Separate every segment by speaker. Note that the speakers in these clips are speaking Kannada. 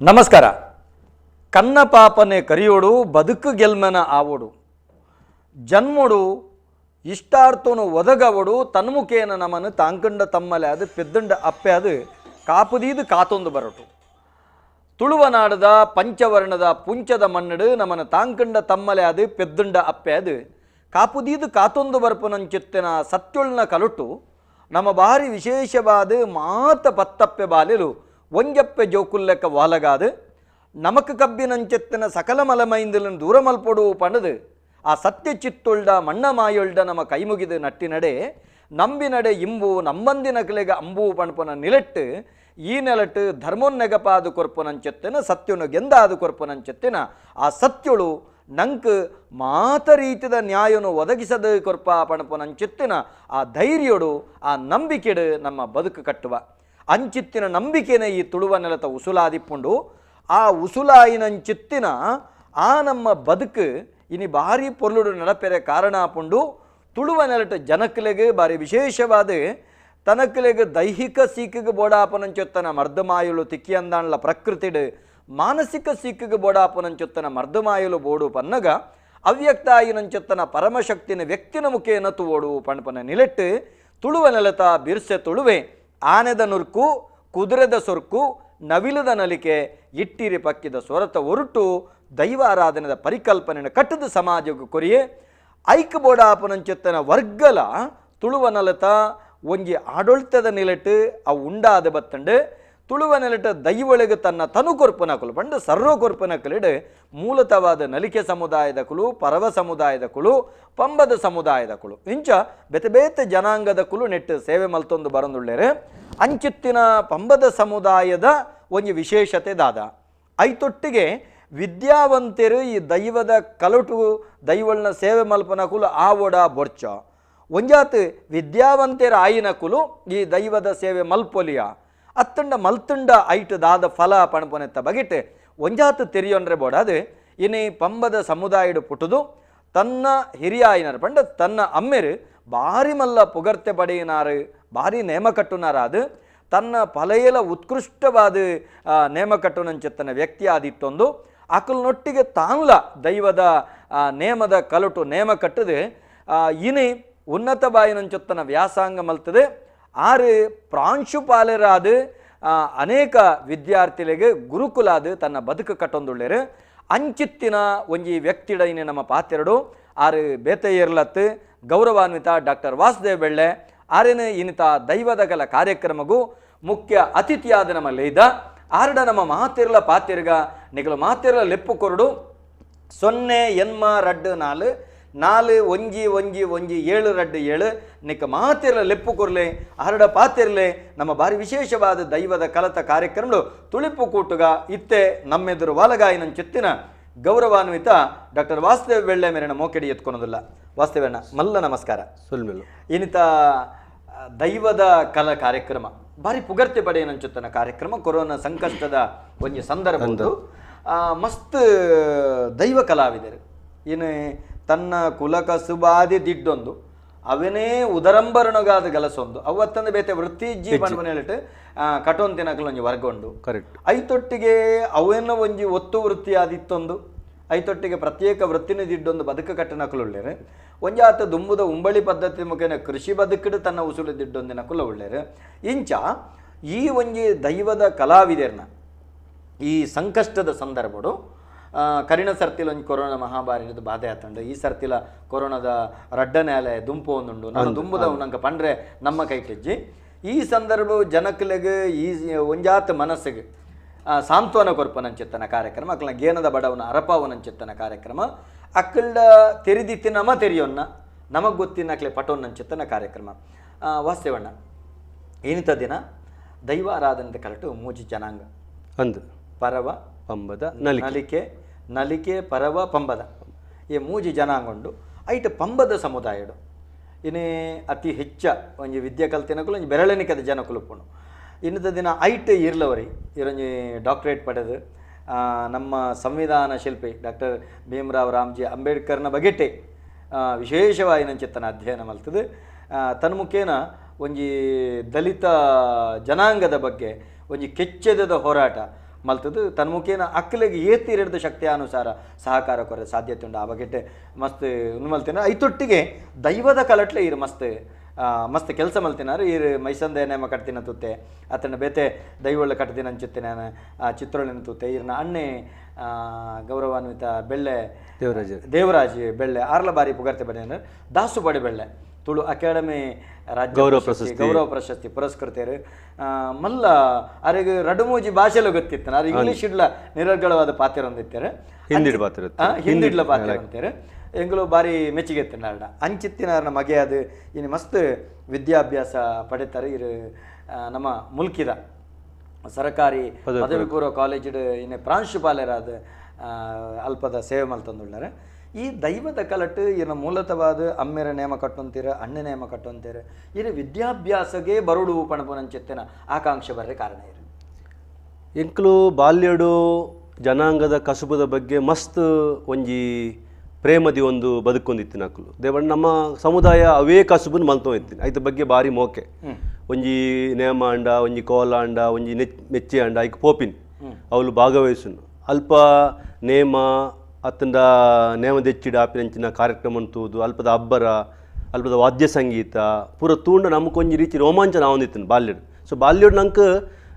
Speaker 1: ನಮಸ್ಕಾರ. ಕನ್ನ ಪಾಪನೆ ಕರಿಯೋಡು ಬದುಕು ಗೆಲ್ಮನ ಆವೋಡು ಜನ್ಮೋಡು ಇಷ್ಟಾರ್ಥನು ಒದಗವಡು ತನ್ಮುಖೇನ ನಮನು ತಾಂಕಂಡ ತಮ್ಮಲೆ ಅದು ಪೆದ್ದಂಡ ಅಪ್ಪೆ ಅದು ಕಾಪುದೀದು ಕಾತೊಂದು ಬರಟು ತುಳುವನಾಡದ ಪಂಚವರ್ಣದ ಪುಂಚದ ಮನ್ನಡು ನಮನ ತಾಂಕಂಡ ತಮ್ಮಲೆ ಅದು ಪೆದ್ದಂಡ ಅಪ್ಪೆ ಅದು ಕಾಪುದೀದು ಕಾತೊಂದು ಬರ್ಪನಂಚಿತ್ತಿನ ಸತ್ಯೊಳ್ನ ಕಲುಟು ನಮ್ಮ ಬಾರಿ ವಿಶೇಷವಾದ ಮಾತ ಪತ್ತಪ್ಪೆ ಬಾಲೆಲು ಒಂಜಪ್ಪೆ ಜೋಕುಲ್ಲೆಕ್ಕ ವಾಲಗಾದು ನಮಕ್ ಕಬ್ಬಿನಂಚೆತ್ತಿನ ಸಕಲ ಮಲಮೈಂದಲನ್ನು ದೂರ ಮಲ್ಪೊಡು ಪಣದು ಆ ಸತ್ಯ ಚಿತ್ತೊಳ್ಡ ಮಣ್ಣ ಮಾಯೊಳ್ಡ ನಮ್ಮ ಕೈಮುಗಿದು ನಟ್ಟಿನಡೆ ನಂಬಿನಡೆ ಇಂಬು ನಂಬಂದಿನ ಕಲೆಗ ಅಂಬು ಪಣಪನ ನಿಲೆಟ್ಟು ಈ ನೆಲಟ್ಟು ಧರ್ಮೊನ್ನೆಗಪಾದು ಕೊರ್ಪನಂಚೆತ್ತಿನ ಸತ್ಯನು ಗೆಂದಾದು ಕೊರ್ಪನಂಚೆತ್ತಿನ ಆ ಸತ್ಯಳು ನಂಕ್ ಮಾತ ರೀತಿದ ನ್ಯಾಯನು ಒದಗಿಸದ ಕೊರ್ಪ ಪಣಪನಂಚೆತ್ತಿನ ಆ ಧೈರ್ಯಡು ಆ ನಂಬಿಕೆಡು ನಮ್ಮ ಬದುಕು ಕಟ್ಟುವ ಅಂಚಿತ್ತಿನ ನಂಬಿಕೆನೇ ಈ ತುಳುವ ನೆಲತ ಉಸುಲಾದಿಪ್ಪುಂಡು ಆ ಉಸುಲಾಯಿನಂಚಿತ್ತಿನ ಆ ನಮ್ಮ ಬದುಕು ಇನಿ ಭಾರಿ ಪೊರ್ಲುಡು ನಡಪೆರೆ ಕಾರಣ ಆಪುಂಡು ತುಳುವ ನೆಲಟ ಜನಕಲೆಗೆ ಭಾರಿ ವಿಶೇಷವಾದ ತನಕಲೆಗೆ ದೈಹಿಕ ಸೀಕಿಗೆ ಬೋಡಾಪನಂಚೊತ್ತನ ಮರ್ದಮಾಯುಲು ತಿಕ್ಕಿಯಂದಾಣ್ಲ ಪ್ರಕೃತಿಡು ಮಾನಸಿಕ ಸೀಕಿಗೆ ಬೋಡಾಪನಂಚೊತ್ತನ ಮರ್ದಮಾಯುಲು ಬೋಡು ಪನ್ನಗ ಅವ್ಯಕ್ತ ಆಯಿನಂಚೊತ್ತನ ಪರಮಶಕ್ತಿನ ವ್ಯಕ್ತಿನ ಮುಖೇನ ತುವೋಡು ಪಣಪನ ನಿಲೆಟ್ಟು ತುಳುವ ನೆಲತ ಬಿರ್ಸೆ ತುಳುವೆ ಆನೆದ ನುರ್ಕು ಕುದುರೆದ ಸೊರ್ಕು ನವಿಲದ ನಲಿಕೆ ಇಟ್ಟಿರಿ ಪಕ್ಕಿದ ಸ್ವರತ ಹೊರಟು ದೈವ ಆರಾಧನೆದ ಪರಿಕಲ್ಪನೆಯನ್ನು ಕಟ್ಟದ ಸಮಾಜಕ್ಕೆ ಕೊರಿಯೆ ಐಕ ಬೋಡಾಪನಂಚೆತ್ತನ ವರ್ಗಲ ತುಳುವ ನಲತ ಒಂಜಿ ಆಡಳಿತದ ನಿಲೆಟ್ಟು ಅವು ಉಂಡಾದ ಬತ್ತಂಡು ತುಳುವ ನೆಲಟ ದೈವೊಳಗೆ ತನ್ನ ತನು ಕೊರ್ಪನಕಲು ಪಂಡು ಸರ್ವ ಕೊರ್ಪನಕಲಿಡು ಮೂಲತವಾದ ನಲಿಕೆ ಸಮುದಾಯದ ಕುಲು ಪರವ ಸಮುದಾಯದ ಕುಲು ಪಂಬದ ಸಮುದಾಯದ ಕುಲು ಇಂಚ ಬೆತೆ ಬೇತೆ ಜನಾಂಗದ ಕುಲು ನೆಟ್ಟು ಸೇವೆ ಮಲ್ತೊಂದು ಬರಂದುಳ್ಳೇರೆ ಅಂಚಿತ್ತಿನ ಪಂಬದ ಸಮುದಾಯದ ಒಂದು ವಿಶೇಷತೆ ದಾದ ಐತೊಟ್ಟಿಗೆ ವಿದ್ಯಾವಂತರು ಈ ದೈವದ ಕಲಟು ದೈವಳನ ಸೇವೆ ಮಲ್ಪನ ಕುಲು ಆವೋಡ ಬೊರ್ಚ ಒಂಜಾತ್ ವಿದ್ಯಾವಂತರ ಆಯಿನ ಕುಲು ಈ ದೈವದ ಸೇವೆ ಮಲ್ಪೊಲಿಯ ಅತ್ತಂಡ ಮಲ್ತುಂಡ ಐಟ್ ದಾದ ಫಲ ಪಣಪನೆತ್ತ ಬಗೆಟ್ ಒಂಜಾತು ತೆರಿಯೊಂಡ್ರೆ ಬೋಡಾದು ಇನಿ ಪಂಬದ ಸಮುದಾಯಡು ಪುಟುದು ತನ್ನ ಹಿರಿಯಾಯಿನರು ಪಂಡ ತನ್ನ ಅಮ್ಮೆರು ಭಾರಿ ಮಲ್ಲ ಪುಗರ್ತೆ ಪಡೆಯಿನಾರು ಭಾರಿ ನೇಮ ಕಟ್ಟುನಾರಾದು ತನ್ನ ಫಲೆಯಲ ಉತ್ಕೃಷ್ಟವಾದ ನೇಮ ಕಟ್ಟುನಂಚೆತ್ತನ ವ್ಯಕ್ತಿ ಆದಿತ್ತೊಂದು ಅಕಲ್ನೊಟ್ಟಿಗೆ ತಾನ್ಲ ದೈವದ ನೇಮದ ಕಲಟು ನೇಮ ಕಟ್ಟದೆ ಇನಿ ಉನ್ನತ ಬಾಯಿನಂಚೊತ್ತನ ವ್ಯಾಸಂಗ ಮಲ್ತದೆ ಆರು ಪ್ರಾಂಶುಪಾಲರಾದ ಅನೇಕ ವಿದ್ಯಾರ್ಥಿಗಳಿಗೆ ಗುರುಕುಲಾದ ತನ್ನ ಬದುಕು ಕಟ್ಟೊಂದುಳ್ಳೇರು ಅಂಚಿತ್ತಿನ ಒಂಜಿ ವ್ಯಕ್ತಿಡ ಇನ್ನು ನಮ್ಮ ಪಾತೆರಡು ಆರು ಬೇತೆಯರ್ಲತ್ತು ಗೌರವಾನ್ವಿತ ಡಾಕ್ಟರ್ ವಾಸುದೇವ್ ಬೆಳ್ಳೆ ಆರೇನು ಇನ್ನಿತ ದೈವದಗಲ ಕಾರ್ಯಕ್ರಮಗೂ ಮುಖ್ಯ ಅತಿಥಿಯಾದ ನಮ್ಮ ಲೇದ ಆರಡ ನಮ್ಮ ಮಾತಿರ್ಲ ಪಾತಿರ್ಗ ನಿಗಲು ಮಾತಿರ್ಲ ಲೆಪ್ಪು ಕೊರಡು 0 ನಿಕ್ಕ ಮಾತಿರ್ಲ ಲೆಪ್ಪು ಕೊರ್ಲೆ ಹರಡ ಪಾತಿರ್ಲೆ ನಮ್ಮ ಭಾರಿ ವಿಶೇಷವಾದ ದೈವದ ಕಲತ ಕಾರ್ಯಕ್ರಮಗಳು ತುಳಿಪು ಕೂಟುಗ ಇತ್ತೆ ನಮ್ಮೆದುರು ವಾಲಗಾಯಿನ ಚಿತ್ತಿನ ಗೌರವಾನ್ವಿತ ಡಾಕ್ಟರ್ ವಾಸುದೇವ್ ಬೆಳ್ಳೆ ಮೇರಿನ ಮೋಕೆಡಿ ಎತ್ಕೊಳೋದಿಲ್ಲ. ವಾಸುದೇವಣ್ಣ ಮಲ್ಲ ನಮಸ್ಕಾರ. ಇನ್ನಿತ ದೈವದ ಕಲ ಕಾರ್ಯಕ್ರಮ ಭಾರಿ ಪುಗರ್ತೆ ಪಡೆಯನಂಚುತ್ತನ ಕಾರ್ಯಕ್ರಮ ಕೊರೋನಾ ಸಂಕಷ್ಟದ ಒಂದು ಸಂದರ್ಭ ಮಸ್ತ್ ದೈವ ಕಲಾವಿದರು ಏನು ತನ್ನ ಕುಲಕ ಸುಬಾದಿ ದಿಡ್ಡೊಂದು ಅವನೇ ಉದರಂಬರಣಗಾದ ಗಲಸೊಂದು ಅವತ್ತಂದು ಬೇತೆ ವೃತ್ತಿ ಜೀವನ ಹೇಳಿಟ್ಟು ಕಟೊಂತಿನಕಲು ಒಂಜಿ ವರ್ಗೊಂಡು ಕರೆಕ್ಟ್ ಐತೊಟ್ಟಿಗೆ ಅವೇನ ಒಂಜಿ ಒತ್ತು ವೃತ್ತಿ ಆದಿತ್ತೊಂದು ಐತೊಟ್ಟಿಗೆ ಪ್ರತ್ಯೇಕ ವೃತ್ತಿನ ದಿಡ್ಡೊಂದು ಬದುಕು ಕಟ್ಟನಕಲು ಒಂಜಾತ ದುಂಬುದ ಉಂಬಳಿ ಪದ್ಧತಿ ಮುಖೇನ ಕೃಷಿ ಬದುಕಿಡು ತನ್ನ ಉಸುಲು ದಿಡ್ಡೊಂದಿನ ಕುಲ ಉಳ್ಳೇರು ಇಂಚ ಈ ಒಂಜಿ ದೈವದ ಕಲಾವಿದರ್ನ ಈ ಸಂಕಷ್ಟದ ಸಂದರ್ಭಡು ಕರಿಣ ಸರ್ತಿಲ ಒಂಜಿ ಕೊರೋನಾ ಮಹಾಮಾರಿದ ಬಾಧೆ ಆತಂಡು ಈ ಸರ್ತಿಲ ಕೊರೋನಾದ ರಡ್ಡನೆ ಅಲೆ ದುಂಪು ಒಂದುಂಡು ನಾನು ದುಂಬುದ ನಂಗೆ ಪಂಡ್ರೆ ನಮ್ಮ ಕೈಟಿಜ್ಜಿ ಈ ಸಂದರ್ಭ ಜನಕಲೆಗೆ ಈ ಒಂಜಾತ ಮನಸ್ಸಿಗೆ ಸಾಂತ್ವನ ಕೊರ್ಪನಂಚಿತ್ತನ ಕಾರ್ಯಕ್ರಮ ಅಕ್ಕಳ ಗೇನದ ಬಡವನ ಅರಪಾವನಂಚಿತ್ತನ ಕಾರ್ಯಕ್ರಮ ಅಕ್ಕಳ ತೆರಿದಿತ್ತಿನಮ ತೆರಿಯೋನ್ನ ನಮಗೆ ಗೊತ್ತಿನಕ್ಲೆ ಪಟೋನ್ನಂಚಿತ್ತನ ಕಾರ್ಯಕ್ರಮ. ವಾಸ್ತವಣ್ಣ ಏನಿತ ದಿನ ದೈವ ಆರಾಧನೆ ಕರೆಕ್ಟು ಮೂಜಿ ಜನಾಂಗ ಅಂದು ಪರವ ಪಂಬದ ನಲಿಕೆ ಪರವ ಪಂಬದ ಈ ಮೂಜಿ ಜನಾಂಗೊಂಡು ಐಟ್ ಪಂಬದ ಸಮುದಾಯಡು ಇನ್ನೇ ಅತಿ ಹೆಚ್ಚ ಒಂಜಿ ವಿದ್ಯೆ ಕಲ್ತಿನಕಲು ಒಂಜಿ ಬೆರಳೆನಿಕದ ಜನ ಕುಲುಪುಣು ಇನ್ನದ ದಿನ ಐಟ್ ಇರ್ಲವರಿ ಇರೊಂಜಿ ಡಾಕ್ಟರೇಟ್ ಪಡೆದು ನಮ್ಮ ಸಂವಿಧಾನ ಶಿಲ್ಪಿ ಡಾಕ್ಟರ್ ಭೀಮರಾವ್ ರಾಮ್ಜಿ ಅಂಬೇಡ್ಕರ್ನ ಬಗೆಟೆ ವಿಶೇಷವಾಗಿ ನಂಚಿತ್ತನ ಅಧ್ಯಯನ ಮಲ್ತದೆ ತನ್ಮುಖೇನ ಒಂಜಿ ದಲಿತ ಜನಾಂಗದ ಬಗ್ಗೆ ಒಂಜಿ ಕೆಚ್ಚೆದದ ಹೋರಾಟ ಮಲ್ತದ್ದು ತನ್ಮುಖೇನ ಅಕ್ಕಲಿಗೆ ಏತಿರಿದ ಶಕ್ತಿಯ ಅನುಸಾರ ಸಹಕಾರ ಕೊರ ಸಾಧ್ಯತೆ ಉಂಡು ಆ ಬಗೆಟ್ ಮಸ್ತ್ ಮಲ್ತೇನೆ ಐತೊಟ್ಟಿಗೆ ದೈವದ ಕಲಟ್ಲೆ ಇರು ಮಸ್ತ್ ಕೆಲಸ ಮಲ್ತಿನಾರು ಇರು ಮೈಸಂದೆ ನೇಮ ಕಟ್ತಿನ ತುತ್ತೆ ಅತನ ಬೇತೆ ದೈವಳ್ಳ ಕಟ್ತಿನ ಅಂಚುತ್ತೆ ನಾನು ಆ ಚಿತ್ರೊಳಿನ ತುತ್ತೆ ಇರ್ನ ಅಣ್ಣೆ ಗೌರವಾನ್ವಿತ ಬೆಳ್ಳೆ ದೇವರಾಜ್ ಬೆಳ್ಳೆ ಆರ್ಲ ಬಾರಿ ಪುಗರ್ತೆ ಬಡ ದಾಸು ಬಡೆ ಬೆಳ್ಳೆ ತುಳು ಅಕಾಡೆಮಿ ರಾಜ್ಯ ಗೌರವ ಪ್ರಶಸ್ತಿ ಪುರಸ್ಕೃತರು ಮಲ್ಲ ಅರೆಗೆ ರಡುಮೂಜಿ ಭಾಷೆಲು ಗೊತ್ತಿತ್ತು ಅದು ಇಂಗ್ಲೀಷ್ ಇಡ್ಲ ನಿರರ್ಗಳವಾದ ಪಾತ್ರ ಹೊಂದಿತ್ತಾರೆ ಹಿಂದಿಡ್ಲ ಪಾತ್ರ ಅಂತಾರೆ ಎಂಗಳು ಬಾರಿ ಮೆಚ್ಚುಗೆ ನಾಡ ಅಂಚಿತ್ತಿನ ಮಗೆ ಅದು ಇನ್ನು ಮಸ್ತ್ ವಿದ್ಯಾಭ್ಯಾಸ ಪಡಿತಾರೆ ಇರು ನಮ್ಮ ಮುಲ್ಕಿದ ಸರ್ಕಾರಿ ಪದವಿ ಪೂರ್ವ ಕಾಲೇಜ್ ಇನ್ನು ಪ್ರಾಂಶುಪಾಲರಾದ ಅಲ್ಪದ ಸೇವೆ ಮಲ್ತಂದುಳ್ಳಾರೆ ಈ ದೈವದ ಕಲಟು ಇನ್ನು ಮೂಲತವಾದ ಅಮ್ಮೆರ ನೇಮ ಕಟ್ಟುವಂತೀರ ಅಣ್ಣ ನೇಮ ಕಟ್ಟುವಂತೀರ ಇದು ವಿದ್ಯಾಭ್ಯಾಸಗೆ ಬರುಡು ಪಣಪುನಂಚಿತ್ತಿನ ಆಕಾಂಕ್ಷೆ ಬರ್ರೆ ಕಾರಣ ಇರು
Speaker 2: ಎಂಕ್ಲು ಬಾಲ್ಯಡು ಜನಾಂಗದ ಕಸುಬದ ಬಗ್ಗೆ ಮಸ್ತ್ ಒಂಜಿ ಪ್ರೇಮದಿ ಒಂದು ಬದುಕೊಂದಿತ್ತು ನಕ್ಲು ದೇವಣ್ಣ ನಮ್ಮ ಸಮುದಾಯ ಅವೇ ಕಸುಬನ್ನು ಮಲ್ತೊಂದಿತ್ತೀನಿ ಐತ ಬಗ್ಗೆ ಭಾರಿ ಮೋಕೆ ಒಂಜಿ ನೇಮ ಅಂಡ ಒಂಜಿ ಕೋಲ ಅಂಡ ಒಂಜಿ ಮೆಚ್ಚೆ ಅಂಡ ಐಕ್ ಪೋಪಿನ್ ಅವಳು ಭಾಗವಹಿಸುನು ಅಲ್ಪ ನೇಮ ಅತ್ತಂಡ ನೇಮ ದೆಚ್ಚಿಡ ಆಪಿನಂಚಿನ ಕಾರ್ಯಕ್ರಮ ತೂದು ಅಲ್ಪದ ಅಬ್ಬರ ಅಲ್ಪದ ವಾದ್ಯ ಸಂಗೀತ ಪೂರ ತೂಂಡ ನಮಕೊಂಜಿ ರೀತಿ ರೋಮಾಂಚನ ಆವಂದಿತ್ತು ಬಾಲ್ಯಡು ಸೊ ಬಾಲ್ಯಡು ನಂಗೆ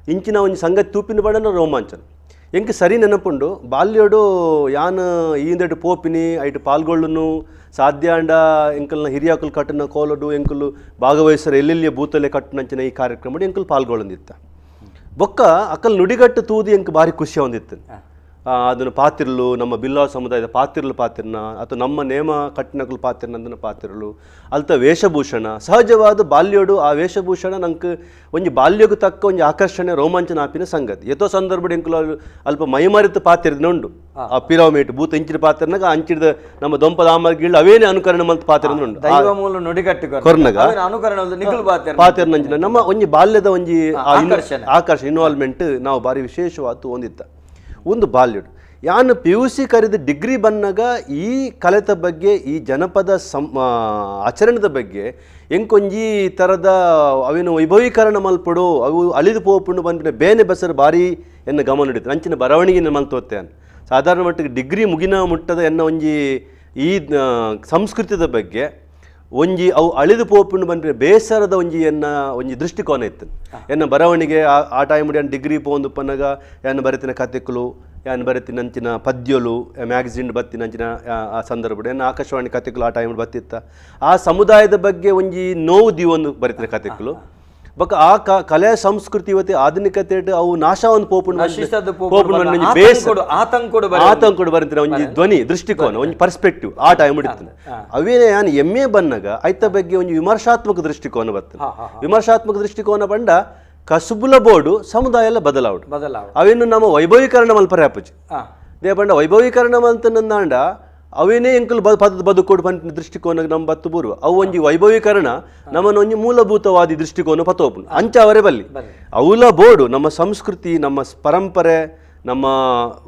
Speaker 2: ಇಂಚಿನ ಒಂಜಿ ಸಂಗತಿ ತೂಪಿನ ಬಡನ ರೋಮಾಂಚನ ಎಂಕ್ ಸರಿ ನೆನಪುಂಡು ಬಾಲ್ಯಡು ಯಾನ್ ಈಂದೆಡು ಪೋಪಿನಿ ಐಟು ಪಾಲ್ಗೊಳ್ಳುನು ಸಾಧ್ಯ ಅಂಡ ಎಂಕಲ್ನ ಹಿರಿಯಾಕುಲು ಕಟ್ಟನ ಕೋಲಡು ಎಂಕುಲು ಭಾಗವಹಿಸರು ಎಲ್ಲೆಲ್ಲಿಯ ಬೂತಲೆ ಕಟ್ಟನಂಚಿನ ಈ ಕಾರ್ಯಕ್ರಮ ಎಂಕುಲು ಪಾಲ್ಗೊಳ್ಳಂದಿತ್ತ ಬೊಕ್ಕ ಅಕ್ಕಲ್ ನುಡಿಗಟ್ಟು ತೂದಿ ಎಂಕ್ ಭಾರಿ ಖುಷಿ ಹೊಂದಿತ್ತು ಅದನ್ನು ಪಾತಿರ್ಲು ನಮ್ಮ ಬಿಲ್ಲಾ ಸಮುದಾಯದ ಪಾತಿರ್ಲು ಪಾತಿರ್ನ ಅಥವಾ ನಮ್ಮ ನೇಮ ಕಟ್ಟಿನಕಲು ಪಾತಿರ್ನ ಅದನ್ನು ಪಾತಿರ್ಲು ಅಲ್ತ ವೇಷಭೂಷಣ ಸಹಜವಾದ ಬಾಲ್ಯಡು ಆ ವೇಷಭೂಷಣ ನಂಗೆ ಒಂಜಿ ಬಾಲ್ಯಗೂ ತಕ್ಕ ಒಂಜಿ ಆಕರ್ಷಣೆ ರೋಮಾಂಚನ ಆಪಿನ ಸಂಗತಿ ಎತ್ತೋ ಸಂದರ್ಭ ಎಂಕುಲು ಅಲ್ಪ ಮೈಮರಿತ ಪಾತಿರ್ನ ಉಂಡು ಆ ಪಿರಾಮಿಡ್ ಭೂತ ಇಂಚಿನ ಪಾತ್ರನಾಗ ಅಂಚಿದ ನಮ್ಮ ದೊಂಪದ ಆಮರ್ಗಿళ్ళు ಅವೇನೇ ಅನುಕರಣೆ ಮಂತ್ ಪಾತಿರ್ನ ಉಂಡು ಕೊರ್ನಗ ಪಾತಿರ್ನಂಚಿನ ನಮ್ಮ ಒಂಜಿ ಬಾಲ್ಯದ ಒಂಜಿ ಆಕರ್ಷಣೆ ಇನ್ವಾಲ್ವ್ಮೆಂಟ್ ನಾವು ಭಾರಿ ವಿಶೇಷವಾದ ಹೊಂದಿತ್ತ ಒಂದು ಬಾಲ್ಯಡು ಯಾನು ಪಿ ಯು ಸಿ ಕರೆದು ಡಿಗ್ರಿ ಬಂದಾಗ ಈ ಕಲೆತ ಬಗ್ಗೆ ಈ ಜನಪದ ಆಚರಣೆದ ಬಗ್ಗೆ ಎಂಕೊಂಜಿ ಥರದ ಅವೇನು ವೈಭವೀಕರಣ ಮಲ್ಪಡು ಅವು ಅಳಿದು ಪೋಪುಂಡು ಬಂದಿನ ಬೇನೆ ಬಸರು ಭಾರಿ ಎನ್ನ ಗಮನ ಹಿಡಿತು ಅಂಚಿನ ಬರವಣಿಗೆ ಮಲ್ತೋತ್ತೆ ಅನ್ ಸಾಧಾರಣ ಮಟ್ಟಿಗೆ ಡಿಗ್ರಿ ಮುಗಿನ ಮುಟ್ಟದ ಎನ್ನ ಒಂಜಿ ಈ ಸಂಸ್ಕೃತಿದ ಬಗ್ಗೆ ಒಂಜಿ ಅವು ಅಳಿದು ಪೋಪುಂಡು ಬಂದರೆ ಬೇಸರದ ಒಂಜಿ ದೃಷ್ಟಿಕೋನ ಇತ್ತು ಎನ್ನ ಬರವಣಿಗೆ ಆ ಟೈಮ್ ಡಿಗ್ರಿ ಪೋಂದು ಪನ್ನಗ ಯಾನು ಬರೆತಿನ ಕಥೆಗಳು ಯಾನು ಬರೆತಿನಂಚಿನ ಪದ್ಯಲು ಮ್ಯಾಗಝಿನ್ ಬತ್ತಿನಂಚಿನ ಆ ಸಂದರ್ಭ ಎನ್ನ ಆಕಾಶವಾಣಿ ಕಥೆಗಳು ಆ ಟೈಮ್ ಬತ್ತಿತ್ತ ಆ ಸಮುದಾಯದ ಬಗ್ಗೆ ಒಂಜಿ ನೋವು ದಿವೊಂದು ಬರೆತಿನ ಕಥೆಗಳು ಬೊಕ್ಕ ಆ ಕಲೆ ಸಂಸ್ಕೃತಿ ಇವತ್ತು ಆಧುನಿಕತೆ ಅವು ನಾಶವನ್ನು ಆತಂಕೋಡು ಬರೀತೀನಿ ಒಂಜಿ ಧ್ವನಿ ದೃಷ್ಟಿಕೋನ ಒಂಜಿ ಪರ್ಸ್ಪೆಕ್ಟಿವ್ ಆ ಟೈಮ್ ಹಿಡಿತೀನಿ ಅವೇನೇ ನಾನು ಎಮ್ಮೆ ಬನ್ನಾಗ ಐತ ಬಗ್ಗೆ ಒಂಜಿ ವಿಮರ್ಶಾತ್ಮಕ ದೃಷ್ಟಿಕೋನ ಬರ್ತದೆ ವಿಮರ್ಶಾತ್ಮಕ ದೃಷ್ಟಿಕೋನ ಬಂಡ ಕಸುಬುಲ ಬೋರ್ಡು ಸಮುದಾಯ ಎಲ್ಲ ಬದಲಾವಣೆ ಅವೇನು ನಮ್ಮ ವೈಭವೀಕರಣ ಮಲ್ಪರೆ ಅಪ್ಪಜಿ ದೇ ಬಂಡ ವೈಭವೀಕರಣ ಮಂತಂದಾಂಡ ಅವೇನೇ ಎಂಕಲ್ ಪದದ ಬದುಕೋಡು ಬಂದ ದೃಷ್ಟಿಕೋನ ನಮ್ಮ ಬತ್ತು ಬರುವ ಅವು ಒಂಜಿ ವೈಭವೀಕರಣ ನಮ್ಮನ್ನು ಒಂಜಿ ಮೂಲಭೂತವಾದಿ ದೃಷ್ಟಿಕೋನ ಪತೋಪು ಅಂಚ ಅವರೇ ಬಲ್ಲಿ ಅವಲ ಬೋರ್ಡು ನಮ್ಮ ಸಂಸ್ಕೃತಿ ನಮ್ಮ ಪರಂಪರೆ ನಮ್ಮ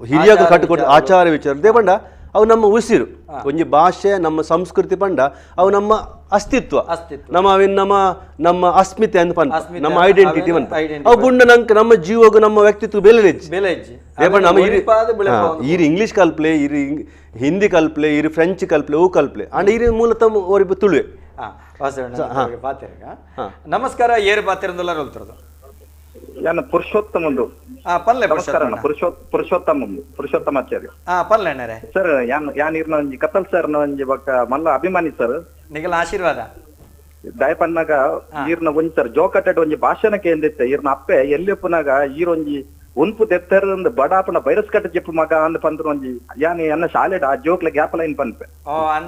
Speaker 2: ಹಿರಿಯಾಗ ಕಟ್ಟಿಕೊಟ್ಟು ಆಚಾರ ವಿಚಾರ ದೇ ಬಂಡ ಅವು ನಮ್ಮ ಉಸಿರು ಒಂಜಿ ಭಾಷೆ ನಮ್ಮ ಸಂಸ್ಕೃತಿ ಬಂಡ ಅವು ನಮ್ಮ ಅಸ್ತಿತ್ವ ನಮ್ಮ ನಮ್ಮ ಅಸ್ಮಿತೆ ಅಂತ ಪಂಡ ನಮ್ಮ ಐಡೆಂಟಿಟಿ ಅಂತ ಅವು ಬುಂಡ ನಂಗೆ ನಮ್ಮ ಜೀವಗೂ ನಮ್ಮ ವ್ಯಕ್ತಿತ್ವ ಬೆಲೆ ನಮ್ಮ ಇರು ಇಂಗ್ಲಿಷ್ ಕಲ್ಪ್ಲೆ ಇರು ಹಿಂದಿ ಕಲ್ಪ್ಲೆ ಇರು ಫ್ರೆಂಚ್ ಕಲ್ಪ್ಲೆ ಅವು ಕಲ್ಪ್ಲೆ ಅಂಡ್ ಇರು ಮೂಲತಃ ಅವರಿಬ್ಬ ತುಳುವೆ
Speaker 1: ನಮಸ್ಕಾರ ಏರು ಪಾತಿರಂದಲ್ಲ ಹೇಳ್ತಿರೋದು
Speaker 3: ಯಾನ ಪುರುಷೋತ್ತಮಂದು
Speaker 1: ಪಲ್ಲೆ
Speaker 3: ಪುರುಷೋತ್ತಮಾಚಾರ್ಯ
Speaker 1: ಪಲ್ಲೆ
Speaker 3: ಸರ್ ಯಾನ್ ಇರ್ನ ಒಂಜಿ ಕಪಲ್ ಸರ್ ಒಂಜಿ ಬೊಕ್ಕ ಮಲ್ಲ ಅಭಿಮಾನಿ ಸರ್
Speaker 1: ನಿಗಲ ಆಶೀರ್ವಾದ
Speaker 3: ದಯಪನ್ನಾಗ ಈರ್ನ ಒಂಜಿ ಸರ್ ಜೋಕಟ್ಟೆ ಒಂಜಿ ಭಾಷಣ ಕೇಂದ್ರಿತ್ತೆ ಈರ್ನ ಅಪ್ಪೆ ಎಲ್ಲಿಪ್ಪನಾಗ ಈರೊಂಜಿ ಉನ್ಪು ತೆತ್ತರಂದು ಬಡಾಪನ ಬೈರಸ್ ಕಟ್ಟ ಜಿಪ್ಪು ಮಗ ಅಂದ್ ಪಂದ್ರ ಒಂಜಿ ಯಾನ್ ಎನ್ನ ಶಾಲೆಡ್ ಆ ಜೋಕ್ಲ ಗ್ಯಾಪ್ ಲೈನ್ ಪನ್ಪೆ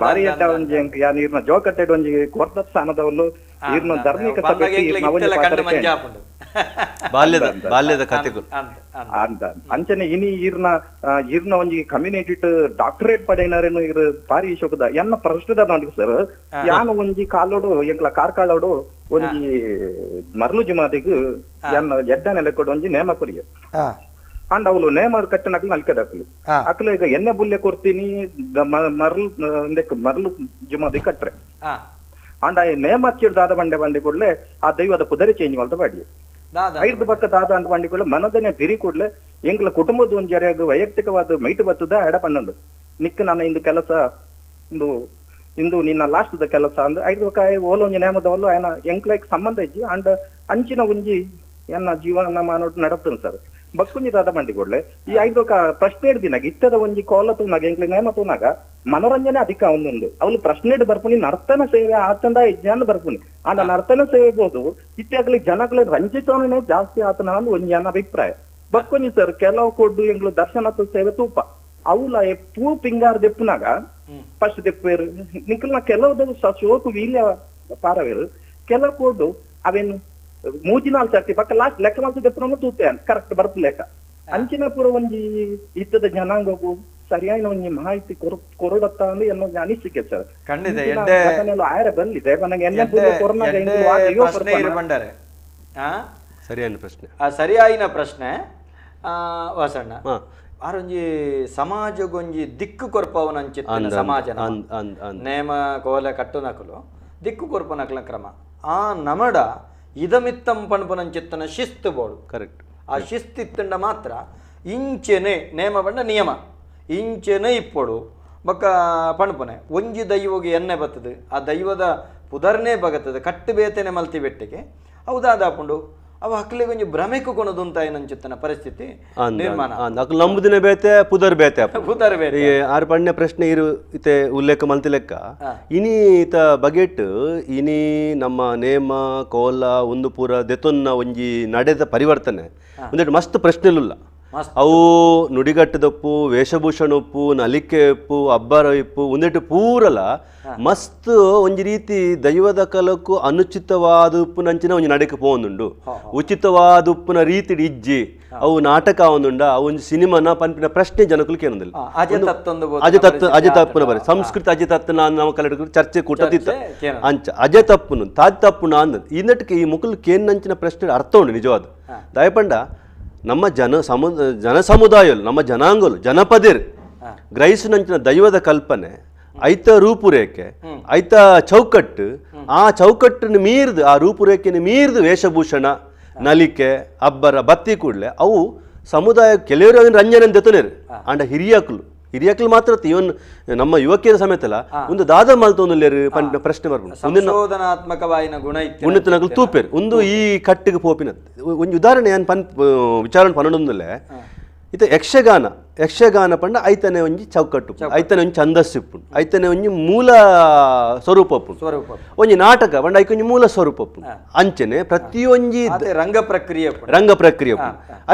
Speaker 3: ಬಾರಿ ಎಡ್ಡ ಒಂಜಿ ಯಾನ್ ಈರ್ನ ಜೋಕಟ್ಟೆ ಒಂಜಿ ಕೊರ್ದ ಸ್ಥಾನದವಳು ಈರ್ನ ಧಾರ್ಮಿಕ
Speaker 2: ಬಾಲ್ಯದ ಕಥೆಗಳು
Speaker 3: ಅಂತ ಅಂಚನೆ ಇನಿ ಈರ್ನ ಒಂಜಿ ಕಮ್ಯುನಿಟಿ ಡಾಕ್ಟರೇಟ್ ಪಡೆಯಿನಾರೇನು ಇರ್ ಪಾರಿ ಶೋಕದ ಎನ್ನ ಪ್ರಶ್ನದ ನೋಡಿ ಸರ್ ಯಾನು ಒಂಜಿ ಕಾಲೋಡು ಎಂಕ್ಲ ಕಾರ್ಕಾಳೋಡು ಒಂಜಿ ಮರ್ಲು ಜುಮಾದಿಗ್ ಎನ್ನ ಎಡ್ಡ ನೆಲೆಕೊಡು ಒಂಜಿ ನೇಮ ಕೊರಿಯ ಅಂಡ್ ಅವಳು ನೇಮ ಕಟ್ಟನಕ್ಲು ನಲ್ಕದಕ್ಲು ಅಕ್ಲು ಈಗ ಎಣ್ಣೆ ಬುಲ್ಲೆ ಕೊಡ್ತೀನಿ ಮರ್ಲು ಜುಮಾದಿ ಕಟ್ರೆ ಅಂಡ್ ಆ ನೇಮ ಹಚ್ಚಿಡ್ದಾದ ಬಂಡೆ ಕೂಡಲೇ ಆ ದೈವದ ಕುದರೆ ಚೇಂಜ್ ಮಾಡ್ತಾ ಬಾಡಿ
Speaker 1: ದಾದ
Speaker 3: ಐದು ಪಕ್ಕ ದಾದ ಅಂತ ಪಂಡಿಕೊಳ್ಳ ಮನದನೆ ಬಿರಿ ಕೂಡ್ಲೆ ಎಂಗ್ಲ ಕುಟುಂಬದ ಒಂದ್ ಜರಿಯಾಗ ವೈಯಕ್ತಿಕವಾದ ಮೈಟ್ ಬತ್ತದ ಎಡ ಪನ್ನೊಂದು ನಿಕ್ಕ ನನ್ನ ಇಂದು ಕೆಲಸ ಇಂದು ನಿನ್ನ ಲಾಸ್ಟ್ ದ ಕೆಲಸ ಅಂದ್ರೆ ಐದು ಕಾಯಿ ಓಲೊಂಜಿ ನೇಮದವಲ್ಲ ఆయన ಎಂಕ್ಲೈಕ್ ಸಂಬಂಧ ಇಜ್ಜಿ ಅಂಡ್ ಅಂಚಿನ ಒಂಜಿ ಎನ್ನ ಜೀವನ ಮಾನೋಟ್ ನಡತನ್ ಸರ್ ಬಕ್ಕುಂಜಿ ದಾದ ಪಂಡಿಕೊಳ್ಳೆ ಈ ಐದು ಪ್ರಶ್ನೆ ಹಿಡ್ದಿನಾಗ ಇತ್ತದ ಒಂಜಿ ಕೋಲ ತೂನಾಗ ಎಂಕ್ಲೆ ನೇಮ ತೂನಾಗ ಮನೋರಂಜನೆ ಅಧಿಕ ಒಂದೊಂದು ಅವ್ಲು ಪ್ರಶ್ನೆ ಬರ್ಪುನಿ ನರ್ತನ ಸೇವೆ ಆತಂದ ಇಜ್ಜಾನ ಬರ್ಪುನಿ ಆ ನರ್ತನ ಸೇವೆ ಬೋದು ಇತ್ಯಾಗಲಿ ಜನಗಳ ರಂಜಿತವನೇ ಜಾಸ್ತಿ ಆತನ ಅಂದ್ ಒಂಜಿ ನನ್ನ ಅಭಿಪ್ರಾಯ ಬಕ್ಕೊಂಜಿ ಸರ್ ಕೆಲವು ಕೊಡ್ಡು ಎಂಗ್ಲು ದರ್ಶನತ್ವ ಸೇವೆ ತೂಪ ಅವಲ ಪೂ ಪಿಂಗಾರ ದೆಪ್ಪುನಾಗ ಫಸ್ಟ್ ದೆಪ್ಪೇರು ನಿಖಲ್ನ ಕೆಲವು ಸೋಕು ವೀಲ್ಯ ಪಾರವೇರು ಕೆಲವು ಕೊಡ್ಡು ಅವೇನು ಮೂಜಿನಾಲ್ ಸರ್ತಿ ಪಕ್ಕ ಲಾಸ್ಟ್ ಲೆಕ್ಕ ಮಾತ್ರ ದೆಪ್ಪನ ತೂತೆ ಕರೆಕ್ಟ್ ಬರ್ತು ಲೆಕ್ಕ ಅಂಚಿನ ಪೂರ ಒಂಜಿ ಇದ್ದದ ಜನಾಂಗವು ಸರಿಯಾಗಿ ಒಂಜಿ ಮಾಹಿತಿ ಕೊರಡತ್ತ ಅಂದ್ರೆ ಏನೋ ಅನಿಸಿಕೆ ಸರ್
Speaker 1: ಖಂಡಿತ
Speaker 3: ಆಯ್ರ ಬಂದಿದೆ
Speaker 2: ಸರಿಯಾದ ಪ್ರಶ್ನೆ
Speaker 1: ಸರಿಯಾಯಿನ ಪ್ರಶ್ನೆ ವಾಸಣ್ಣ ಆರೊಂಜಿ ಸಮಾಜಗೊಂಜಿ ದಿಕ್ಕು ಕೊರ್ಪವನಂಚಿತ್ತಿನ ಸಮಾಜನ ನೇಮ ಕೋಲ ಕಟ್ಟುನಕಲು ದಿಕ್ಕು ಕೊರ್ಪನಕಲ ಕ್ರಮ ಆ ನಮಡ ಇದಮಿತ್ತಂ ಪಣಪನಂಚಿತ್ತನ ಶಿಸ್ತು ಬೋಡು
Speaker 2: ಕರೆಕ್ಟ್
Speaker 1: ಆ ಶಿಸ್ತಿತ್ತಂಡ ಮಾತ್ರ ಇಂಚೆನೆ ನೇಮ ಬಂಡ ನಿಯಮ ಇಂಚೆನೆ ಇಪ್ಪೊಡು ಬೊಕ್ಕ ಪಣಪನೆ ಒಂಜಿ ದೈವಗೆ ಎಣ್ಣೆ ಬರ್ತದೆ ಆ ದೈವದ ಪುದರ್ನೇ ಬಗತ್ತದೆ ಕಟ್ಟು ಬೇತೇನೆ ಮಲ್ತಿ ಬೆಟ್ಟಿಗೆ ಹೌದಾದಾಪುಂಡು ಅವ ಹಕ್ಲಿಗೆ ಒಂಜಿ ಭ್ರಮೆಕು ಕೊಣದುಂತ ಏನಂಚಿತ್ತನ ಪರಿಸ್ಥಿತಿ ನಿರ್ಮಾಣ
Speaker 2: ನಂಬುದಿನ ಬೇತೆ ಪುದರ್ ಬೇತೆ
Speaker 1: ಪುದರ್ ಬೇತೆ
Speaker 2: ಆರು ಪಣ್ಯ ಪ್ರಶ್ನೆ ಇರು ಇತ್ತೆ ಉಲ್ಲೇಖ ಮಲ್ತಿ ಲೆಕ್ಕ ಇನಿ ಇತ ಬಗೆಟ್ ಇನಿ ನಮ್ಮ ನೇಮ ಕೋಲ ಒಂದು ಪೂರ ದೆತೊನ್ನ ಒಂಜಿ ನಡೆದ ಪರಿವರ್ತನೆ ಒಂದೆರಡು ಮಸ್ತ್ ಪ್ರಶ್ನೆಲುಲ್ಲ ಅವು ನುಡಿಗಟ್ಟದಪ್ಪು ವೇಷಭೂಷಣ ಉಪ್ಪು ನಲಿಕೆ ಉಪ್ಪು ಅಬ್ಬರ ಇಪ್ಪು ಒಂದೆಟ್ಟು ಪೂರಲ ಮಸ್ತ್ ಒಂಜಿ ರೀತಿ ದೈವದ ಕಲಕ್ಕೂ ಅನುಚಿತವಾದ ಉಪ್ಪು ನಂಚಿನ ಒಂಜಿ ನಡಕ್ಕೆ ಪೋಂದುಂಡು ಉಚಿತವಾದ ಉಪ್ಪುನ ರೀತಿ ಇಜ್ಜಿ ಅವು ನಾಟಕ ಒಂದುಂಡ ಒಂಜಿ ಸಿನಿಮಾನ ಪನ್ಪಿನ ಪ್ರಶ್ನೆ ಜನಕುಲು ಕೇನೊಂದಿಲ್ಲ ಅಜೆ ತಪ್ಪುನ ಬರ ಸಂಸ್ಕೃತ ಅಜೆ ತಪ್ಪನ ನಮ್ಮ ಕಲೆ ಚರ್ಚೆ ಕೂಟದಿತ್ತ ಅಂಚ ಅಜೆ ತಪ್ಪುನು ತಾಜ್ ತಪ್ಪುನ ಅಂದ ಇನ್ನಟ್ಕೆ ಈ ಮುಕುಲ್ ಕೇನ್ ನಂಚಿನ ಪ್ರಶ್ನೆ ಅರ್ಥ ಉಂಡು ನಿಜವಾದ ದಯಪಂಡ ನಮ್ಮ ಜನ ಸಮುದಾಯಲು ನಮ್ಮ ಜನಾಂಗಲು ಜನಪದಿರ್ ಗ್ರಹಿಸಿನಂಚಿನ ದೈವದ ಕಲ್ಪನೆ ಐತ ರೂಪುರೇಖೆ ಐತ ಚೌಕಟ್ಟು ಆ ಚೌಕಟ್ಟನ್ನು ಮೀರ್ದು ಆ ರೂಪುರೇಖೆಯನ್ನು ಮೀರ್ದು ವೇಷಭೂಷಣ ನಲಿಕೆ ಅಬ್ಬರ ಬತ್ತಿ ಕೂಡಲೇ ಅವು ಸಮುದಾಯ ಕೆಲವರು ರಂಜನೆ ದೆತನೇರು ಅಂಡ ಹಿರಿಯಕಲು ಮಾತ್ರ ಇವನ್ ನಮ್ಮ ಯುವಕಿಯರ ಸಮೇತ ಅಲ್ಲ ಒಂದು ದಾದ ಮಲ್ತೊಂದು ಪ್ರಶ್ನೆ ಬರ್ಬೋದು
Speaker 1: ಸಂಶೋಧನಾತ್ಮಕವಾಯಿನ ಗುಣ
Speaker 2: ಉನ್ನತನಗಳು ತೂಪೇರು ಒಂದು ಈ ಕಟ್ಟಿಗೆ ಪೋಪಿನ ಒಂದು ಉದಾಹರಣೆ ಏನು ವಿಚಾರ ಪನ್ನೊಂದಲ್ಲೇ ಇದು ಯಕ್ಷಗಾನ ಪಂಡ ಐತನೆ ಒಂಜಿ ಚೌಕಟ್ಟು ಐತನೆ ಒಂಜಿ ಛಂದಸ್ಸು ಐತನೆ ಒಂಜಿ ಮೂಲ ಸ್ವರೂಪ ಒಂಜಿ ನಾಟಕ ಪಂಡ ಐಕೊಂಜಿ ಮೂಲ ಸ್ವರೂಪ ಅಂಚನೆ ಪ್ರತಿಯೊಂಜಿ
Speaker 1: ರಂಗ
Speaker 2: ಪ್ರಕ್ರಿಯೆ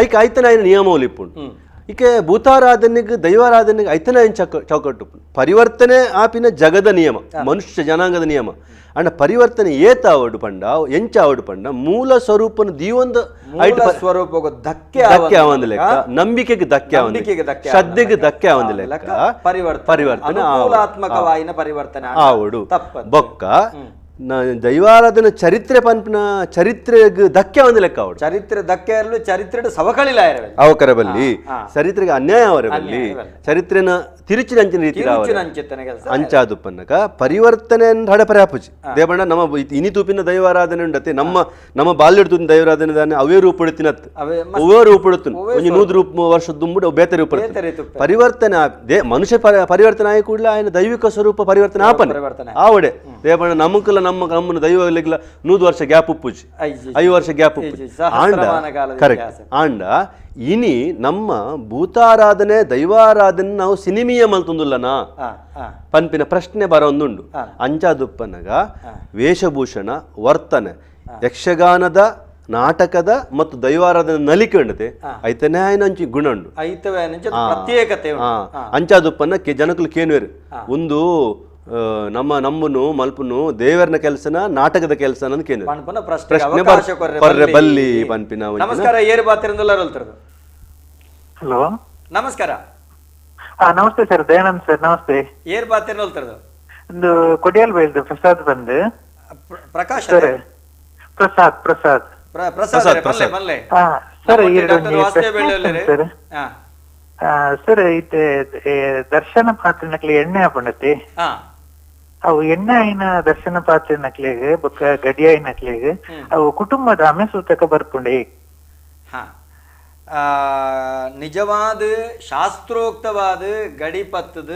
Speaker 2: ಐಕ ಐತನ ಐನ ನಿಯಮಗಳು ಇಪ್ಪುಂಡು ಈಕೆ ಭೂತಾರಾಧನೆಗೆ ದೈವಾರಾಧನೆಗೆ ಐತನ ಚೌಕಟ್ಟು ಪರಿವರ್ತನೆ ಆಪಿನ ಜಗದ ನಿಯಮ ಮನುಷ್ಯ ಜನಾಂಗದ ನಿಯಮ ಅಂಡ ಪರಿವರ್ತನೆ ಏತಾವಡು ಪಂಡ ಎಂಚಾವಡು ಪಂಡ ಮೂಲ ಸ್ವರೂಪನ ದೀವೊಂದು
Speaker 1: ಸ್ವರೂಪ ಧಕ್ಕೆ
Speaker 2: ಆವಂದ ಲೆಕ್ಕ ನಂಬಿಕೆಗೆ ಧಕ್ಕೆ ಆವಂದ ಶ್ರದ್ಧೆಗೆ ಧಕ್ಕೆ ಆವಂದ ಲೆಕ್ಕ ಪರಿವರ್ತನೆ ಆವಡು ಬೊಕ್ಕ ದೈವಾರಾಧನ ಚರಿತ್ರೆ ಪನ್ಪಿನ ಚರಿತ್ರೆಗೆ ಧಕ್ಕೆ ಒಂದು ಲೆಕ್ಕ ಅವಡು
Speaker 1: ಚರಿತ್ರೆ ಧಕ್ಕೆ ಇರಲು ಚರಿತ್ರೆ ಸವಕಳಿಲ
Speaker 2: ಅವಕರ ಬಲ್ಲಿ ಚರಿತ್ರೆಗೆ ಅನ್ಯಾಯ ಅವರ ಬಲ್ಲಿ ಚರಿತ್ರೆನ ತಿರುಚಿನ ಅಂಚಿನ ರೀತಿ ಅಂಚಾದುಪ್ಪನ್ನಕ ಪರಿವರ್ತನೆ ಹಡಪರೆ ಹಾಪುಜಿ ದೇವಣ್ಣ ನಮ್ಮ ಇನಿ ತೂಪಿನ ದೈವಾರಾಧನೆ ಉಂಡತೆ ನಮ್ಮ ಬಾಲ್ಯಡ್ ತೂಪಿನ ದೈವಾರಾಧನೆ ಅವೇ ರೂಪುಡುತ್ತಿನತ್ ಅವೇ ರೂಪುಡುತ್ತು ಒಂದು 100 ವರ್ಷದ ದುಂಬುಡು ಬೇತೆ ರೂಪ ಪರಿವರ್ತನೆ ಮನುಷ್ಯ ಪರಿವರ್ತನೆ ಆಗಿ ಕೂಡಲೇ ఆయన ದೈವಿಕ ಸ್ವರೂಪ ಪರಿವರ್ತನೆ ಆಪನೆ ಆವಡೆ ದೇವಣ್ಣ ನಮ್ಮಕಲ್ಲ ನಮ್ಮನ ದೈವಲಿಗ್ಲ 100 ವರ್ಷ ಗ್ಯಾಪ್ ಉಪ್ಪುಜಿ 5 ವರ್ಷ ಗ್ಯಾಪ್ ಉಪ್ಪುಜಿ ಕರೆಕ್ಟ್ ಆಂಡ ಇನಿ ನಮ್ಮ ಭೂತಾರಾಧನೆ ದೈವಾರಾಧನೆ ನಾವು ಸಿನಿಮೀಯ ಮಲ್ತೊಂದುಲ್ಲನಾ ಪನ್ಪಿನ ಪ್ರಶ್ನೆ ಬರೋಂದುಂಡು ಅಂಚಾದುಪ್ಪನಗ ವೇಷಭೂಷಣ ವರ್ತನೆ ಯಕ್ಷಗಾನದ ನಾಟಕದ ಮತ್ತು ದೈವಾರಾಧನೆ ನಲಿಕೆ ಉಂಡತೆ ಐತನೇ ಆಯ್ನ ಅಂಚಿ ಗುಣ ಉಂಡು ಅಂಚಾದುಪ್ಪನ ಜನಕುಲು ಕೇನುವೆರು ಒಂದು ನಮ್ಮನು ಮಲ್ಪುನು ದೇವರನ ಕೆಲಸನ ನಾಟಕದ ಕೆಲಸನ ಪ್ರಶ್ನೆ ಬಲ್ಲಿ ಪನ್ಪಿನ
Speaker 1: ನಮಸ್ಕಾರ ಏರು ಬಾತಿರಂದಲ್ಲರು
Speaker 4: ಹಲೋ
Speaker 1: ನಮಸ್ಕಾರ
Speaker 4: ನಮಸ್ತೆ ಸರ್ ದಯಾನಂದ್ ಸರ್ ನಮಸ್ತೆ
Speaker 1: ಏರ್ ಬಾತಿರಂದಲ್ತರದು
Speaker 4: ಒಂದು ಕೊಡಿಯಲ್ ಬೈಲ್ದು ಪ್ರಸಾದ್ ಬಂದು
Speaker 1: Prakash
Speaker 4: sir Prasad Prasad sir sir ಇತ್ತೆ ದರ್ಶನ ಪಾತ್ರನಕ್ಲೆ ಎಣ್ಣೆ ಹಾಕೊಂಡತಿ ಅವು ಎಣ್ಣೆ ಆಯ್ನ ದರ್ಶನ ಪಾತ್ರೆ ನಕ್ಲೆಗ್ ಬೊಕ್ಕ ಗಡಿಯಾಯಿ ನಕ್ಲೆಗ್ ಅವು ಕುಟುಂಬದ ಅಮೆಸೂತಕ ಬರ್ಪುಂಡೆ.
Speaker 1: ಹಾ, ನಿಜವಾದ ಶಾಸ್ತ್ರೋಕ್ತವಾದ ಗಡಿಪತ್ತದ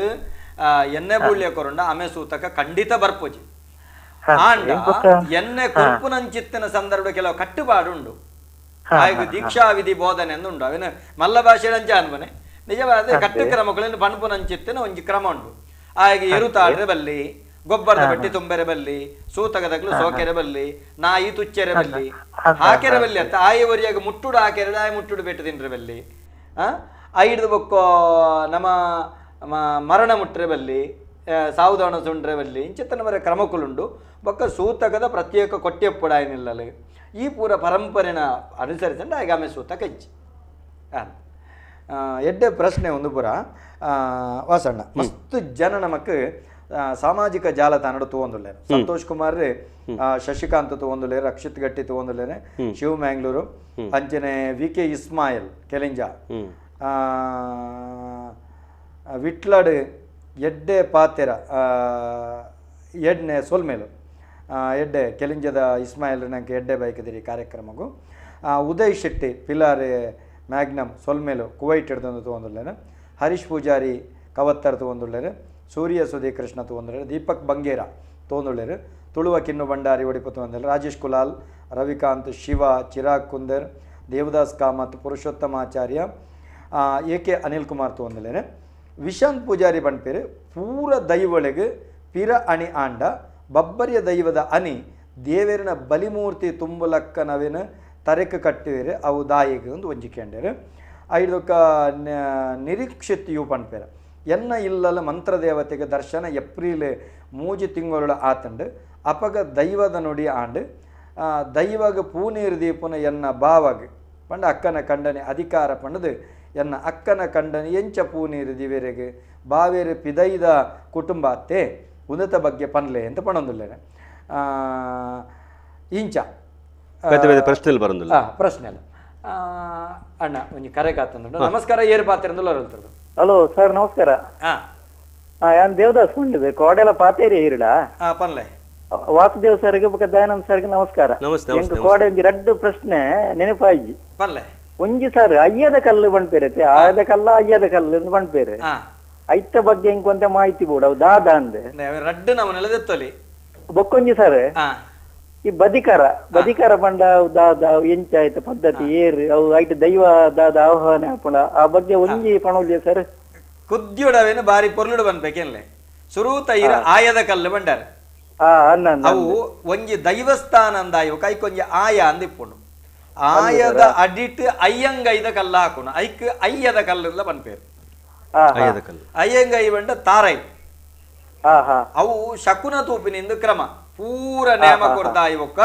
Speaker 1: ಎಣ್ಣೆ ಬುಳ್ಯ ಕೊರಂಡ ಆಮೆ ಸೂತಕ ಖಂಡಿತ ಬರ್ಪೋಜಿ. ಆಂಡ ಎಣ್ಣೆ ಕೊರ್ಪುನಂಚಿತ್ತಿನ ಸಂದರ್ಭ ಕೆಲವು ಕಟ್ಟುಪಾಡುಂಡು. ಆಯ್ತು ದೀಕ್ಷಾ ವಿಧಿ ಬೋಧನೆ ಎಂದು ಉಂಡು. ಅವೇನು ಮಲ್ಲ ಭಾಷೆಡಂಚ ಅನ್ಬನೆ ನಿಜವಾದ ಕಟ್ಟು ಕ್ರಮಗಳನ್ನು ಪಣಪುನಂಚಿತ್ತಿನ ಒಂಜಿ ಕ್ರಮ ಉಂಡು. ಆಯ್ಗೆ ಎರುತಾಡ್ರೆ ಬಲ್ಲಿ, ಗೊಬ್ಬರದ ಬಟ್ಟಿ ತುಂಬೆರೆ ಬಲ್ಲಿ, ಸೂತಕದಗ್ಲು ಸೋಕೆರೆ ಬಲ್ಲಿ, ನಾಯಿ ತುಚ್ಚೆರೆ ಬಲ್ಲಿ, ಹಾಕೆರೆ ಬಲ್ಲಿ ಅಂತ ಆಯಿ ಒರಿಯಾಗ ಮುಟ್ಟುಡು ಹಾಕೆರೆ ಆಯಿ ಮುಟ್ಟುಡು ಬೆಟ್ಟು ತಿನ್ರೆ ಬಲ್ಲಿ, ಐಡ್ದು ಬೊಕ್ಕೋ ನಮ್ಮ ಮರಣ ಮುಟ್ರೆ ಬಲ್ಲಿ, ಸಾವುದಾಣ ಸುಂಡ್ರೆ ಬಲ್ಲಿ ಇಂಚಿತ್ತನ ಮರ ಕ್ರಮಕ್ಕುಲುಂಡು. ಬೊಕ್ಕ ಸೂತಕದ ಪ್ರತ್ಯೇಕ ಕೊಟ್ಟೆಪ್ಪುಡಾಯನಿಲ್ಲಲು ಈ ಪೂರ ಪರಂಪರೆನ ಅನುಸರಿಸಂಡು ಆಗಾಮೆ ಸೂತಕ ಇಜ್ಜಿ. ಎಡ್ಡೆ ಪ್ರಶ್ನೆ ಒಂದು ಪುರ ವಾಸಣ್ಣ ಮಸ್ತ್ ಜನ ನಮಕ್ ಸಾಮಾಜಿಕ ಜಾಲತಾಣ ತಗೊಂದುಲ್ಲೇರು. ಸಂತೋಷ್ ಕುಮಾರ್ ಶಶಿಕಾಂತ್ ತಗೊಂದುಲ್ಲೇರು, ರಕ್ಷಿತ್ ಗಟ್ಟಿ ತಗೊಂದುಲ್ಲೇರೆ, ಶಿವ್ ಮ್ಯಾಂಗ್ಳೂರು ಅಂಚನೆ ವಿ.ಕೆ. ಇಸ್ಮಾಯಿಲ್ ಕೆಲಿಂಜ, ವಿಟ್ಲಡ್ ಎಡ್ಡೆ ಪಾತೆರ ಎಡ್ನೆ ಸೋಲ್ಮೇಲು ಎಡ್ಡೆ ಕೆಲಿಂಜದ ಇಸ್ಮಾಯಿಲ್ ನಂಗೆ ಎಡ್ಡೆ ಬೈಕದಿರಿ ಕಾರ್ಯಕ್ರಮಗೂ, ಉದಯ್ ಶೆಟ್ಟಿ ಪಿಲಾರ್ ಮ್ಯಾಗ್ನಮ್ ಸೊಲ್ಮೇಲು ಕುವೈಟ್ ಹಿಡ್ದು ತೊಗೊಂದುಲ್ಲೇರು, ಹರೀಶ್ ಪೂಜಾರಿ ಕವತ್ತರ್ ತೊಗೊಂದುಲ್ಲೇರು, ಸೂರ್ಯ ಸುಧೀ ಕೃಷ್ಣ ತೊಗೊಂದುಲ್ಲೇರು, ದೀಪಕ್ ಬಂಗೇರ ತೊಗೊಂದುಲ್ಲೇರು, ತುಳುವ ಕಿನ್ನು ಭಂಡಾರಿ ಒಡಿಪು ತೊಗೊಂದಿಲ್ಲ, ರಾಜೇಶ್ ಕುಲಾಲ್, ರವಿಕಾಂತ್, ಶಿವ, ಚಿರಾಗ್ ಕುಂದರ್, ದೇವದಾಸ್ ಕಾಮತ್, ಪುರುಷೋತ್ತಮಾಚಾರ್ಯ, ಎ.ಕೆ. ಅನಿಲ್ ಕುಮಾರ್ ತೊಗೊಂದಿಲ್ಲೇರು, ವಿಶಾಂತ್ ಪೂಜಾರಿ ಬಣ್ಪೇರು ಪೂರ ದೈವಳಿಗೆ ಪಿರ ಅಣಿ ಆಂಡ ಬಬ್ಬರಿಯ ದೈವದ ಅನಿ ದೇವೇರಿನ ಬಲಿಮೂರ್ತಿ ತುಂಬುಲಕ್ಕನವೇನ ತರೆಕ ಕಟ್ಟಿವೇರು ಅವು ದಾಯಿಗೆ ಒಂದು ಒಂಜಿಕೆಂಡರು. ಐದಕ್ಕ ನಿರೀಕ್ಷಿತ್ ಯು ಪಣ್ಪೇರು ಎನ್ನ ಇಲ್ಲಲ ಮಂತ್ರ ದೇವತೆಗೆ ದರ್ಶನ ಏಪ್ರಿಲ್ 3 ತಿಂಗಳ ಆತಂಡು ಅಪಗ ದೈವದ ನುಡಿ ಆಂಡು ದೈವಗ ಪೂನೀರ್ ದೀಪುನ ಎನ್ನ ಬಾವಗ್ ಪಂಡ ಅಕ್ಕನ ಕಂಡನೆ ಅಧಿಕಾರ ಪಂಡದು ಎನ್ನ ಅಕ್ಕನ ಕಂಡನೆ ಎಂಚ ಪೂನೀರು ದಿವೇರೆಗೆ ಬಾವೇರು ಪಿದೈದ ಕುಟುಂಬ ಅತ್ತೆ ಉನ್ನತ ಬಗ್ಗೆ ಪನ್ಲೆ ಅಂತ ಪಣೊಂದುಲ್ಲೇನೆ ಇಂಚ
Speaker 2: ಪ್ರಶ್ನೆ ಬರೋದಿಲ್ಲ.
Speaker 1: ಪ್ರಶ್ನೆ ಅಲ್ಲ ಅಣ್ಣ ಒಂಜಿ ಕರೆ ಕಾತಂದು ನಮಸ್ಕಾರ ಏರು ಪಾತ್ರೆಂದು ಅರಲ್ತದ್ದು.
Speaker 4: ಹಲೋ ಸರ್ ನಮಸ್ಕಾರ. ಯಾನ್ ದೇವದಾಸ್ ಉಂಡಿದೆ ಕೋಡೆಲ ಪಾತೇರಿ ಇರುಡ
Speaker 1: ಪನ್ಲೆ
Speaker 4: ವಾಸುದೇವ್ ಸರ್ಗೆ ಬೊಕ ದಯಾನಂದ್ ಸರ್ಗೆ ನಮಸ್ಕಾರ. ಕೋಡೆ ಒಂಜಿ ರಡ್ಡು ಪ್ರಶ್ನೆ ನೆನಪಾಯಿ
Speaker 1: ಪನ್ಲೆ
Speaker 4: ಒಂಜಿ ಸರ್ ಅಯ್ಯದ ಕಲ್ಲು ಬಣ್ಪೇರತೆ ಆಯದ ಕಲ್ಲ ಅಯ್ಯದ ಕಲ್ಲು ಎಂದು ಬಣ್ಪೇರೆ ಐತ ಬಗ್ಗೆ ಇಂಕೊಂತ ಮಾಹಿತಿ ಬೋಡ ದಾದ ಅಂದೆ
Speaker 1: ರಡ್ಡು ನಾವು ನೆಲದೆತ್ತಲಿ
Speaker 4: ಬೊಕ್ಕೊಂಜಿ ಸರ್ ಈ ಬದಿಕಾರ ಬಂಡ ದಾದ ಎಂಚ ಆಯ್ತ ಪದ್ಧತಿ ಏರು ಅವು ಐಟ ದೈವ ದಾದ ಆಹ್ವಾನ ಹಾಪುಂಡ ಆ ಬಗ್ಗೆ ಒಂಜಿ ಪಣೋಲ್ಯ ಸರ್
Speaker 1: ಕುದ್ಯುಡವೇನು ಬಾರಿ ಪೊರ್ಲುಡು ಬನ್ಬೇಕೆನ್ಲೆ ಸುರೂತ ಇರ ಆಯದ ಕಲ್ಲು ಬಂಡಾರ ಅವು ಒಂಜಿ ದೈವಸ್ಥಾನ ಅಂದಾಯು ಕೈಕೊಂಜಿ ಆಯ ಅಂದಿಪ್ಪುಂಡು ಆಯದ ಅಡಿಟ್ ಅಯ್ಯಂಗೈದ ಕಲ್ಲ ಹಾಕುನು ಐಕ್ ಅಯ್ಯದ ಕಲ್ಲ ಬನ್ಪೇರು ಅಯ್ಯಂಗೈ ಬಂಡ ತಾರೈ ಅವು ಶಕುನ ತೂಪಿನಿಂದ ಕ್ರಮ ಪೂರ ನೇಮ ಕೊಡ್ತಾ ಇವಕ್ಕ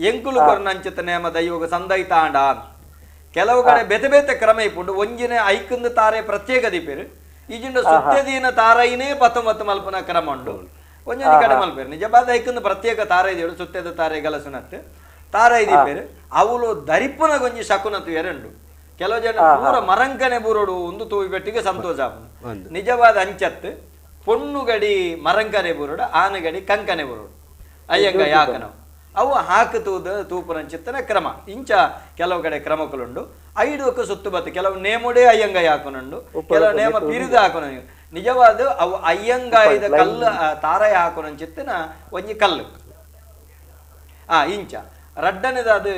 Speaker 1: ಎಂಕುಲು ಕೊರ್ನಂಚಿತ ನೇಮ ದೈವಗ ಸಂದೈತಾಂಡ ಕೆಲವು ಕಡೆ ಬೆತೆ ಬೆತೆ ಕ್ರಮ ಇಪ್ಪುಂಡು ಒಂಜಿನ ಐಕಂದು ತಾರೆ ಪ್ರತ್ಯೇಕ ದೀಪೇರು ಈಜಿಂಡ ಸುತ್ತದೀನ ತಾರೈನೇ 19 ಮಲ್ಪನ ಕ್ರಮ ಉಂಡು ಒಂಜೊಂದು ಕಡೆ ಮಲ್ಪೇರು ನಿಜವಾದ ಐಕಂದು ಪ್ರತ್ಯೇಕ ತಾರೈ ದೇವರು ಸುತ್ತದ ತಾರೆ ಗಲಸುನತ್ ತಾರೈ ದೀಪೇರು ಅವಳು ದರಿಪ್ಪನ ಗೊಂಜಿ ಶಕುನತು ಎರಡು ಕೆಲವು ಜನ ಪೂರ ಮರಂಕನೆ ಬುರೋಡು ಒಂದು ತೂವಿ ಬೆಟ್ಟಿಗೆ ಸಂತೋಷ ನಿಜವಾದ ಅಂಚತ್ತು ಪೊಣ್ಣುಗಡಿ ಮರಂಕನೆ ಬುರೋಡು ಆನೆಗಡಿ ಕಂಕನೆ ಬುರೋಡು ಅಯ್ಯಂಗ ಯಾಕನವು ಅವು ಹಾಕುತ್ತೂದ ತೂಪುನಂಚಿತ್ತನ ಕ್ರಮ ಇಂಚ ಕೆಲವು ಕಡೆ ಕ್ರಮಕ್ಕಳುಂಡು ಐದಕ್ಕೆ ಸುತ್ತು ಬತ್ತು ಕೆಲವು ನೇಮುಡೇ ಅಯ್ಯಂಗ ಹಾಕುನುಂಡು ಕೆಲವು ನೇಮ ಪಿರಿದು ಹಾಕೋಣ ನಿಜವಾದ ಅವು ಅಯ್ಯಂಗಾಯ್ದ ಕಲ್ಲು ತಾರಾಯ ಹಾಕೋನಂಚಿತ್ತನ ಒಂಜಿ ಕಲ್ಲು ಇಂಚ ರಡ್ಡನೇದ ಅದು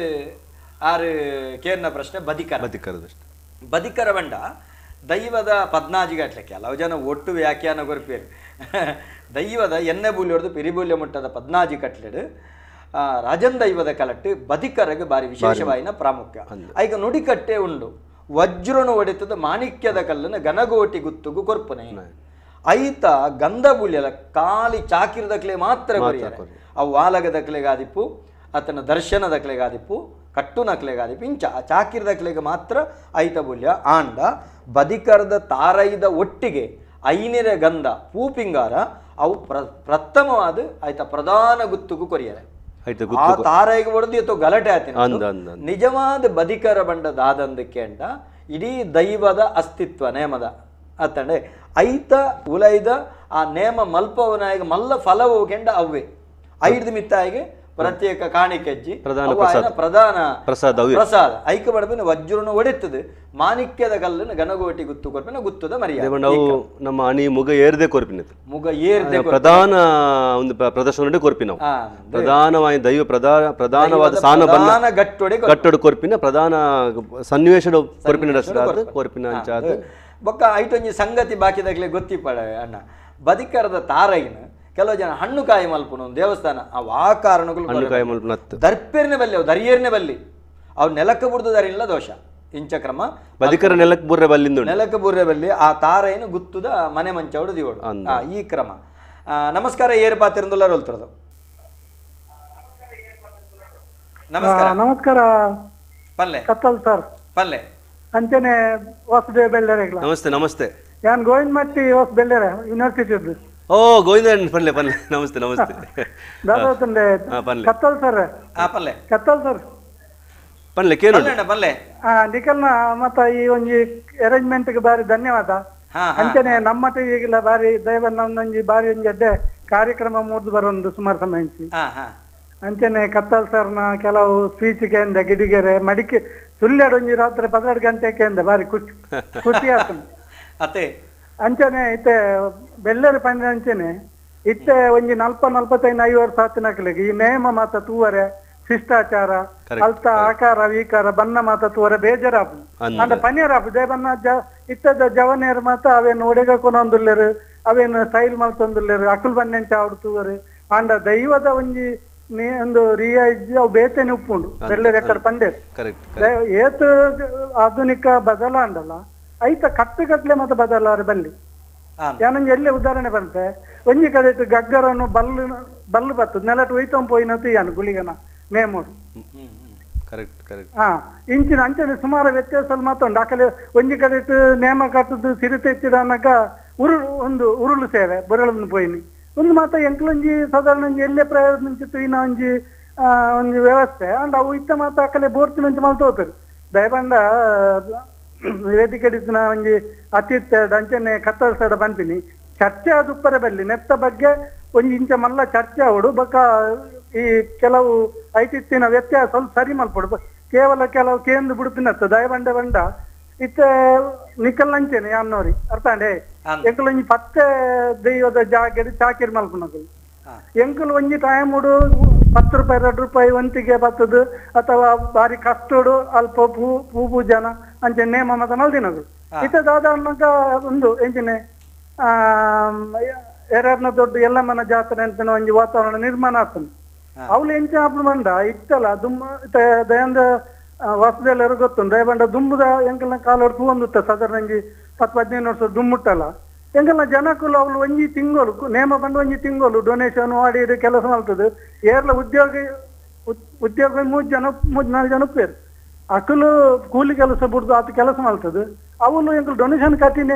Speaker 1: ಆರು ಕೇರ್ನ ಪ್ರಶ್ನೆ ಬದಿಕರ ಬಂಡ ದೈವದ 14 ಗಟ್ಲೆ ಕೆಲವು ಜನ ಒಟ್ಟು ವ್ಯಾಖ್ಯಾನ ಗೊರ್ಪೇರು ದೈವದ ಎಣ್ಣೆ ಬೂಲಿ ಹೊಡೆದು ಪಿರಿಬೂಲ್ಯ ಮುಟ್ಟದ 14 ಕಟ್ಲೆಡು ರಾಜನ್ ದೈವದ ಕಲಟ್ಟು ಬದಿಕರಗೆ ಬಾರಿ ವಿಶೇಷವಾಯಿನ ಪ್ರಾಮುಖ್ಯ ಈಗ ನುಡಿಕಟ್ಟೆ ಉಂಡು ವಜ್ರನು ಹೊಡೆತದ ಮಾಣಿಕ್ಯದ ಕಲ್ಲನ್ನು ಗನಗೋಟಿ ಗುತ್ತುಗು ಕೊರ್ಪನೆ ಐತ ಗಂಧ ಬುಳ್ಯಲ ಖಾಲಿ ಚಾಕಿರದಕ್ಲೆ ಮಾತ್ರ ಕೊರಿಯಾರೆ ಅವು ವಾಲಗದಕ್ಲೆಗಾದಿಪ್ಪು ಆತನ ದರ್ಶನದಕ್ಲೆಗಾದಿಪ್ಪು ಕಟ್ಟುನಕ್ಲೆಗಾದಿಪ್ಪು ಇಂಚ ಚಾಕಿರದಕ್ಲೆಗೆ ಮಾತ್ರ ಐತ ಬುಲ್ಯ ಆಂಡ ಬದಿಕರದ ತಾರೈದ ಒಟ್ಟಿಗೆ ಐನೆರ ಗಂಧ ಪೂಪಿಂಗಾರ ಅವು ಪ್ರಥಮವಾದ ಆಯ್ತ ಪ್ರಧಾನ ಗುತ್ತುಗು ಕೊರಿಯಾರೆ ಆ ತಾರೈಗೆ ಹೊಡೆದು ಅಥವಾ ಗಲಾಟೆ ಆಯ್ತು ನಿಜವಾದ ಬದಿಕರ ಬಂಡದಾದಂದಕ್ಕೆ ಅಂಟ ಇಡೀ ದೈವದ ಅಸ್ತಿತ್ವ ನೇಮದ ಅತ್ತಂಡೆ ಐತ ಉಲೈದ ಆ ನೇಮ ಮಲ್ಪವನಾಯಿಗೆ ಮಲ್ಲ ಫಲವು ಕೆಂಡ ಅವ್ವೆ 5 ಮಿತ್ತಾಯಿಗೆ ಪ್ರತ್ಯೇಕ ಕಾಣಿಕೆಜ್ಜಿ ಪ್ರಧಾನ ಪ್ರಸಾದ ಐಕ ಬಡಪಿನ ವಜ್ರನ ಒಡೆತದೆ ಮಾಣಿಕ್ಯದ ಕಲ್ಲಿನ ಗನಗೋಟಿ ಗುತ್ತು ಕೊರ್ಪಿನ ಗುತ್ತದ ಮರ್ಯಾದೆ
Speaker 2: ನಮ್ಮ ಅಣಿ ಮುಗ ಏರ್ದೆ ಕೊರ್ಪಿನ
Speaker 1: ಮುಗ ಏರ್ದೆ
Speaker 2: ಪ್ರಧಾನ ಒಂದು ಪ್ರದರ್ಶನ ಕೊರ್ಪಿ ನಾವು ಪ್ರಧಾನವಾಗಿ ದೈವ ಪ್ರಧಾನವಾದ ಸಾನ ಗಟ್ಟೊಡೆ ಕೊರ್ಪಿನ ಪ್ರಧಾನ ಸನ್ನಿವೇಶ ಕೊರ್ಪಿನ ಕೊರ್ಪಿನ ಅಂಚಾದ
Speaker 1: ಬೊಕ್ಕ ಐಟೊಂಜಿ ಸಂಗತಿ ಬಾಕಿದಾಗಲೇ ಗೊತ್ತಿಪ್ಪಡ ಅಣ್ಣ ಬದಿಕರದ ತಾರಗಿನ ಕೆಲವು ಜನ ಹಣ್ಣು ಕಾಯಿ ಮಲ್ಪುನ ದೇವಸ್ಥಾನ ಅವು ಆ ಕಾರಣಗಳು ದರ್ಪೇರ್ನೆ ಬಲ್ಲಿ ಅವು ದರಿಯೇರ್ನೆ ಬಲ್ಲಿ ಅವು ನೆಲಕ್ಕೆ ಬುಡ್ದು ದರಿಲ್ಲ ದೋಷ ಇಂಚ ಕ್ರಮ
Speaker 2: ಬದಿಕರ ನೆಲಕ್ಕೆ ಬುರ್ರೆ ಬಲ್ಲಿಂದು
Speaker 1: ನೆಲಕ್ಕೆ ಬುರ್ರೆ ಬಲ್ಲಿ ಆ ತಾರ ಏನು ಗುತ್ತುದ ಮನೆ ಮಂಚ ಹೊಡೆದು ಇವಳು ಈ ಕ್ರಮ ನಮಸ್ಕಾರ ಏರು ಪಾತಿರಂದುಲ್ಲ ರೋಲ್ತರದು ನಮಸ್ಕಾರ
Speaker 5: ನಮಸ್ಕಾರ
Speaker 1: ಪಲ್ಲೆ
Speaker 5: ಕತ್ತಲ್ ಸರ್
Speaker 1: ಪಲ್ಲೆ
Speaker 5: ಅಂಚನೆ ಹೊಸದೇವ್ ಬೆಳ್ಳರೆ
Speaker 2: ನಮಸ್ತೆ ನಮಸ್ತೆ
Speaker 5: ಯಾನ್ ಗೋವಿಂದ್ ಮಟ್ಟಿ ಹೊಸ ಬೆಳ್ಳರೆ ಯೂನಿವರ್ಸಿಟಿ
Speaker 2: ಓ ಗೋವಿಂದ ಪಲ್ಲೆ ಪಲ್ಲೆ ನಮಸ್ತೆ ನಮಸ್ತೆ
Speaker 5: ದಾದಾತಂದೆ ಕತ್ತಲ್ ಸರ್
Speaker 1: ಪಲ್ಲೆ
Speaker 5: ಕತ್ತಲ್ ಸರ್
Speaker 2: ಪಲ್ಲೆ ಕೇಳು
Speaker 1: ಪಲ್ಲೆ
Speaker 5: ನಿಖಲ್ನ ಮತ್ತ ಈ ಒಂಜಿ ಅರೇಂಜ್ಮೆಂಟ್ ಗೆ ಬಾರಿ ಧನ್ಯವಾದ ಅಂಚನೆ ನಮ್ಮ ಟಿವಿಗೆಲ್ಲ ಬಾರಿ ದೈವ ನಮ್ಮೊಂಜಿ ಬಾರಿ ಒಂಜಿ ಅಡ್ಡೆ ಕಾರ್ಯಕ್ರಮ ಮೂಡ್ದು ಬರೋದು ಸುಮಾರು ಸಮಯ ಅಂಚನೆ ಕತ್ತಲ್ ಸರ್ನ ಕೆಲವು ಸ್ಪೀಚ್ ಕೇಂದ್ರ ಗಿಡಿಗೆರೆ ಮಡಿಕೆ ಸುಳ್ಳ್ಯಾಡು ಒಂಜಿ ರಾತ್ರಿ 12 ಗಂಟೆಗೆ ಬಾರಿ ಖುಷಿ ಆಗ್ತದೆ ಅಂಚನೆ ಇತ್ತೆ ಬೆಳ್ಳೇರು ಪಂಡ ಅಂಚನೆ ಇತ್ತೆ ಒಂಜಿ 40-45 ಸಾತಿನಕ್ಲಿಗೆ ಈ ನೇಮ ಮಾತ ತೂವರೆ ಶಿಷ್ಟಾಚಾರ ಅಲ್ತ ಆಕಾರ ವಿಕಾರ ಬನ್ನ ಮಾತ ತೂವರೆ ಬೇಜಾರಾಪು ಅಂಡ ಪನಿಯರಾಪು ದೇ ಬನ್ನ ಇತ್ತದ ಜವನೇರು ಮಾತ ಅವೇನು ಒಡೆಗ ಕೊನೊಂದುಲ್ಲೆರು ಅವೇನು ಸ್ಟೈಲ್ ಮಲ್ತೊಂದುಲ್ಲೆರು ಅಕುಲ್ ಬನ್ನೆಂಚ ಆವಡು ತೂವರೆ ಅಂಡ ದೈವದ ಒಂಜಿ ಒಂದು ರಿಯಾಜ್ ಅವು ಬೇತೇನೆ ಉಪ್ಪುಂಡು ಬೆಳ್ಳೇರು ಎಕ್ಕಡ ಪಂಡೇರು ಏತು ಆಧುನಿಕ ಬದಲಾಂಡಲ್ಲ ಐತ ಕಟ್ಟುಗಟ್ಲೆ ಮತ್ತೆ ಬದಲಾರೆ ಬಲ್ಲಿ ಯಾನಂಗೆ ಎಲ್ಲೇ ಉದಾಹರಣೆ ಬಂತೆ ಒಂಜಿ ಕಡೆ ಗಗ್ಗರನ್ನು ಬಲ್ಲು ಬತ್ತದ ನೆಲಟ್ ಒಯ್ತೊಂದು ಪೋಯಿನತ್ತು ಯಾನು ಗುಳಿಗನ ನೇಮೋಡು ಇಂಚಿನ ಅಂಚನೆ ಸುಮಾರು ವ್ಯತ್ಯಾಸ ಮಾತುಂಡು ಆಕಲೆ ಒಂಜಿ ಕಡೆ ನೇಮ ಕಟ್ಟದು ಸಿರಿತೆ ಇತ್ತಿದ ಅನ್ನಕ ಉರುಳು ಸೇವೆ ಬೊರಳನ್ನು ಪೋಯಿನಿ ಒಂದು ಮಾತ ಎಂಕ್ಲೊಂಜಿ ಸಾಧಾರಣ ಎಲ್ಲೇ ಪ್ರಯೋಜನಿಸಿತ್ತು ಇನ್ನ ಒಂಜಿ ವ್ಯವಸ್ಥೆ ಅಂಡ್ ಅವು ಇತ್ತ ಮಾತ ಆಕಲೆ ಬೋರ್ತಿನಂಚ ಮಲ್ತೋತಾರೆ ದಯಬಂಡ ವೇದಿಕೆ ಒಂಜಿ ಅತಿಥ್ಯ ಅಂಚನೆ ಕತ್ತಲ್ ಸೈಡ್ ಬಂತೀನಿ ಚರ್ಚೆ ಅದು ಉಪ್ಪರೆ ಬಲ್ಲಿ ನೆತ್ತ ಬಗ್ಗೆ ಒಂಜಿ ಇಂಚ ಮಲ್ಲ ಚರ್ಚೆ ಅವಡು ಬಕ ಈ ಕೆಲವು ಐತಿತ್ತಿನ ವ್ಯತ್ಯಾಸ ಸ್ವಲ್ಪ ಸರಿ ಮಲ್ಪಡು ಕೇವಲ ಕೆಲವು ಕೇಂದ್ರ ಬಿಡುಪಿನತ್ತು ದಯಬಂಡ ಬಂಡ ಇತ್ತೆ ನಿಕಲ್ ಅಂಚೆನೆ ಅನ್ನೋರಿ ಅರ್ಥಾಂಡೆ ಎಂಕಲ್ ಒಂಜಿ ಪತ್ತೆ ದೈವದ ಜಾಗೆಡ್ ಚಾಕಿರಿ ಮಲ್ಪುನಕಲ್ ಎಂಕಲ್ ಒಂಜಿ ಟೈಮ್ ಉಡು 10 ರೂಪಾಯಿ 2 ರೂಪಾಯಿ ಒಂತಿಗೆ ಬತ್ತದು ಅಥವಾ ಬಾರಿ ಕಷ್ಟೋಡು ಅಲ್ಪ ಪೂಜನ ಅಂಚೆ ನೇಮ ಮತ ಮಲ್ದಿನದು ಇತ್ತದಾದ ಒಂದು ಎಂಚಿನೆ ಎರಡ್ನ ದೊಡ್ಡ ಎಲ್ಲಮ್ಮನ ಜಾತ್ರೆ ಅಂತ ಒಂಜಿ ವಾತಾವರಣ ನಿರ್ಮಾಣ ಆಗ್ತದೆ ಅವ್ಲು ಎಂಚ ಆಪುಡು ಬಂಡ ಇತ್ತಲ್ಲ ದುಮ್ಮ ದಯಂದ ಹೊಸದೆಲ್ಲರೂ ಗೊತ್ತುಂಡು ದಯಬಂಡ ದುಂಬುದ ಎಂಕಲ್ನ ಕಾಲೋಡು ತೂಂದುತ್ತ ಸಾಧಾರಣ 10-15 ವರ್ಷ ದುಮ್ಮುಟ್ಟಲ್ಲ ಎಂಕಲ್ನ ಜನಕ್ಕೂ ಅವ್ಲು ಒಂಜಿ ತಿಂಗಳು ನೇಮ ಬಂದು ಒಂಜಿ ತಿಂಗಳು ಡೊನೇಷನ್ ಮಾಡಿ ಕೆಲಸ ಮಾಡ್ತದೆ ಏರ್ಲ ಉದ್ಯೋಗ 3-4 ಜನ ಉಪ್ಪೇರು ಅಕಲು ಕೂಲಿ ಕೆಲಸ ಬಿಡ್ದು ಆತ ಕೆಲಸ ಮಾಡ್ತದೆ ಅವನು ಎಂಕಲು ಡೊನೇಷನ್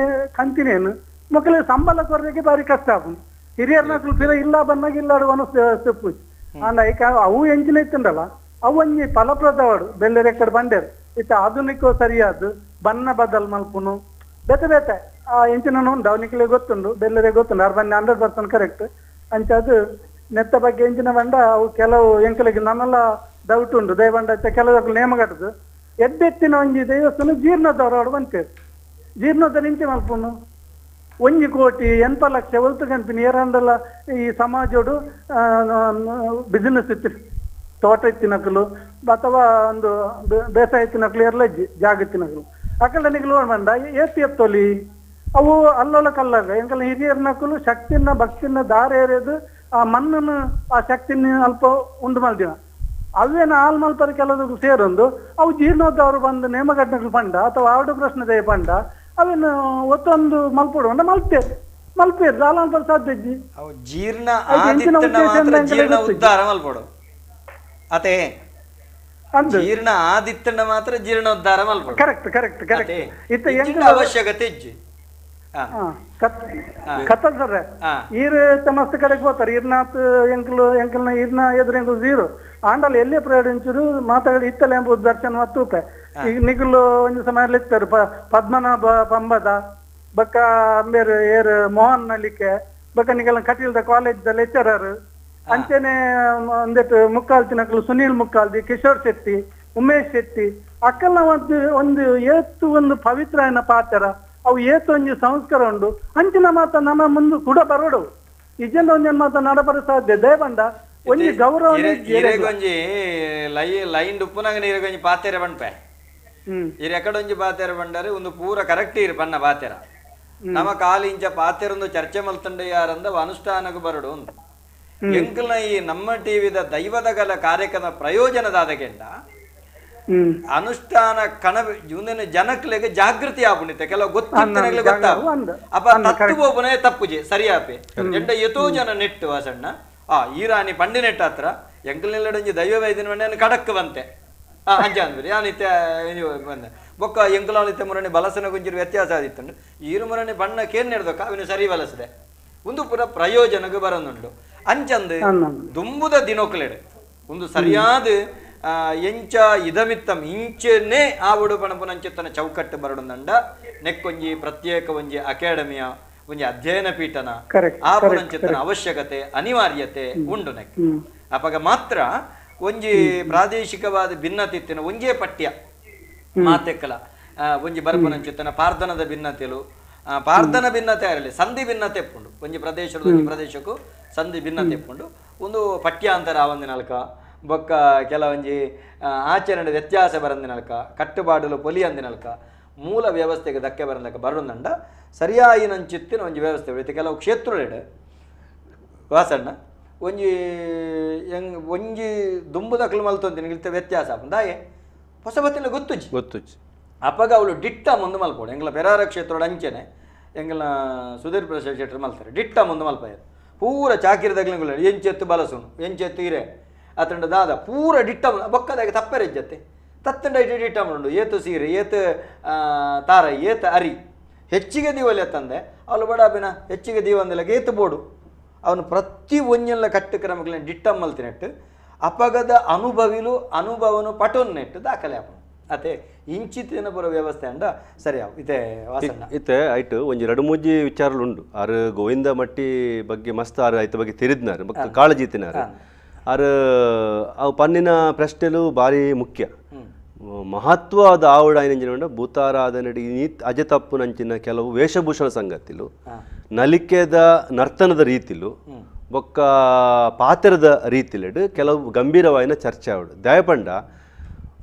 Speaker 5: ಕಂತಿನೇನು ಮಕ್ಕಳಿಗೆ ಸಂಬಳ ಕೊರಲಿಕ್ಕೆ ಬಾರಿ ಕಷ್ಟ ಆಗುಂಡು ಹಿರಿಯರ್ನ ಫಿರ ಇಲ್ಲ ಬಂದಾಗ ಇಲ್ಲಾಡು ಅನಸ್ತು ಅಂಡ ಈಗ ಅವು ಎಂಚಿನ ಇತ್ತಂಡಲ್ಲ ಅವು ಒಂಜಿ ಫಲಪ್ರದವಾಡು ಬೆಳ್ಳೆರೆ ಕಡೆ ಬಂಡೇರು ಇತ್ತ ಆಧುನಿಕ ಸರಿಯಾದ ಬಣ್ಣ ಬದಲ್ ಮಲ್ಪುನು ಬೇತೆ ಆ ಎಂಚಿನ ಉಂಡು ಅವನಿಗೆ ಗೊತ್ತುಂಡು ಬೆಳ್ಳರೆ ಗೊತ್ತುಂಡು 100% ಕರೆಕ್ಟ್ ಅಂಚ ಅದು ನೆತ್ತ ಬಗ್ಗೆ ಎಂಚಿನ ಬಂಡ ಅವು ಕೆಲವು ಎಂಕಲಿಗೆ ನನ್ನೆಲ್ಲ ಡೌಟ್ ಉಂಡು ದಯಬಂಡ ಕೆಲವು ನೇಮ ಕಟ್ಟದು ಎದ್ದೆತ್ತಿನ ಒಂಜಿ ದೇವಸ್ಥಾನ ಜೀರ್ಣೋದ್ಧಾರ ಬಂತೇರು ಜೀರ್ಣೋದ್ಧಾರ ಇಂಚೆ ಮಲ್ಪುನು 1 ಕೋಟಿ 80 ಲಕ್ಷ ಒಲ್ತು ಕಂಪನಿ ಏರಂದಲ್ಲ ಈ ಸಮಾಜೋಡು ಬಿಸಿನೆಸ್ ಇತ್ತು ತೋಟ ಇತ್ತಿನಕಲು ಅಥವಾ ಒಂದು ಬೇಸಾಯ ಇತ್ತಿನಕಲು ಎಲ್ಲ ಜಾಗ ಇತ್ತಿನಕಲು ಅಕಲ್ಲ ನಿಗ್ಲು ಬಂಡ ಎತ್ತೊಲಿ ಅವು ಅಲ್ಲೊಲ ಕಲ್ಲಾಗ ಎಂಕಲ್ಲ ಹಿರಿಯರ್ನಕಲು ಶಕ್ತಿನ ಭಕ್ತಿನ ದಾರ ಏರಿಯೋದು ಆ ಮಣ್ಣನ್ನು ಆ ಶಕ್ತಿನ ಅಲ್ಪ ಉಂಡು ಮಲ್ದಿನ ಅವೇನು ಹಾಲ್ ಮಲ್ಪರ ಕೆಲವು ಸೇರೊಂದು ಅವು ಜೀರ್ಣೋದ್ಧಾರ ಬಂದು ನೇಮಗಟ್ಟನಕಲು ಪಂಡ ಅಥವಾ ಆವಡು ಪ್ರಶ್ನೆ ದಯ ಪಂಡ ಅವೇನು ಒತ್ತೊಂದು ಮಲ್ಪಡು ಮಲ್ಪೇರು ಸಾಲಾಂತರ ಸಾಧ್ಯಜ್ಜಿ
Speaker 1: ಜೀರ್ಣ ಜೀರ್ಣ ಉದ್ಧಾರ ಮಲ್ಪಡು ಅತೆ ಜೀರ್ಣ ಆದಿತ್ತನ ಮಾತ್ರ ಜೀರ್ಣೋದ್ಧಾರ ಮಲ್ಪಡು
Speaker 5: ಕರೆಕ್ಟ್ ಇತ್ತ
Speaker 1: ಅವಶ್ಯಕತೆ ಇಜ್ಜಿ
Speaker 5: ಕತ್ತಲ್ ಸರ್ ಈರು ಮಸ್ತ್ ಕಡೆಗೆ ಹೋಗ್ತಾರೆ ಈರ್ನಾಥ್ ಎಂಕಲ್ನ ಈರ್ನ ಎದುರು ಎಂಕಲ್ 0 ಆಂಡಲ್ ಎಲ್ಲೇ ಪ್ರಯಾಣಿಸರು ಮಾತಾಡಿ ಇತ್ತಲ್ಲ ಎಂಬ ದರ್ಶನ ಮತ್ತೂಪ ಈಗ ನಿಗಲು ಒಂದು ಸಮಯ ಇರ್ತಾರೆ ಪದ್ಮನಾಭ ಪಂಬದ ಬಕ್ಕ ಅಂಬೇರು ಏರು ಮೋಹನ್ ನಲಿಕೆ ಬಕನಿಗೆಲ್ಲ ಕಟೀಲ್ದ ಕಾಲೇಜ್ದ ಲೆಕ್ಚರರ್ ಅಂಚೆನೆ ಒಂದೆಟ್ಟು ಮುಕ್ಕಾಲ್ತಿನಕಲು ಸುನೀಲ್ ಮುಕ್ಕಾಲ್ದಿ, ಕಿಶೋರ್ ಶೆಟ್ಟಿ, ಉಮೇಶ್ ಶೆಟ್ಟಿ ಅಕ್ಕೆಲ್ಲ ಒಂದು ಏತು ಒಂದು ಪವಿತ್ರ ಪಾತ್ರ ಅವು ಏತು ಒಂಜಿ ಸಂಸ್ಕಾರ ಉಂಡು ಅಂಚಿನ ಮಾತ ನಮ್ಮ ಮುಂದೆ ಕೂಡ ಬರೋಡು ಇಜೆಂಡ ಒಂದೇನು ಮಾತ ನಡಬರ ಸಾಧ್ಯ ದಯಬಂಡ ಒಂಜಿ ಗೌರವ
Speaker 1: ಗೊಂಜಿ ಲೈನ್ ಉಪ್ಪುನಾಗ ನೀರಗೊಂಜಿ ಪಾತೆರೆ ಬಣ್ಪೆ ಇರ್ ಎಕಡೊಂಜಿ ಪಾತೆರೆ ಬಂಡರೆ ಒಂದು ಪೂರ ಕರೆಕ್ಟ್ ಇರು ಪನ್ನ ಪಾತೆರ ನಮ್ಮ ಕಾಲಿಂಚ ಪಾತೆರೊಂದು ಚರ್ಚೆ ಮಲ್ತಂಡೆ ಯಾರಂದ ಅನುಷ್ಠಾನಕ್ಕೆ ಬರಡು ಅಂತ ಎಂಕಲ್ನ ಈ ನಮ್ಮ ಟಿವಿದ ದೈವದ ಕಲ ಕಾರ್ಯಕ್ರಮ ಪ್ರಯೋಜನದಾದಗೆಂಡ ಅನುಷ್ಠಾನ ಕಣ ಮುಂದಿನ ಜನಕ್ಲೆಗೆ ಜಾಗೃತಿ ಆಪುಣಿತೆ ಕೆಲವು ಗೊತ್ತಿನ ಗೊತ್ತಾಗ ಅಪ್ಪ ತಪ್ಪುಬೋಪನೇ ತಪ್ಪುಜೆ ಸರಿಯಾಪೆ ಎಂಡ ಎತೋ ಜನ ನೆಟ್ಟು ವಾಸಣ್ಣ ಈರಾಣಿ ಪಂಡಿ ನೆಟ್ಟ ಹತ್ರ ಎಂಕಲ್ನೆಲ್ಲಡೊಂಜಿ ದೈವ ವೈದ್ಯನ ಕಡಕ್ ಬಂತೆ ಅಂಚ ಅಂದ್ರಿ ಯಾನಿತ್ಯ ಬಂದ ಬೊಕ್ಕ ಎಂಕಲಾನಿತ್ಯ ಮುರಣಿ ಬಲಸನ ಗುಂಜಿರು ವ್ಯತ್ಯಾಸ ಆದಿತ್ತಂಡು ಈರು ಮುರಣಿ ಬಣ್ಣ ಕೇನ್ ನೆಡ್ದಕ್ಕ ಅವನು ಸರಿ ಬಲಸದೆ ಒಂದು ಪುರ ಪ್ರಯೋಜನಕ್ಕೆ ಬರೋದುಂಡು ಅಂಚಂದು ದುಂಬುದ ದಿನೋಕ್ಲೆಡ್ ಒಂದು ಸರಿಯಾದ ಎಂಚ ಇದಮಿತ್ತಂ ಇಂಚೆನೇ ಆ ಉಡುಪಣಪುನಂಚಿತ್ತನ ಚೌಕಟ್ಟು ಬರಡುಂದಂಡ ನೆಕ್ಕೊಂಜಿ ಪ್ರತ್ಯೇಕ ಒಂಜಿ ಅಕಾಡೆಮಿಯ ಒಂಜಿ ಅಧ್ಯಯನ ಪೀಠನ ಆ ಪುನಂಚಿತ್ತನ ಅವಶ್ಯಕತೆ ಅನಿವಾರ್ಯತೆ ಉಂಡು ನೆಕ್ ಅಪಗ ಮಾತ್ರ ಒಂಜಿ ಪ್ರಾದೇಶಿಕವಾದ ಭಿನ್ನತಿತ್ತಿನ ಒಂಜೇ ಪಠ್ಯ ಮಾತೆಕ್ಕಲ ಒಂಜಿ ಬರ್ಪುನಂಚಿತ್ತನ ಪಾರ್ಧನದ ಭಿನ್ನತೆಲು ಪಾರ್ಧನ ಭಿನ್ನತೆ ಆಗಲಿ ಸಂಧಿ ಭಿನ್ನತೆ ಎಪ್ಪುಂಡು ಒಂಜಿ ಪ್ರದೇಶದ ಒಂಜಿ ಪ್ರದೇಶಕ್ಕೂ ಸಂಧಿ ಭಿನ್ನತೆ ಎಪ್ಪುಂಡು ಒಂದು ಪಠ್ಯಾಂತರ ಆವಂದಿನಲ್ಕ ಬೊಕ್ಕ ಕೆಲವೊಂಜಿ ಆಚರಣೆ ವ್ಯತ್ಯಾಸ ಬರಂದಿನಲ್ಕ ಕಟ್ಟುಪಾಡಲು ಪೊಲಿ ಅಂದಿನಲ್ಕ ಮೂಲ ವ್ಯವಸ್ಥೆಗೆ ಧಕ್ಕೆ ಬರಂದಕ ಬರೋದಂಡ ಸರಿಯಾಯಿನಂಚಿತ್ತಿನ ಒಂಜಿ ವ್ಯವಸ್ಥೆ ಉಳಿತು ಕೆಲವು ಕ್ಷೇತ್ರಗಳು ವಾಸಣ್ಣ ಒಂಜಿ ಒಂಜಿ ದುಂಬುದಕ್ಲು ಮಲ್ತೊಂದಿನ ಇಲ್ತ ವ್ಯತ್ಯಾಸ ದಾಯೆ ಹೊಸ ಬತ್ತಿನ ಗೊತ್ತುಜಿ ಅಪ್ಪಗ ಅವಳು ಡಿಟ್ಟ ಮುಂದೆ ಮಲ್ಪೋಡು ಎಂಗ್ಲ ಪೆರಾರ ಕ್ಷೇತ್ರೋಡ ಅಂಚೆನೆ ಎಂಗ್ಲ ಸುಧೀರ್ ಪ್ರಸಾದ್ ಶೆಟ್ಟರ್ ಮಲ್ತಾರೆ ಡಿಟ್ಟ ಮುಂದೆ ಮಲ್ಪಾಯರು ಪೂರ ಚಾಕಿರದಾಗ್ಲ ಎಂಚೆತ್ತು ಬಲಸುನು ಎಂಚೆತ್ತು ಇರೆ ಅತಂಡ ದಾದ ಪೂರ ಡಿಟ್ಟ ಬೊಕ್ಕದಾಗೆ ತಪ್ಪರೆಜ್ಜತ್ತೆ ತತ್ತಂಡ ಡಿಟ್ಟ ಮಾಡುಂಡು ಏತು ಸೀರೆ ಏತು ತಾರ ಏತು ಅರಿ ಹೆಚ್ಚಿಗೆ ದೀವಲ್ಲಿ ತಂದೆ ಅವಳು ಬಡಾಬಿನ ಹೆಚ್ಚಿಗೆ ದೀವಂದಿಲ್ಲ ಏತು ಬೋಡು ಅವನು ಪ್ರತಿ ಒಂಜೆಲ್ಲ ಕಟ್ಟು ಕ್ರಮಗಳನ್ನ ಡಿಟ್ಟ ಮಲ್ತಿನೆಟ್ಟು ಅಪಗದ ಅನುಭವನು ಪಟೋನ್ ನೆಟ್ಟು ದಾಖಲೆ ಆಪನು ಅತೆ ಇಂಚಿತ್ತಿನ ಪುರ ವ್ಯವಸ್ಥೆ ಅಂಡ ಸರಿ ಇತೆ ವಾಸಣ್ಣ
Speaker 2: ಇತ್ತೆ ಆಯ್ತು ಒಂಜಿ ಎರಡು ಮೂಜಿ ವಿಚಾರಲು ಉಂಡು ಆರು ಗೋವಿಂದ ಮಟ್ಟಿ ಬಗ್ಗೆ ಮಸ್ತ್ ಆರು ಐತ ಬಗ್ಗೆ ತಿರಿದ್ನಾರು ಬೊಕ್ಕ ಕಾಳಜಿತ್ತಿನಾರು ಆರು ಅವು ಪನ್ನಿನ ಪ್ರಶ್ನೆಲು ಭಾರಿ ಮುಖ್ಯ ಮಹತ್ವದ ಆವಡ ಏನಂಜಿನ ಭೂತಾರಾಧನೆ ಅಜ ತಪ್ಪು ನಂಚಿನ ಕೆಲವು ವೇಷಭೂಷಣ ಸಂಗತಿಲು ನಲಿಕೆದ ನರ್ತನದ ರೀತಿಲು ಬೊಕ್ಕ ಪಾತ್ರದ ರೀತಿಲೆಡು ಕೆಲವು ಗಂಭೀರವಾಯಿನ ಚರ್ಚೆ ಆವಡು ದಯಪಂಡ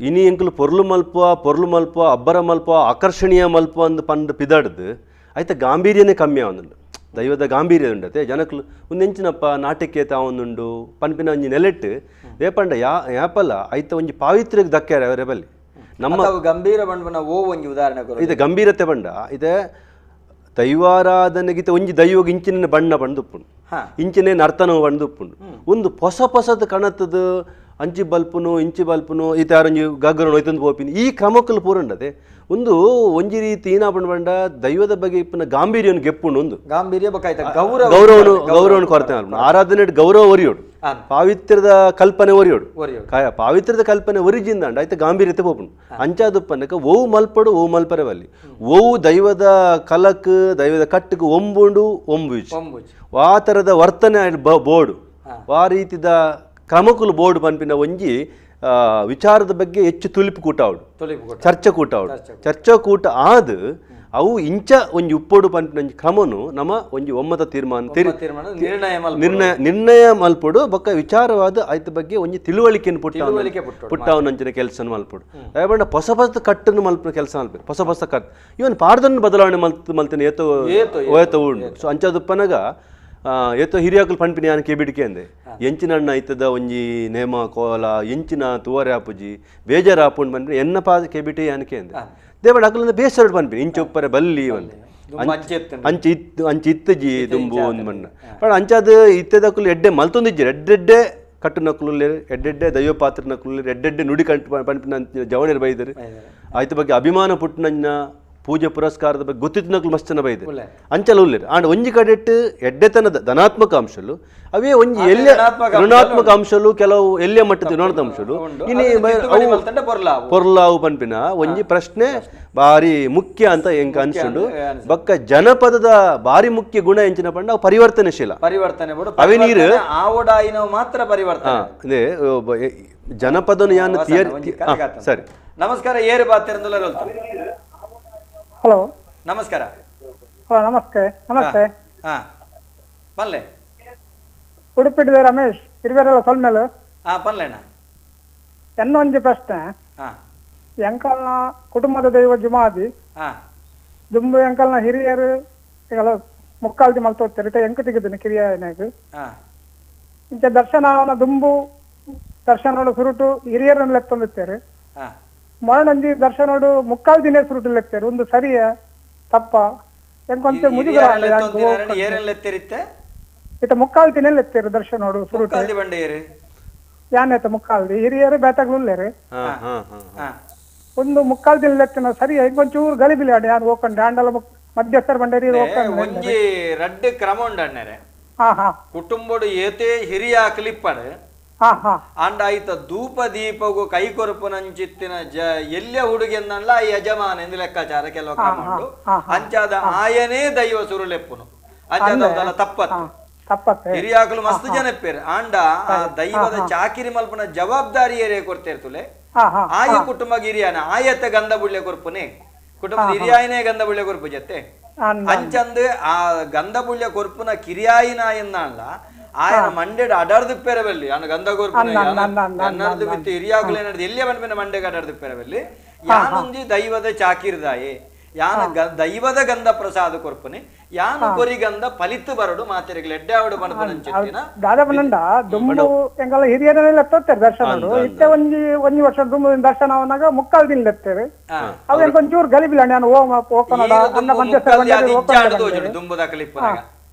Speaker 2: ಇನಿ ಎಂಕಲು ಪೊರ್ಲು ಮಲ್ಪ ಅಬ್ಬರ ಮಲ್ಪ ಆಕರ್ಷಣೀಯ ಮಲ್ಪ ಅಂದು ಪಂಡು ಪಿದಾಡ್ದು ಆಯ್ತ ಗಾಂಭೀರ್ಯನೇ ಕಮ್ಮಿ ಆವೊಂದುಂಡು ದೈವದ ಗಾಂಭೀರ್ಯ ಉಂಡತೆ ಜನಕ್ಕಲು ಒಂದೆಂಚಿನಪ್ಪ ನಾಟಕೀಯತೆ ಆವೊಂದುಂಡು ಪನ್ಪಿನ ಒಂಜಿ ನೆಲೆಟ್ಟು ದೇಪಂಡ ಯಾಪಲ್ಲ ಐತ ಒಂಜಿ ಪಾವಿತ್ರ್ಯಕ್ಕೆ ಧಕ್ಕೆ ರೆಬಲ್ಲಿ ನಮ್ಮ
Speaker 1: ಗಂಭೀರ ಬಂಡ ಓ ಒಂಜಿ ಉದಾಹರಣೆ
Speaker 2: ಇದು ಗಂಭೀರತೆ ಬಂಡ ಇದೆ ದೈವಾರಾಧನೆಗಿತ ಒಂಜಿ ದೈವಗೆ ಇಂಚಿನ ಬಣ್ಣ ಬಂದುಪ್ಪುಂಡು ಇಂಚಿನೇ ನರ್ತನ ಬಂದುಪ್ಪುಂಡು ಒಂದು ಹೊಸದ ಕಣತದ ಅಂಚಿ ಬಲ್ಪುನು ಇಂಚಿ ಬಲ್ಪುನು ಈತ ಯಾರೊಂಜಿ ಗಗ್ಗರನು ಒಯ್ತಂದು ಪೋಪಿನಿ ಈ ಕ್ರಮಕ್ಕಲು ಪೂರಂಡದೆ ಒಂದು ಒಂಜಿ ರೀತಿ ಏನ ಬಂಡ ದೈವದ ಬಗ್ಗೆ ಇಪ್ಪನ ಗಾಂಭೀರ್ಯವನ್ನು ಗೆಪ್ಪುಂಡು ಒಂದು
Speaker 1: ಗಾಂಭೀರ್ಯ
Speaker 2: ಗೌರವನು ಕೊರತೆ ಆರಾಧನೆ ಗೌರವ ಒರಿಯೋಡು ಪಾವಿತ್ರ್ಯದ ಕಲ್ಪನೆ ಒರಿಯೋಡು ಪಾವಿತ್ರ್ಯದ ಕಲ್ಪನೆ ಒರಿಜಿಂದ ಆಯ್ತು ಗಾಂಭೀರ್ಯತೆ ಪೋಪುಂಡು ಅಂಚಾದುಪ್ಪನಕ ಓವು ಮಲ್ಪಡು ಓವು ಮಲ್ಪರೆವಲ್ಲಿ ಓವು ದೈವದ ಕಲಕ್ ದೈವದ ಕಟ್ಟಕ್ಕೆ ಒಂಬುಂಡು ಒಂಬುಜ್ ಆ ಥರದ ವರ್ತನೆ ಬೋರ್ಡು ಆ ರೀತಿದ ಕ್ರಮಕ್ಕಲು ಬೋರ್ಡು ಪನ್ಪಿನ ಒಂಜಿ ವಿಚಾರದ ಬಗ್ಗೆ ಹೆಚ್ಚು ತುಲಿಪು ಕೂಟ ಅವಡು ಚರ್ಚೆ ಕೂಟ ಅವಡು ಚರ್ಚಾ ಕೂಟ ಆದ ಅವು ಇಂಚ ಒಂಜಿ ಉಪ್ಪೋಡು ಪನ್ಪಿನ ಕ್ರಮನು ನಮ್ಮ ಒಂಜಿ ಒಮ್ಮತ ತೀರ್ಮಾನ ನಿರ್ಣಯ ಮಲ್ಪಡು ಬೊಕ್ಕ ವಿಚಾರವಾದ ಆಯ್ತ ಬಗ್ಗೆ ಒಂಜಿ ತಿಳುವಳಿಕೆಯನ್ನು ಪುಟ್ಟವನಂಚಿನ ಕೆಲಸ ಮಲ್ಪಡು ದಯಬಂಡ ಹೊಸ ಕಟ್ಟನ್ನು ಮಲ್ಪಿನ ಕೆಲಸ ಮಲ್ಪರು ಹೊಸ ಕಟ್ಟು ಇವನ್ ಪಾಡ್ದನ್ನು ಬದಲಾವಣೆ ಮಲ್ತಿನ ಏತ ಉಂಡು ಸೊ ಅಂಚದುಪ್ಪನಗ ಏತೋ ಹಿರಿಯಾಕಲು ಪಂಪಿನ ಯಾನ ಕೆಬಿಡಿಕೆ ಅಂದೆ ಎಂಚಿನಣ್ಣ ಐತದ ಒಂಜಿ ನೇಮ ಕೋಲ ಎಂಚಿನ ತುವರೆ ಆಪುಜಿ ಬೇಜಾರಾಪುಂಡು ಪನ್ಪಿನ ಎನ್ನ ಪಾದ ಕೆಬಿಟಿ ಯಾನಕೆ ಅಂದೆ ದೇವಡ ಅಕಲಿಂದ ಬೇಸರಡು ಪನ್ಪಿನ ಇಂಚೊಪ್ಪರೆ ಬಲ್ಲಿ ಒಂದು ಅಂಚಿ ಇತ್ತಜಿ ದುಂಬು ಒಂದು ಮಣ್ಣ ಬಟ್ ಅಂಚಾದ ಇತ್ತದಕ್ಕಲು ಎಡ್ಡೆ ಮಲ್ತೊಂದಿಜ್ಜಿ ಎಡ್ಡೆಡ್ಡೆ ಕಟ್ಟು ನಕ್ಕಲು ಎಡ್ಡೆಡ್ಡೆ ದೈವ ಪಾತ್ರ ನಕ್ಕಲು ಎಡ್ಡೆಡ್ಡೆ ನುಡಿ ಕಂಟು ಪನ್ಪಿನ ಜವಣರು ಬೈದರು ಆಯ್ತ ಬಗ್ಗೆ ಅಭಿಮಾನ ಪುಟ್ಟನಂಜ ಪೂಜೆ ಪುರಸ್ಕಾರದ ಬಗ್ಗೆ ಗೊತ್ತಿದ್ದನಕ್ಲು ಮಸ್ತ್ ಜನ ಬೈದೆ ಅಂಚಲ ಉಲ್ಲೇರು ಆಂಡ್ ಒಂಜಿ ಕಡೆಟ್ ಎಡ್ಡೆತನದ ಧನಾತ್ಮಕ ಅಂಶಲು ಅವೇ ಒಂಜಿ ಎಲ್ಯ ಋಣಾತ್ಮಕ ಅಂಶಲು ಕೆಲವು ಎಲ್ಯ ಮಟ್ಟದ ಋಣಾತ್ಮಕ ಅಂಶಲು ಪೊರ್ಲಾವು ಪನ್ಪಿನ ಒಂಜಿ ಪ್ರಶ್ನೆ ಬಾರಿ ಮುಖ್ಯ ಅಂತ ಎಂಕ ಅನ್ಸುಂಡು ಬೊಕ್ಕ ಜನಪದದ ಬಾರಿ ಮುಖ್ಯ ಗುಣ ಎಂಚಿನ ಪಂಡ ಅವು ಪರಿವರ್ತನಶೀಲ ಅವೇ ನೀರು
Speaker 1: ಮಾತ್ರ ಪರಿವರ್ತನೆ
Speaker 2: ಅದೇ ಜನಪದನು ಯಾನ್ ಸರಿ
Speaker 1: ನಮಸ್ಕಾರ ಏರು ಬಾತಿರಂದಲ್ಲ
Speaker 5: ಹಲೋ
Speaker 1: ನಮಸ್ಕಾರ
Speaker 5: ನಮಸ್ತೆ ನಮಸ್ತೆ
Speaker 1: ಹಾ ಪನ್ಲೆ
Speaker 5: ಉಡುಪಿಡಿದ ರಮೇಶ್ ಹಿರಿಯರೆಲ್ಲ ಸೊಲ್ಮೇಲು
Speaker 1: ಪನ್ಲೆಣ್ಣ
Speaker 5: ಎನ್ನೊಂದು ಪ್ರಶ್ನೆ ಎಂಕಲ್ನ ಕುಟುಂಬದ ದೈವ ಜುಮಾದಿ ದುಂಬು ಎಂಕಲ್ನ ಹಿರಿಯರು ಈಗಲ್ಲ ಮುಕ್ಕಾಲ್ದಿ ಮಲ್ತೋಗ್ತಾರೆ ಎಂಕ ತೆಗೆದಿನ ಕಿರಿಯ ಏನಾಗ ಇಂಚ ದರ್ಶನ ದುಂಬು ದರ್ಶನೋಡು ಸುರುಟು ಹಿರಿಯರನ್ನು ಲೆತ್ತೊಂದಿರ್ತಾರೆ ಮರಣಂದಿ ದರ್ಶನೋಡು ಮುಕ್ಕಾಲ್ ದಿನ ಸುರುಟು ಲೆಕ್ತಾರೆ ಒಂದು ಸರಿಯ ತಪ್ಪ ಎಂಕೊಂತ ಮುಜುಗರ ಇತ ಮುಕ್ಕಾಲ್ ದಿನ ಲೆತ್ತೇರು ದರ್ಶನೋಡು ಸುರುಟು ಯಾನೇತ ಮುಕ್ಕಾಲ್ದಿ ಹಿರಿಯರು ಬೇತಾಗ್ಲುಲ್ಲೇರು ಒಂದು ಮುಕ್ಕಾಲ್ ದಿನ ಲೆತ್ತಿನ ಸರಿಯ ಇಂಕೊಂಚೂರು ಗಲಿಬಿಲಿ ಆಡಿ ಯಾರು ಹೋಗ್ಕೊಂಡು ಡ್ಯಾಂಡಲ ಮಧ್ಯಸ್ಥರ ಬಂಡೇರಿ
Speaker 1: ಒಂಜಿ ರಡ್ಡ್ ಕ್ರಮ ಉಂಡಣ್ಣರೆ ಕುಟುಂಬಡು ಏತೆ ಹಿರಿಯ ಕ್ಲಿಪ್ಪಡ್ ಅಂಡ ಆಯ್ತ ಧೂಪ ದೀಪಗು ಕೈ ಕೊರಪುನಂಚಿತ್ತಿನ ಎಲ್ಯ ಹುಡುಗಿಯನ್ನಲ್ಲ ಯಜಮಾನ ಎಂದು ಲೆಕ್ಕಾಚಾರ ಕೆಲವು ಕ್ರಮ ಉಂಟು ಅಂಚಾದ ಆಯನೇ ದೈವ ಸುರುಳೆಪ್ಪುನು ಅಂಚಾದ ತಪ್ಪತ್ತು ಹಿರಿಯಾಕಲು ಮಸ್ತ್ ಜನಪ್ಪೇರು ಆಂಡ ದೈವದ ಚಾಕಿರಿ ಮಲ್ಪನ ಜವಾಬ್ದಾರಿ ಏರೇ ಕೊಡ್ತಿರ್ತುಲೆ ಆಯ ಕುಟುಂಬ ಹಿರಿಯನ ಆಯತ ಗಂಧ ಬುಳ್ಳೆ ಕೊರ್ಪುನೆ ಕುಟುಂಬದ ಹಿರಿಯಾಯನೇ ಗಂಧ ಬುಳ್ಳೆ ಕೊರ್ಪು ಜೊತೆ ಅಂಚಂದ್ ಆ ಗಂಧ ಬುಳ್ಳೆ ಕೊರ್ಪುನ ಕಿರಿಯಾಯಿನ ಎನ್ನಲ್ಲ ఆయన మండేడు అడార్దిప్పారు వెళ్ళి ఆయన గంధ కోరుకున్నాడు విత్ ఇరియాకులు ఏనాడు ఎల్లి పనిపోయిన మండేగా అడార్దిప్పారు వెళ్ళి యానుంది దైవద చాకిరిదాయే ಯಾನ ದೈವದ ಗಂಧ ಪ್ರಸಾದ ಕೊರ್ಪುನಿ ಯಾನ ಕೊರಿ ಗಂಧ ಫಲಿತ ಬರಡು ಮಾತೆರೆಗೆ ಲೆಡ್ಡಾವಡು ಬಣಪನಂಚಿತ್ತಿನ
Speaker 5: ದಾದಪನಂಡ ದುಂಬು ಎಂಗಲ ಹಿರಿಯರನ್ನೆಲ್ಲ ಎತ್ತೋತಾರೆ ದರ್ಶನಡು ಇತ್ತೆ ಒಂಜಿ ವರ್ಷ ದುಂಬು ದರ್ಶನ ಅವನಾಗ ಮುಕ್ಕಾಲ್ ದಿನ ಲೆತ್ತೇವೆ ಅವು ಎಂಕೊಂಚೂರು ಗಲಿಬಿಲ್ಲ ನಾನು ಹೋಗೋಣ ಅನ್ನ ಮಧ್ಯಸ್ಥರ
Speaker 1: ದುಂಬುದ ಕಲಿಪ್ಪನಾಗ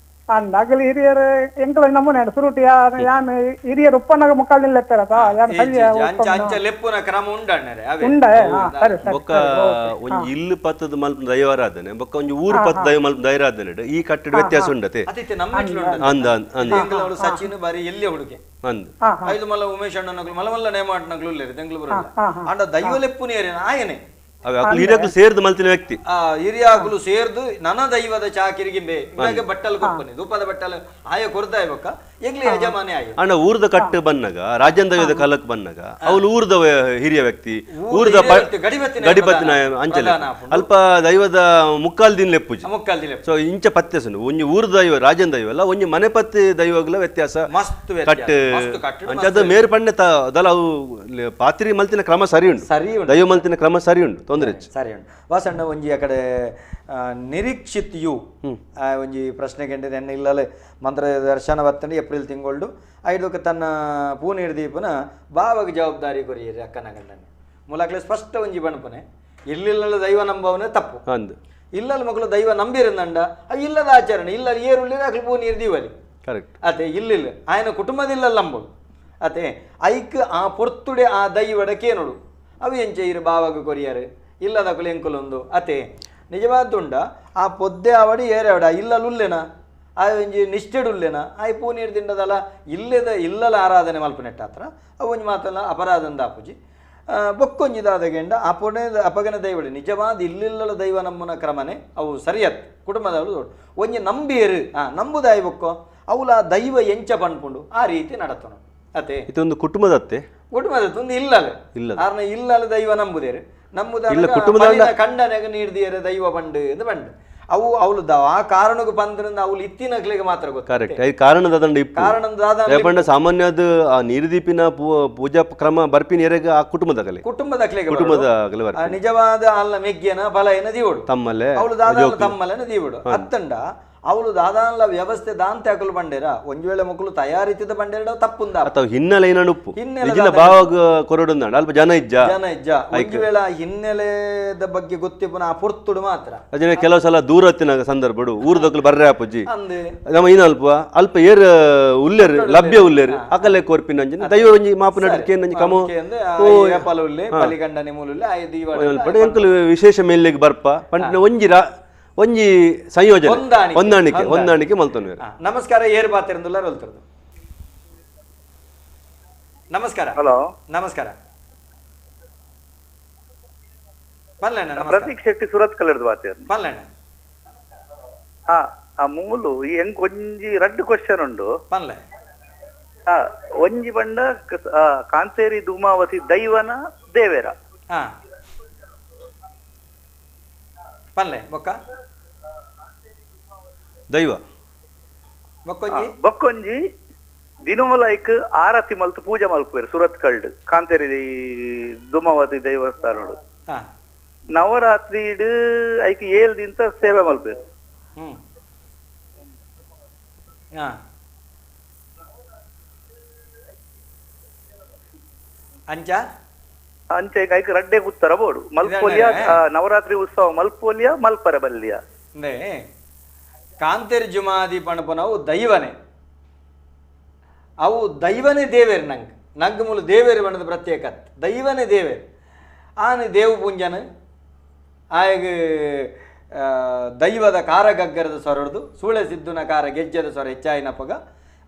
Speaker 5: ಅಂದಾಗಲಿ ಹಿರಿಯರು ಎಂಕಲ ನಮ್ಮನೆ ಸುರುಟಿ ಯಾನ್ ಹಿರಿಯರು ಉಪ್ಪನಾಗ ಮುಕ್ಕಾಲ್ ದಿನ ಲೆತ್ತಾರತ ಯಾನ್
Speaker 1: ಅಂಚ ಲೆಪ್ಪುನ ಕ್ರಮ ಉಂಡಣ್ಣರೆ
Speaker 5: ಉಂಡ ಸರಿ
Speaker 2: ಬೊಕ್ಕ ಒಂಜಿ ಇಲ್ಲು ಪತ್ತದ ಮಲ್ಪ ದೈವಾರಾಧನೆ ಬೊಕ್ಕ ಒಂಜಿ ಊರು ಪತ್ತ ದೈವ ಮಲ್ಪ ದೈರಾಧನೆ ಈ ಕಟ್ಟಡ ವ್ಯತ್ಯಾಸ ಉಂಡತೆ ಅಂದ ಅಂದ
Speaker 1: ಸಚಿನ್ ಬಾರಿ ಎಲ್ಲಿ ಹುಡುಗೆ
Speaker 2: ಅಂದ
Speaker 1: ಐದು ಮಲ್ಲ ಉಮೇಶ್ ಅಣ್ಣನಗಳು ಮಲಮಲ್ಲ ನೇಮಾಟನಗಳು ಇಲ್ಲೇರಿ ಬೆಂಗಳೂರು ಅಂಡ ದೈವ ಲೆಪ್ಪುನೇರೇನ ಆಯನೆ
Speaker 2: ಹಿರಿಯಾಕಲು ಸೇರ್ದು ಮಲ್ತಿನ ವ್ಯಕ್ತಿ
Speaker 1: ಹಿರಿಯಾಕಲು ಸೇರ್ದು ನನ್ನ ದೈವದ ಚಾಕಿರಿಗೆ ಬಟ್ಟಲು ಕೊಪ್ಪನೆ ಧೂಪದ ಬಟ್ಟಲು ಆಯ ಕೊರ್ದ ಇವಾಗ ಎಂಗ್ಲಿ ಯಜಮಾನಿ ಆಯ
Speaker 2: ಅಣ್ಣ ಊರ್ದ ಕಟ್ಟು ಬನ್ನಗ ರಾಜನ್ ದೈವದ ಕಲಕ್ ಬನ್ನಗ ಅವಳು ಊರ್ದ ಹಿರಿಯ ವ್ಯಕ್ತಿ ಊರ್ದ ಗಡಿಪತ್ತಿನ ಅಂಚಲೆ ಅಲ್ಪ ದೈವದ ಮುಕ್ಕಾಲ್ ದಿನ ಲೆಪ್ಪುಜಿ ಸೊ ಇಂಚ ಪತ್ಯಸನು ಒಂಜಿ ಊರ್ದ ದೈವ ರಾಜನ್ ದೈವ ಅಲ್ಲ ಒಂಜಿ ಮನೆ ಪತ್ತಿ ದೈವಗಳ ವ್ಯತ್ಯಾಸ ಕಟ್ಟು ಅಂಚದ ಮೇರು ಪಣ್ಣೆ ಅದಲ್ಲ ಅವು ಪಾತ್ರಿ ಮಲ್ತಿನ ಕ್ರಮ ಸರಿ ಉಂಟು ದೈವ ಮಲ್ತಿನ ಕ್ರಮ ಸರಿ ಉಂಟು ತೊಂದರೆ
Speaker 1: ಸರಿ ಉಂಟು ವಾಸಣ್ಣ ಒಂಜಿ ಆ ಕಡೆ ನಿರೀಕ್ಷಿತ್ ಯು ಒಂಜಿ ಪ್ರಶ್ನೆಗೆ ನೆನ್ನೆ ಇಲ್ಲಲೆ ಮಂತ್ರ ದರ್ಶನ ಬತ್ತಂಡಿ ಏಪ್ರಿಲ್ ತಿಂಗಳು ಐದಕ್ಕೆ ತನ್ನ ಪೂರ್ಣ ಹಿಡ್ದೀಪನ ಬಾವಾಗ ಜವಾಬ್ದಾರಿ ಕೊರಿಯರಿ ಅಕ್ಕನ ಗಂಡನ ಮೂಲಕಲೆ ಸ್ಪಷ್ಟ ಒಂಜಿ ಬಣಪನೆ ಇಲ್ಲಿಲ್ಲ ದೈವ ನಂಬವನೇ ತಪ್ಪು ಇಲ್ಲಲ್ಲ ಮಕ್ಕಳು ದೈವ ನಂಬಿರಂದಂಡ ಇಲ್ಲದ ಆಚರಣೆ ಇಲ್ಲ ಏರುಳ್ಳಿ ಅಕ್ಲು ಪೂರ್ಣ ಹಿಡ್ದೀವಲ್ಲಿ
Speaker 2: ಕರೆಕ್ಟ್
Speaker 1: ಅದೇ ಇಲ್ಲಿಲ್ಲ ఆయన ಕುಟುಂಬದಿಲ್ಲ ನಂಬಳು ಅದೇ ಐಕ್ ಆ ಪೊರ್ತುಡೆ ಆ ದೈವಡಕ್ಕೆ ನೋಡು ಅವು ಎಂಚೆಯಿರು ಬಾವಾಗ ಕೊರಿಯರು ಇಲ್ಲದ ಕುಲು ಎಂಕುಲೊಂದು ಅತೆ ನಿಜವಾದುಂಡ ಆ ಪೊದ್ದೆ ಅವಡಿ ಏರವಡ ಇಲ್ಲಲುಲ್ಲೆನ ಆ ಒಂಜಿ ನಿಷ್ಠೆಡುಲ್ಲೆನ ಆಯ್ ಪೂನೀರು ತಿಂಡದಲ್ಲ ಇಲ್ಲದ ಆರಾಧನೆ ಮಲ್ಪನೆಟ್ಟ ಹತ್ರ ಅವು ಒಂಜಿ ಮಾತಲ್ಲ ಅಪರಾಧಂದ ಆಪುಜಿ ಬೊಕ್ಕೊಂಜಿದಾದ ಗೆಂಡ ಅಪಗನ ದೈವಡಿ ನಿಜವಾದ ಇಲ್ಲಿಲ್ಲಲ ದೈವ ನಮ್ಮನ ಕ್ರಮನೆ ಅವು ಸರಿಯತ್ ಕುಟುಂಬದವರು ಒಂಜಿ ನಂಬಿಯರು ನಂಬುದಾಯಿ ಬೊಕ್ಕೋ ಅವಳ ದೈವ ಎಂಚ ಪನ್ಪುಂಡು ಆ ರೀತಿ ನಡತನ ಅತೆ
Speaker 2: ಇದೊಂದು ಕುಟುಂಬದತ್ತೆ
Speaker 1: ಒಂದು ಇಲ್ಲಲ ದೈವ ನಂಬುದೇರು ನಮ್ಮುದ ಕಂಡನೆಗ ನೀಡ್ದಿಯರ ದೈವ ಬಂಡು ಎಂದು ಬಂಡು ಅವು ಅವಳು ಆ ಕಾರಣಕ್ಕೆ ಬಂದ್ರಿಂದ ಅವಳು ಇತ್ತಿನಗ್ಲಿಗೆ ಮಾತ್ರ
Speaker 2: ಕಾರಣ ಸಾಮಾನ್ಯದ ಆ ನೀರುದೀಪಿನ ಪೂಜಾ ಕ್ರಮ ಬರ್ಪಿನ ಎರೆಗ ಆ ಕುಟುಂಬದ
Speaker 1: ನಿಜವಾದ ಅಲ್ಲ ಮೆಗ್ಗೆನ ಬಲ ಏನ ದೀವಡು
Speaker 2: ತಮ್ಮಲೆ
Speaker 1: ಅವಳು ದಾದ ತಮ್ಮಲೆನ ದೀವಡು ಅತ್ತಂಡ ಅವಳು ದಾದಾನ್ಲ ವ್ಯವಸ್ಥೆ ದಾಂತೆ ಹಾಕಲು ಬಂಡೇರ ಒಂದು ವೇಳೆ ಮಕ್ಕಳು ತಯಾರಿತಿದ ಬಂಡೇರ ತಪ್ಪುಂದ
Speaker 2: ಅಥವಾ ಹಿನ್ನೆಲೆ ಏನ ಉಪ್ಪು
Speaker 1: ಹಿನ್ನೆಲೆ
Speaker 2: ನಿಜಿನ ಬಾವಾಗ ಕೊರಡುಂದ ಅಲ್ಪ ಜನ ಇಜ್ಜ
Speaker 1: ಒಂದು ವೇಳೆ ಹಿನ್ನೆಲೆದ ಬಗ್ಗೆ ಗೊತ್ತಿಪ್ಪನ ಆ ಪುರ್ತುಡು ಮಾತ್ರ
Speaker 2: ಅಜನ ಕೆಲವು ಸಲ ದೂರತ್ತಿನ ಸಂದರ್ಭಡು ಊರ್ದಕ್ಲು ಬರ್ರೆ ಆಪುಜಿ
Speaker 1: ಅಂದೆ
Speaker 2: ನಮ್ಮ ಇನ್ನ ಅಲ್ಪ ಏರ್ ಉಲ್ಲೇರು ಲಭ್ಯ ಉಲ್ಲೇರು ಅಕಲೆ ಕೋರ್ಪಿನ ಅಂಜಿನ ದೈವ ಒಂಜಿ ಮಾಪು ನಡಕ್ಕೆ ನಂಜಿ ಕಮೋ
Speaker 1: ಪಲುಲ್ಲೆ ಪಲಿಗಂಡನೆ ಮೂಲುಲ್ಲೆ ಆಯ್ದು
Speaker 2: ಪಡೆ ಅಂಕಲ್ ವಿಶೇಷ ಮೇಲೆಗೆ ಬರ್ಪ ಪಂಟಿನ ಒಂಜಿ ಸಂಯೋಜನೆ ಹೊಂದಾಣಿಕೆ ಮಲ್ತೊನ್ವೇರು.
Speaker 1: ನಮಸ್ಕಾರ ಏರ್ ಬಾತಿರಂದುಲ್ಲ ರೋಲ್ತರದು. ನಮಸ್ಕಾರ.
Speaker 6: ಹಲೋ
Speaker 1: ನಮಸ್ಕಾರ. ಪಲ್ಲಣ್ಣ ನಮಸ್ಕಾರ.
Speaker 6: ಪ್ರತೀಕ್ ಶೆಟ್ಟಿ ಸುರತ್ ಕಲರ್ದು ಬಾತಿರ್.
Speaker 1: ಪಲ್ಲಣ್ಣ.
Speaker 6: ಆ ಮೂಲು ಎಂಕ್ ಒಂಜಿ ರಡ್ಡು ಕ್ವೆಶ್ಚನ್ ಉಂಡು.
Speaker 1: ಪಲ್ಲೆ.
Speaker 6: ಒಂಜಿ ಬಂಡ ಕಾಂತೇರಿ ಧೂಮಾವತಿ ದೈವನ ದೇವೇರ.
Speaker 1: ಪಲ್ಲೆ ಬೊಕ್ಕ
Speaker 2: ದೈವ
Speaker 6: ಬೊಕ್ಕೊಂಜಿ ದಿನಮಲೈಕ್ ಆರತಿ ಮಲ್ತು ಪೂಜೆ ಮಲ್ಪುವೆರು ಸುರತ್ ಕಲ್ಡ್ ಕಾಂತೇರಿ ಧೂಮಾವತಿ ದೇವಸ್ಥಾನಡು ನವರಾತ್ರಿ ಐಕ್ 7 ದಿನ ಸೇವೆ ಮಲ್ಪುವೆರು. ಅಂಚೆ ಐಕ್ ರಡ್ಡೆ ಕೂತಾರ ಬೋಡು ಮಲ್ಪೋಲಿಯಾ ನವರಾತ್ರಿ ಉತ್ಸವ ಮಲ್ಪೋಲಿಯಾ ಮಲ್ಪರ ಬಲ್ಲಿಯ
Speaker 1: ಕಾಂತೇರಿ ಜುಮಾದಿ ಪಣಪನವು ದೈವನೇ ಅವು ದೈವನೇ ದೇವೇರು ನಂಗೆ ಮೂಲ ದೇವೇರು ಬಣ್ಣದ ಪ್ರತ್ಯೇಕತ್ ದೈವನೇ ದೇವೇರು ಆನೆ ದೇವು ಪುಂಜನ ಆಗ ದೈವದ ಕಾರಗಗ್ಗರದ ಸ್ವರಡ್ದು ಸೂಳೆ ಸಿದ್ದುನ ಕಾರ ಗೆಜ್ಜದ ಸ್ವರ ಹೆಚ್ಚಾಯಿನಪ್ಪಗ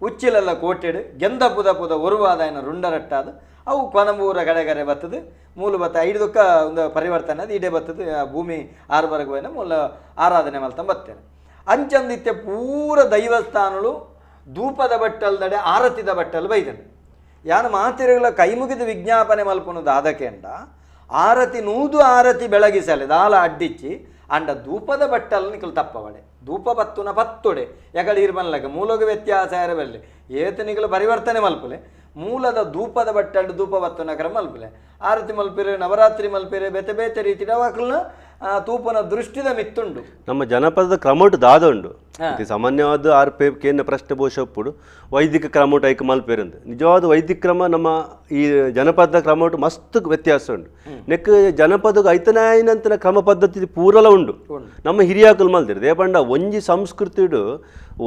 Speaker 1: ಉಚ್ಚಿಲೆಲ್ಲ ಕೋಟೆಡು ಗೆಂದ ಪುದ ಒರುವಾದಾಯನ ರುಂಡರಟ್ಟಾದ ಅವು ಕೊನಂಬೂರ ಗಡೆಗರೆ ಬರ್ತದೆ ಮೂಲ ಬತ್ತ ಐದಕ್ಕ ಒಂದು ಪರಿವರ್ತನೆ ಅದು ಇಡೇ ಬರ್ತದೆ ಭೂಮಿ ಆರ್ಬರ್ಗ ಹೋಯ್ನ ಮೂಲ ಆರಾಧನೆ ಮಲ್ತ ಬರ್ತೇನೆ ಅಂಚಂದಿತ್ತೆ ಪೂರ ದೈವಸ್ಥಾನಗಳು ಧೂಪದ ಬಟ್ಟಲ್ದಡೆ ಆರತಿದ ಬಟ್ಟಲು ಬೈದನು ಯಾನು ಮಾತಿರಗಳ ಕೈ ಮುಗಿದ ವಿಜ್ಞಾಪನೆ ಮಲ್ಪನದು ಅದಕ್ಕೆಂಡ ಆರತಿ ನೂದು ಆರತಿ ಬೆಳಗಿಸಲೆ ದಾಲ ಅಡ್ಡಿಚ್ಚಿ ಅಂಡ ಧೂಪದ ಬಟ್ಟಲು ನಿಕಲು ತಪ್ಪವಡೆ ಧೂಪ ಪತ್ತುನ ಪತ್ತೊಡೆ ಯಾಕಡೆ ಇರ್ಬನ್ಲಗ ಮೂಲಗ ವ್ಯತ್ಯಾಸ ಇರಬಲ್ಲೆ ಏತನಿಗಳು ಪರಿವರ್ತನೆ ಮಲ್ಪಲೆ ಮೂಲದ ಧೂಪದ ಬಟ್ಟಲು ಧೂಪ ಪತ್ತುನ ಕ್ರಮ ಮಲ್ಪಲೆ ಆರತಿ ಮಲ್ಪಿರೆ ನವರಾತ್ರಿ ಮಲ್ಪಿರೆ ಬೇತೆ ಬೇತೆ ರೀತಿ ಅವಾಕಲ್ನ ತೂಪನ ದೃಷ್ಟಿದ ಮಿತ್ತುಂಡು
Speaker 2: ನಮ್ಮ ಜನಪದದ ಕ್ರಮೋಟು ದಾದ ಉಂಡು ಸಾಮಾನ್ಯವಾದ ಆರ್ ಪೇ ಕೇಂದ್ರ ಪ್ರಶ್ನೆ ಬೋಷಪ್ಪುಡು ವೈದಿಕ ಕ್ರಮೋಟು ಐಕ ಮಲ್ಪೇರಂದ ನಿಜವಾದ ವೈದಿಕ ಕ್ರಮ ನಮ್ಮ ಈ ಜನಪದ ಕ್ರಮೋಟು ಮಸ್ತ್ ವ್ಯತ್ಯಾಸ ಉಂಡು ನೆಕ್ ಜನಪದಕ್ಕೆ ಐತನಾಯಿನಂತನ ಕ್ರಮ ಪದ್ಧತಿ ಪೂರಲ ಉಂಡು ನಮ್ಮ ಹಿರಿಯಾಕಲ್ ಮಲ್ದಿರು ದೇಪಂಡ ಒಂಜಿ ಸಂಸ್ಕೃತಿಡು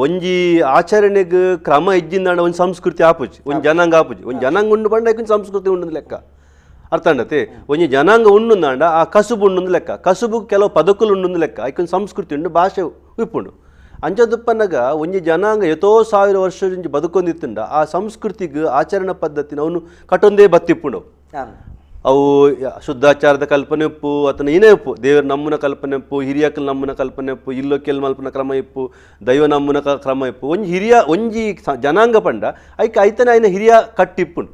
Speaker 2: ಒಂಜಿ ಆಚರಣೆಗೆ ಕ್ರಮ ಇಜ್ಜಿಂದ ಒಂದು ಸಂಸ್ಕೃತಿ ಆಪುಜಿ ಒಂದು ಜನಾಂಗ ಆಪುಜಿ ಒಂದು ಜನಾಂಗ ಉಂಡು ಬಂಡ ಐಕೊಂದು ಸಂಸ್ಕೃತಿ ಉಂಡು ಲೆಕ್ಕ ಅರ್ಥ ಅಂಡತೆ ಒಂಜಿ ಜನಾಂಗ ಉಂಡುಂದಾಂಡ ಆ ಕಸುಬು ಉಂಡು ಲೆಕ್ಕ ಕಸುಬು ಕೆಲವು ಪದಕುಲು ಉಂಡು ಲೆಕ್ಕ ಐಕೊಂದು ಸಂಸ್ಕೃತಿ ಉಂಡು ಭಾಷೆ ಉಪ್ಪುಂಡು ಅಂಚದುಪ್ಪನಾಗ ಒಂಜಿ ಜನಾಂಗ ಎಷ್ಟೋ 1000 ವರ್ಷ ಬದುಕೊಂದಿತ್ತಂಡ ಆ ಸಂಸ್ಕೃತಿಗೆ ಆಚರಣಾ ಪದ್ಧತಿನ ಅವನು ಕಟ್ಟೊಂದೇ ಬತ್ತಿಪ್ಪುಂಡು ಅವು ಶುದ್ಧಾಚಾರದ ಕಲ್ಪನೆ ಉಪ್ಪು ಅಥವಾ ಏನೇ ಉಪ್ಪು ದೇವರ ನಮ್ಮನ ಕಲ್ಪನೆ ಉಪ್ಪು ಹಿರಿಯಕಲ್ ನಮ್ಮನ ಕಲ್ಪನೆ ಉಪ್ಪು ಇಲ್ಲೊಕ್ಕೆಲ್ ಮಲ್ಪನ ಕ್ರಮ ಇಪ್ಪು ದೈವ ನಮ್ಮನ ಕ್ರಮ ಇಪ್ಪು ಒಂಜಿ ಜನಾಂಗ ಪಂಡ ಐಕ ಐತನ ಐನ ಹಿರಿಯ ಕಟ್ಟಿಪ್ಪುಂಡು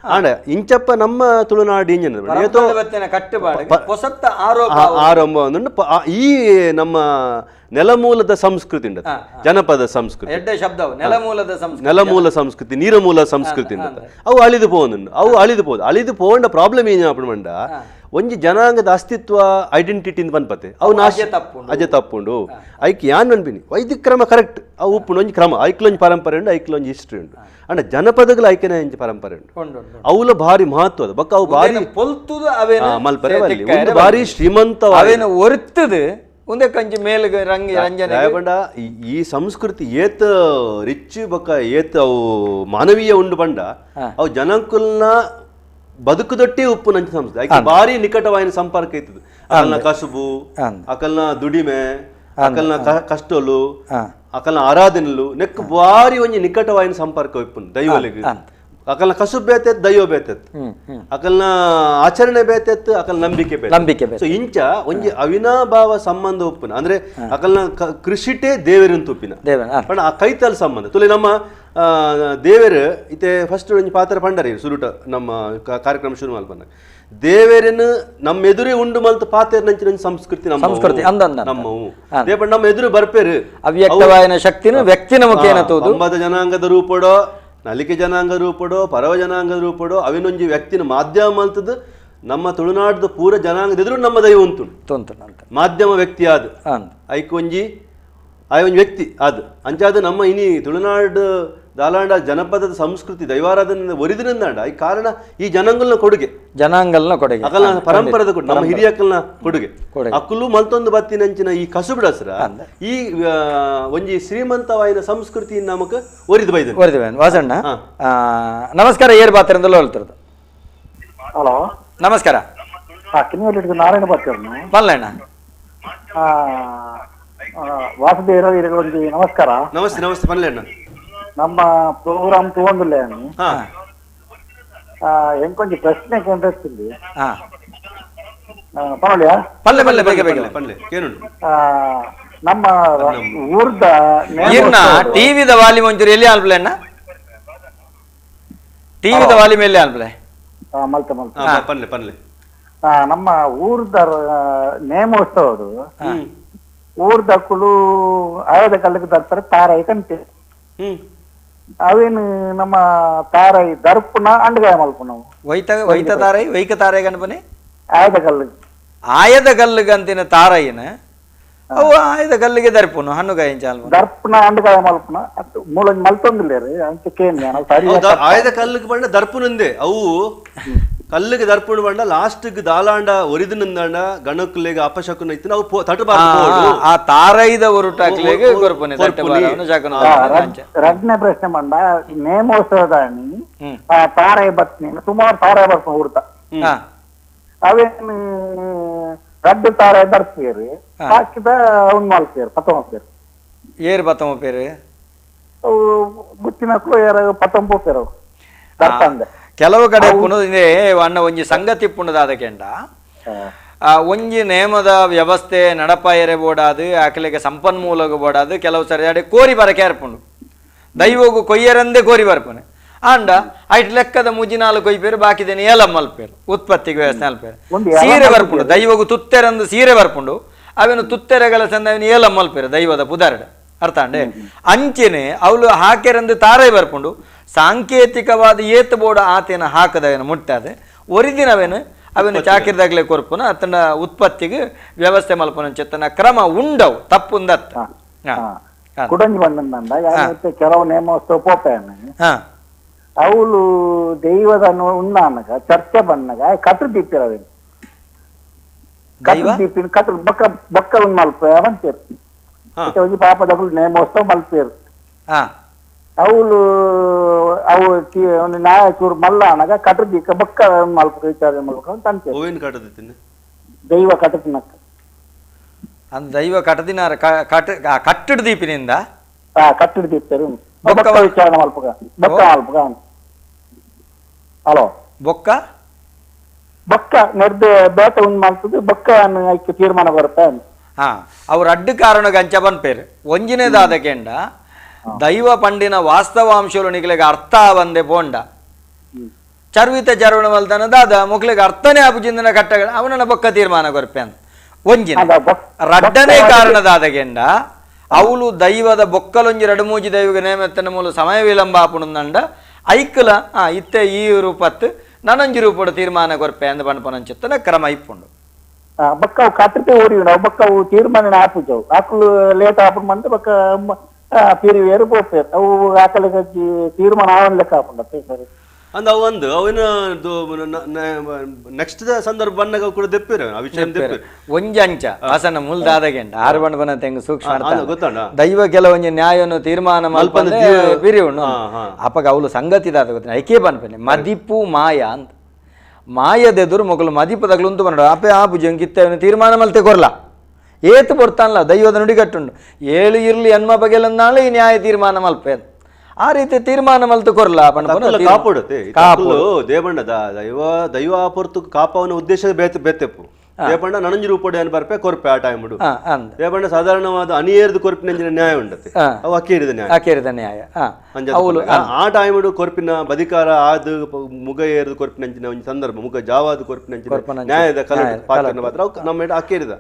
Speaker 2: ಆಂಡ ಇಂಚಪ್ಪ ನಮ್ಮ ತುಳುನಾಡು ಆರಂಭ ಈ ನಮ್ಮ ನೆಲಮೂಲದ ಸಂಸ್ಕೃತಿ ಉಂಡ ಜನಪದ ಸಂಸ್ಕೃತಿ ನೆಲಮೂಲ ಸಂಸ್ಕೃತಿ ನೀರಮೂಲ ಸಂಸ್ಕೃತಿ ಉಂಡ ಅವು ಅಳಿದು ಪೋನು ಅಳಿದು ಪೋಂಡ ಪ್ರಾಬ್ಲಮ್ ಏನು ಮಂಡ ಒಂಜಿ ಜನಾಂಗದ ಅಸ್ತಿತ್ವ ಐಡೆಂಟಿಟಿ ಪನ್ಪತೆ ಅವು ಅಜೆ ತಪ್ಪುಂಡು ಐಕ್ ಯಾನ್ ಅನ್ಪಿನಿ ವೈದಿಕ ಕ್ರಮ ಕರೆಕ್ಟ್ ಅವು ಉಪ್ಪುಂಡು ಒಂಜಿ ಕ್ರಮ ಐಕ್ಲೊಂಜಿ ಪರಂಪರೆ ಉಂಡು ಐಕ್ಲೊಂಜಿ ಹಿಸ್ಟ್ರಿ ಉಂಡು ಅಂಡ ಜನಪದಗಳು ಐಕ್ಯನ ಒಂಜಿ ಪರಂಪರೆ ಉಂಡು ಅವುಲ ಭಾರಿ ಮಹತ್ವದ ಬಕ್ಕ ಅವು ಭಾರಿ ಮಲ್ಪರೆ ಒಂದು ಭಾರಿ ಶ್ರೀಮಂತವಾದ
Speaker 1: ಒಂದೇ ಕಂಜಿ ಮೇಲ್ಗೆ ರಂಜನೆ
Speaker 2: ಈ ಸಂಸ್ಕೃತಿ ಏತ್ ರಿಚ್ ಬಕ್ಕ ಏತ್ ಅವು ಮಾನವೀಯ ಉಂಡು ಬಂಡ ಅವು ಜನಕುಲ್ನ ಬದುಕುದೊಟ್ಟೆ ಉಪ್ಪು ನಂಚ ಸಂಸ್ಕೃತಿ ಭಾರಿ ನಿಕಟವಾಯಿನ ಸಂಪರ್ಕ ಇರ್ತದೆ ಅಕಲ್ನ ಕಸುಬು ಅಕಲ್ನ ದುಡಿಮೆ ಅಕಲ್ನ ಕಷ್ಟಲು ಅಕಲ್ನ ಆರಾಧನೆಲು ನೆಕ್ ಭಾರಿ ಒಂಜಿ ನಿಕಟವಾಯಿನ ಸಂಪರ್ಕ ಇಪ್ಪುನು ದೈವಲಿಗೆ ಅಕಲ್ನ ಕಸುಬು ಬೇತೆತ್ ದೈವ ಬೇತೆತ್ ಅಕಲ್ನ ಆಚರಣೆ ಬೇತೆತ್ ಅಕಲ್ ನಂಬಿಕೆ ಸೊ ಇಂಚ ಒಂಜಿ ಅವಿನಾಭಾವ ಸಂಬಂಧ ಉಪ್ಪುನ ಅಂದ್ರೆ ಅಕಲ್ನ ಕೃಷಿಟೇ ದೇವರಿನ ತುಪ್ಪಿನ ಪಂಡ ಆ ಕೈತಲ್ ಸಂಬಂಧ ತುಲೆ ನಮ್ಮ ದೇವೇರು ಇತ್ತೆ ಫಸ್ಟ್ ಒಂಜಿ ಪಾತ್ರ ಪಂಡರಿ ಸುರುಟ ನಮ್ಮ ಕಾರ್ಯಕ್ರಮ ಶುರು ಮಲ್ಪನ ದೇವೇರನ್ನು ನಮ್ಮ ಎದುರೇ ಉಂಡು ಮಲ್ತ ಪಾತ್ರ ನಂಚಿನ ಸಂಸ್ಕೃತಿ ನಮ್ಮ ದೇಪಂಡ ನಮ್ಮ ಎದುರು ಬರ್ಪೇರು
Speaker 1: ಅವ್ಯಕ್ತವಾಯಿನ ಶಕ್ತಿನ ವ್ಯಕ್ತಿನ ಮುಖೇನ ತೋದು
Speaker 2: ಅಂಬದ ಜನಾಂಗದ ರೂಪಡೋ ನಲಿಕೆ ಜನಾಂಗ ರೂಪಡೋ ಪರವ ಜನಾಂಗ ರೂಪಡೋ ಅವಿನೊಂಜಿ ವ್ಯಕ್ತಿನ ಮಾಧ್ಯಮ ಮಲ್ತದ ನಮ್ಮ ತುಳುನಾಡದ ಪೂರ ಜನಾಂಗದ ಎದುರು ನಮ್ಮ ದೈವ ಉಂಟು ಮಾಧ್ಯಮ ವ್ಯಕ್ತಿ ಆದ ಐಕೊಂಜಿ ಆ ಒಂದು ವ್ಯಕ್ತಿ ಅದು ಅಂಚಾದ ನಮ್ಮ ಇನಿ ತುಳುನಾಡು ದಾಲಾಂಡ ಜನಪದದ ಸಂಸ್ಕೃತಿ ದೈವಾರಾಧನೆ ಒರಿದಿನಿಂದಾಂಡ ಈ ಕಾರಣ ಈ ಜನಾಂಗಲ್ನ ಕೊಡುಗೆ ಅಕಲ್ನ ಪರಂಪರದ ಕೊಡುಗೆ ನಮ್ಮ ಹಿರಿಯಕ್ಕಲ್ನ ಕೊಡುಗೆ ಅಕ್ಕಲು ಮಲ್ತೊಂದು ಬತ್ತಿನಂಚಿನ ಈ ಕಸುಬಿಡಸ್ರ ಈ ಒಂಜಿ ಶ್ರೀಮಂತವಾಯಿನ ಸಂಸ್ಕೃತಿ ನಮಕ್ ಒರಿದು ಬೈದ
Speaker 1: ವಾಸಣ್ಣ ನಮಸ್ಕಾರ ಏರ್ ಬಾತ್ರದಿಂದಲೂ ಹೇಳ್ತಿರೋದು.
Speaker 4: ಹಲೋ
Speaker 1: ನಮಸ್ಕಾರ.
Speaker 4: ನಾರಾಯಣ ಬರ್ತೀವಿ
Speaker 1: ಪಲ್ಲಣ್ಣ
Speaker 4: ವಾಸುದೇವ ಒಂದು ನಮಸ್ಕಾರ.
Speaker 2: ನಮಸ್ತೆ ನಮಸ್ತೆ ಪಲ್ಲೆಣ್ಣ.
Speaker 4: ನಮ್ಮ ಪ್ರೋಗ್ರಾಮ್ ತಗೊಂಡಿಲ್ಲ ಎಂಕೊಂಚು ಪ್ರಶ್ನೆ ಕೊಂಡ್ರಿ ಪರವಾಗಿಲ್ಲ
Speaker 1: ಪಲ್ಲೆ ಪಲ್ಲೆ ಬೇಗ ಬೇಗ
Speaker 2: ಪಲ್ಲೆ ಕೇನುಂಡು
Speaker 4: ನಮ್ಮ ಊರ್ದ
Speaker 1: ಟಿವಿದ ವಾಲ್ಯೂಮ್ ಒಂಚೂರು ಎಲ್ಲಿ ಆಲ್ಪಲೆಣ್ಣ ಟಿವಿದ ವಾಲ್ಯೂಮ್ ಎಲ್ಲಿ ಆಲ್ಪಲೆ
Speaker 4: ಮಲ್ತ ಮಲ್ತ
Speaker 2: ಪಲ್ಲೆ ಪಲ್ಲೆ
Speaker 4: ನಮ್ಮ ಊರ್ದ ನೇಮೋತ್ಸವದು ಊರ್ದಕ್ಕಳು ಆಯದ ಕಲ್ಲಿಗೆ ತರ್ತಾರೆ ತಾರಾಯಿ ಕಂತೆ ಅವೇನು ನಮ್ಮ ತಾರಾಯಿ ದರ್ಪುನ ಅಂಡಗಾಯ ಮಲ್ಪು ನಾವು
Speaker 1: ವೈತ ತಾರಾಯಿ ವೈಕ ತಾರಾಯಿ ಗಣಪನೆ
Speaker 4: ಆಯದ ಕಲ್ಲಿಗೆ
Speaker 1: ಆಯದ ಕಲ್ಲಿಗಂತಿನ ತಾರಾಯಿನ ಅವು ಆಯದ ಕಲ್ಲಿಗೆ ದರ್ಪುನು ಹಣ್ಣುಗಾಯ
Speaker 4: ದರ್ಪುನ ಅಂಡಗಾಯ ಮಲ್ಪುನ ಮೂಲ ಮಲ್ತೊಂದಿಲ್ಲ ರೀ ಅಂತ ಕೇಳಿ
Speaker 2: ಆಯದ ಕಲ್ಲಿಗೆ ಬಂಡ ದರ್ಪುನಂದೆ ಅವು ಕಲ್ಲಿಗೆ ದರ್ಪಣ ಬಂಡ ಲಾಸ್ಟ್ ದಾಲಾಂಡ ಒರಿದಿನಿಂದಾಂಡ ಗಣಕ್ಲೆಗೆ ಅಪಶಕುನ ಇತ್ತು ನಾವು ತಟಬಾರ್ದು
Speaker 1: ಆ ತಾರೈದ ಒರುಟಾಕ್ಲೆಗೆ
Speaker 4: ರಡ್ನೆ ಪ್ರಶ್ನೆ ಬಂಡ ನೇಮೋತ್ಸವದ ತಾರಾಯಿ ಬತ್ನಿ ಸುಮಾರು ತಾರಾಯಿ ಬರ್ಪ ಹುಡ್ತ ಅವೇನು ರಡ್ಡು ತಾರಾಯಿ ದರ್ಪೇರಿ ಹಾಕಿದ ಅವ್ನು ಮಲ್ಪೇರು ಪತ್ತೊಂಬತ್ತೇರು
Speaker 1: ಏರ್ ಪತ್ತೊಂಬತ್ತೇರು
Speaker 4: ಅವು ಗುಚ್ಚಿನಕ್ಕೂ ಯಾರು ಪತ್ತೊಂಬತ್ತೇರು ದರ್ಪಂದೆ
Speaker 1: ಕೆಲವು ಕಡೆ ಪುನಃ ಅಣ್ಣ ಒಂಜಿ ಸಂಗತಿ ಪುಣದಾದ ಕೆಂಡ ಒಂಜಿ ನೇಮದ ವ್ಯವಸ್ಥೆ ನಡಪಾಯರೆ ಬೋಡಾದು ಆಕಲಿಗೆ ಸಂಪನ್ಮೂಲಗ ಬೋಡಾದು ಕೆಲವು ಸರಿ ಅಡೆ ಕೋರಿ ಬರಕೆ ಏರ್ಪುಂಡು ದೈವಗು ಕೊಯ್ಯರಂದೇ ಕೋರಿ ಬರ್ಪನೆ ಅಂಡ ಐಟ್ ಲೆಕ್ಕದ ಮುಜಿನಾಲು ಕೊಯ್ಪೇರು ಬಾಕಿದೇನೆ ಏಲ ಮಲ್ಪೇರು ಉತ್ಪತ್ತಿಗೆ ವ್ಯವಸ್ಥೆ ಅಲ್ಪೇರು ಸೀರೆ ಬರ್ಪುಂಡು ದೈವಗು ತುತ್ತೆರಂದು ಸೀರೆ ಬರ್ಪುಂಡು ಅವೇನು ತುತ್ತೆರೆಗಳ ಸಂದ ಅವನು ಏಲ ಮಲ್ಪೇರು ದೈವದ ಪುದಾರಡೆ ಅರ್ಥ ಅಂಡೆ ಅಂಚೆನೆ ಅವಳು ಹಾಕೆರಂದು ತಾರೈ ಬರ್ಪುಂಡು ಸಾಂಕೇತಿಕವಾದ ಏತ್ ಬೋಡ ಆತೇನ ಹಾಕದವೇನು ಮುಟ್ಟಾದೆ ಒರಿದಿನವೇನು ಅವೇನು ಚಾಕಿರ್ದಾಗ್ಲೇ ಕೊರ್ಪುನ ಅತನ ಉತ್ಪತ್ತಿಗೆ ವ್ಯವಸ್ಥೆ ಮಲ್ಪನ ಚೆತ್ತನ ಕ್ರಮ ಉಂಡವು ತಪ್ಪುಂದತ್ತ
Speaker 4: ಕುಡಂಜಿ ಬಂದಂದ ಕೆಲವು ನೇಮೋತ್ಸವ ಪೋಪೆಯನ್ನು ಅವಳು ದೈವದ ಉಣ್ಣಾನಗ ಚರ್ಚೆ ಬಣ್ಣಗ ಕಟ್ಟು ದೀಪಿರವೇನು ಕಟ್ಟು ದೀಪಿನ ಕಟ್ಟು ಬೊಕ್ಕ ಬೊಕ್ಕ ಒಂದು ಮಲ್ಪ ಅವಂತೇರು ಪಾಪದಗಳು ನೇಮೋತ್ಸವ ಮಲ್ಪೇರು ಅವಳು ಅವು ಒಂದು ನಾಯಕರು ಮಲ್ಲ ಅನ್ನಗ ಕಟ್ಟದಿಕ್ಕ ಬೊಕ್ಕ ಮಲ್ಪ ವಿಚಾರ ಮಾಡ್ಬೇಕು ಅಂತ ಅಂತೀವಿ ದೈವ ಕಟ್ಟದಿನಕ್ಕ
Speaker 1: ಅಂದ್ ದೈವ ಕಟ್ಟದಿನ ಕಟ್ಟಡ ದೀಪಿನಿಂದ
Speaker 4: ಕಟ್ಟಡ ದೀಪ್ತರು ಬೊಕ್ಕ ವಿಚಾರಣೆ ಮಲ್ಪಗ ಬೊಕ್ಕ ಮಲ್ಪಗ ಹಲೋ
Speaker 1: ಬೊಕ್ಕ
Speaker 4: ಬೊಕ್ಕ ನೆಡ್ದು ಬೇಟ ಒಂದು ಮಲ್ಪದು ಬೊಕ್ಕ ಐಕ್ಯ ತೀರ್ಮಾನ ಬರುತ್ತೆ
Speaker 1: ಅವ್ರ ಅಡ್ಡು ಕಾರಣಕ್ಕೆ ಅಂಚ ಬಂದ್ಪೇರು ಒಂಜಿನೇದಾದ ಕೆಂಡ ದೈವ ಪಂಡಿನ ವಾಸ್ತವಾಂಶಗಳು ನಿಗ್ಲೆಗೆ ಅರ್ಥ ಬಂದೆ ಬೋಂಡ ಚರ್ವಿತ ಚರ್ವಣ ಮಲ್ತನದಾದ ಮುಕ್ಲಿಗೆ ಅರ್ಥನೇ ಅಪುಜಿಂದನ ಕಟ್ಟಗಳ ಅವನನ್ನ ಬೊಕ್ಕ ತೀರ್ಮಾನ ಕೊರ್ಪೆ ಅಂತ ಒಂಜಿನ ರಡ್ಡನೇ ಕಾರಣದಾದ ಕೆಂಡ ಅವಳು ದೈವದ ಬೊಕ್ಕಲೊಂಜಿ ರಡುಮೂಜಿ ದೈವಗ ನೇಮೆತ್ತನ ಮೂಲ ಸಮಯ ವಿಳಂಬ ಆಪುಣಂದ ಐಕ್ಕಲ ಇತ್ತೆ ಈ ರೂಪತ್ತು ನನಂಜಿ ರೂಪದ ತೀರ್ಮಾನ ಕೊರ್ಪೆ ಅಂದ ಪಣಪನಂಚಿತ್ತನ ಕ್ರಮ ಇಪ್ಪುಂಡು
Speaker 4: ಬೊಕ್ಕ ಅವು ಕಟ್ಟತೆ ಓಡಿ ಬೊಕ್ಕ ಅವು ತೀರ್ಮಾನ ಆಪುಜವು ಆಕಲು ಲೇಟ್ ಆಪುಂಡು ಮಂತ ಬೊಕ್ಕ ಪೀರಿ ವೇರು ಪೋಪೇರು ಅವು ಆಕಲಿಗೆ ತೀರ್ಮಾನ ಆವನ್ ಲೆಕ್ಕ ಆಪುಂಡತ್ತೆ ಸರಿ
Speaker 2: ಅಂದ ಒಂದು ಅವನ ನೆಕ್ಸ್ಟ್ ಸಂದರ್ಭ ಬಂದಾಗ ಕೂಡ ದೆಪ್ಪಿರ ಆ ವಿಷಯ ದೆಪ್ಪಿರ
Speaker 1: ಒಂಜಿ ಅಂಚ ವಾಸನ ಮುಲ್ದಾದ ಕೆಂಡ ಆರು ಬಣ್ಣ ಬನ ತೆಂಗು ಸೂಕ್ಷ್ಮ ಗೊತ್ತಂಡ ದೈವ ಕೆಲವೊಂಜಿ ನ್ಯಾಯವನ್ನು ತೀರ್ಮಾನ ಮಲ್ಪಂದೆ ಬಿರಿ ಉಣ್ಣು ಅಪ್ಪಗ ಅವಳು ಸಂಗತಿ ದಾದ ಗೊತ್ತಿನ ಐಕೆ ಬನ್ಪೇನೆ ಮದಿಪು ಮಾಯ ಅಂತ ಮಾಯದೆದುರು ಮೊಗಲು ಮದಿಪದಗಳು ಉಂಟು ಬಂಡ ಅಪೆ ಆ ಭುಜಂಗಿತ್ತ ತೀರ್ಮಾನ ಮಲ್ತೆ ಕೊರ್ಲ ಏತು ಬರ್ತಾನಲ್ಲ ದೈವದ ನುಡಿಗಟ್ಟುಂಡು ಏಳು ಇರ್ಲಿ ಎನ್ಮ ಬಗೆಲಂದಾಳೆ ಈ ನ್ಯಾಯ ತೀರ್ಮಾನ ಮಲ್ಪೆ ಆ ರೀತಿ ತೀರ್ಮಾನ ಮಲ್ತು ಕೊರ್ಲ
Speaker 2: ಕಾಪಾಡುತ್ತೆ ದೇವಣ್ಣ ದೈವ ಪೊರ್ತು ಕಾಪವನ ಉದ್ದೇಶ ಬೆತ್ತೆಪ್ಪು ದೇವಣ್ಣ ನನಂಜಿ ರೂಪಡೆ ಅನ್ ಬರ್ಪೆ ಕೊರ್ಪೆ ಆ ಟೈಮ್ ದೇವಣ್ಣ ಸಾಧಾರಣವಾದ ಅನಿಯೇರ್ದು ಕೊರ್ಪಿನ ನ್ಯಾಯ ಉಂಡತೆ ಅವು ಅಕ್ಕೇರಿದ ನ್ಯಾಯ ಆ ಟೈಮ್ ಕೊರ್ಪಿನ ಬದಿಕಾರ ಆದ ಮುಗ ಏರ್ದು ಕೊರ್ಪಿನ ಒಂದು ಸಂದರ್ಭ ಮುಗ ಜಾವಾದ ಕೊರ್ಪಿನ ನ್ಯಾಯದ ಪಾತ್ರ ಮಾತ್ರ ನಮ್ಮ ಅಕ್ಕೇರಿದ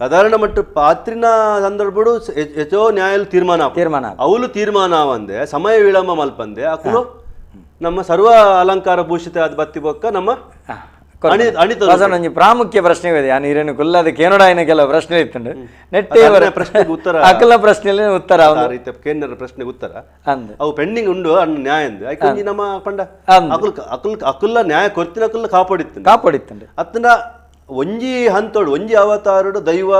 Speaker 2: ಸಾಧಾರಣ ಮಟ್ಟ ಪಾತ್ರಿನ ಸಂದರ್ಭಡು ಹೆಚ್ಚೋ ನ್ಯಾಯ ತೀರ್ಮಾನ ಅವಳು ತೀರ್ಮಾನ ಅವಂದೆ ಸಮಯ ವಿಳಂಬ ಮಲ್ಪಂದೆ ಅಕ್ಕಳು ನಮ್ಮ ಸರ್ವ ಅಲಂಕಾರ ಭೂಷಿತ ಆದ ಬತ್ತಿ ಬೊಕ್ಕ ನಮ್ಮ
Speaker 1: ಒಂಜಿ ಪ್ರಾಮುಖ್ಯ ಪ್ರಶ್ನೆ ಇದೆ ಆ ನೀರಿನ ಕುಲ್ಲದ ಕೇನೋಡ ಆಯ್ನ ಕೆಲವು ಪ್ರಶ್ನೆ ಇತ್ತುಂಡು ನೆಟ್ಟೆ
Speaker 2: ಪ್ರಶ್ನೆಗೆ ಉತ್ತರ
Speaker 1: ಅಕಲ ಪ್ರಶ್ನೆಯಲ್ಲಿ ಉತ್ತರ
Speaker 2: ಕೇಂದ್ರ ಪ್ರಶ್ನೆಗೆ ಉತ್ತರ
Speaker 1: ಅಂದ್
Speaker 2: ಅವು ಪೆಂಡಿಂಗ್ ಉಂಡು ಅನ್ನ ನ್ಯಾಯ ಅಂದ್ ನಮ್ಮ ಪಂಡ ಅಕುಲ್ಲ ನ್ಯಾಯ ಕೊರ್ತಿನ ಅಕುಲ್ಲ
Speaker 1: ಕಾಪಾಡಿತ್ತಂಡು
Speaker 2: ಅತ್ತನ ಒಂಜಿ ಹಂತೋಡು ಒಂಜಿ ಅವತಾರಡು ದೈವ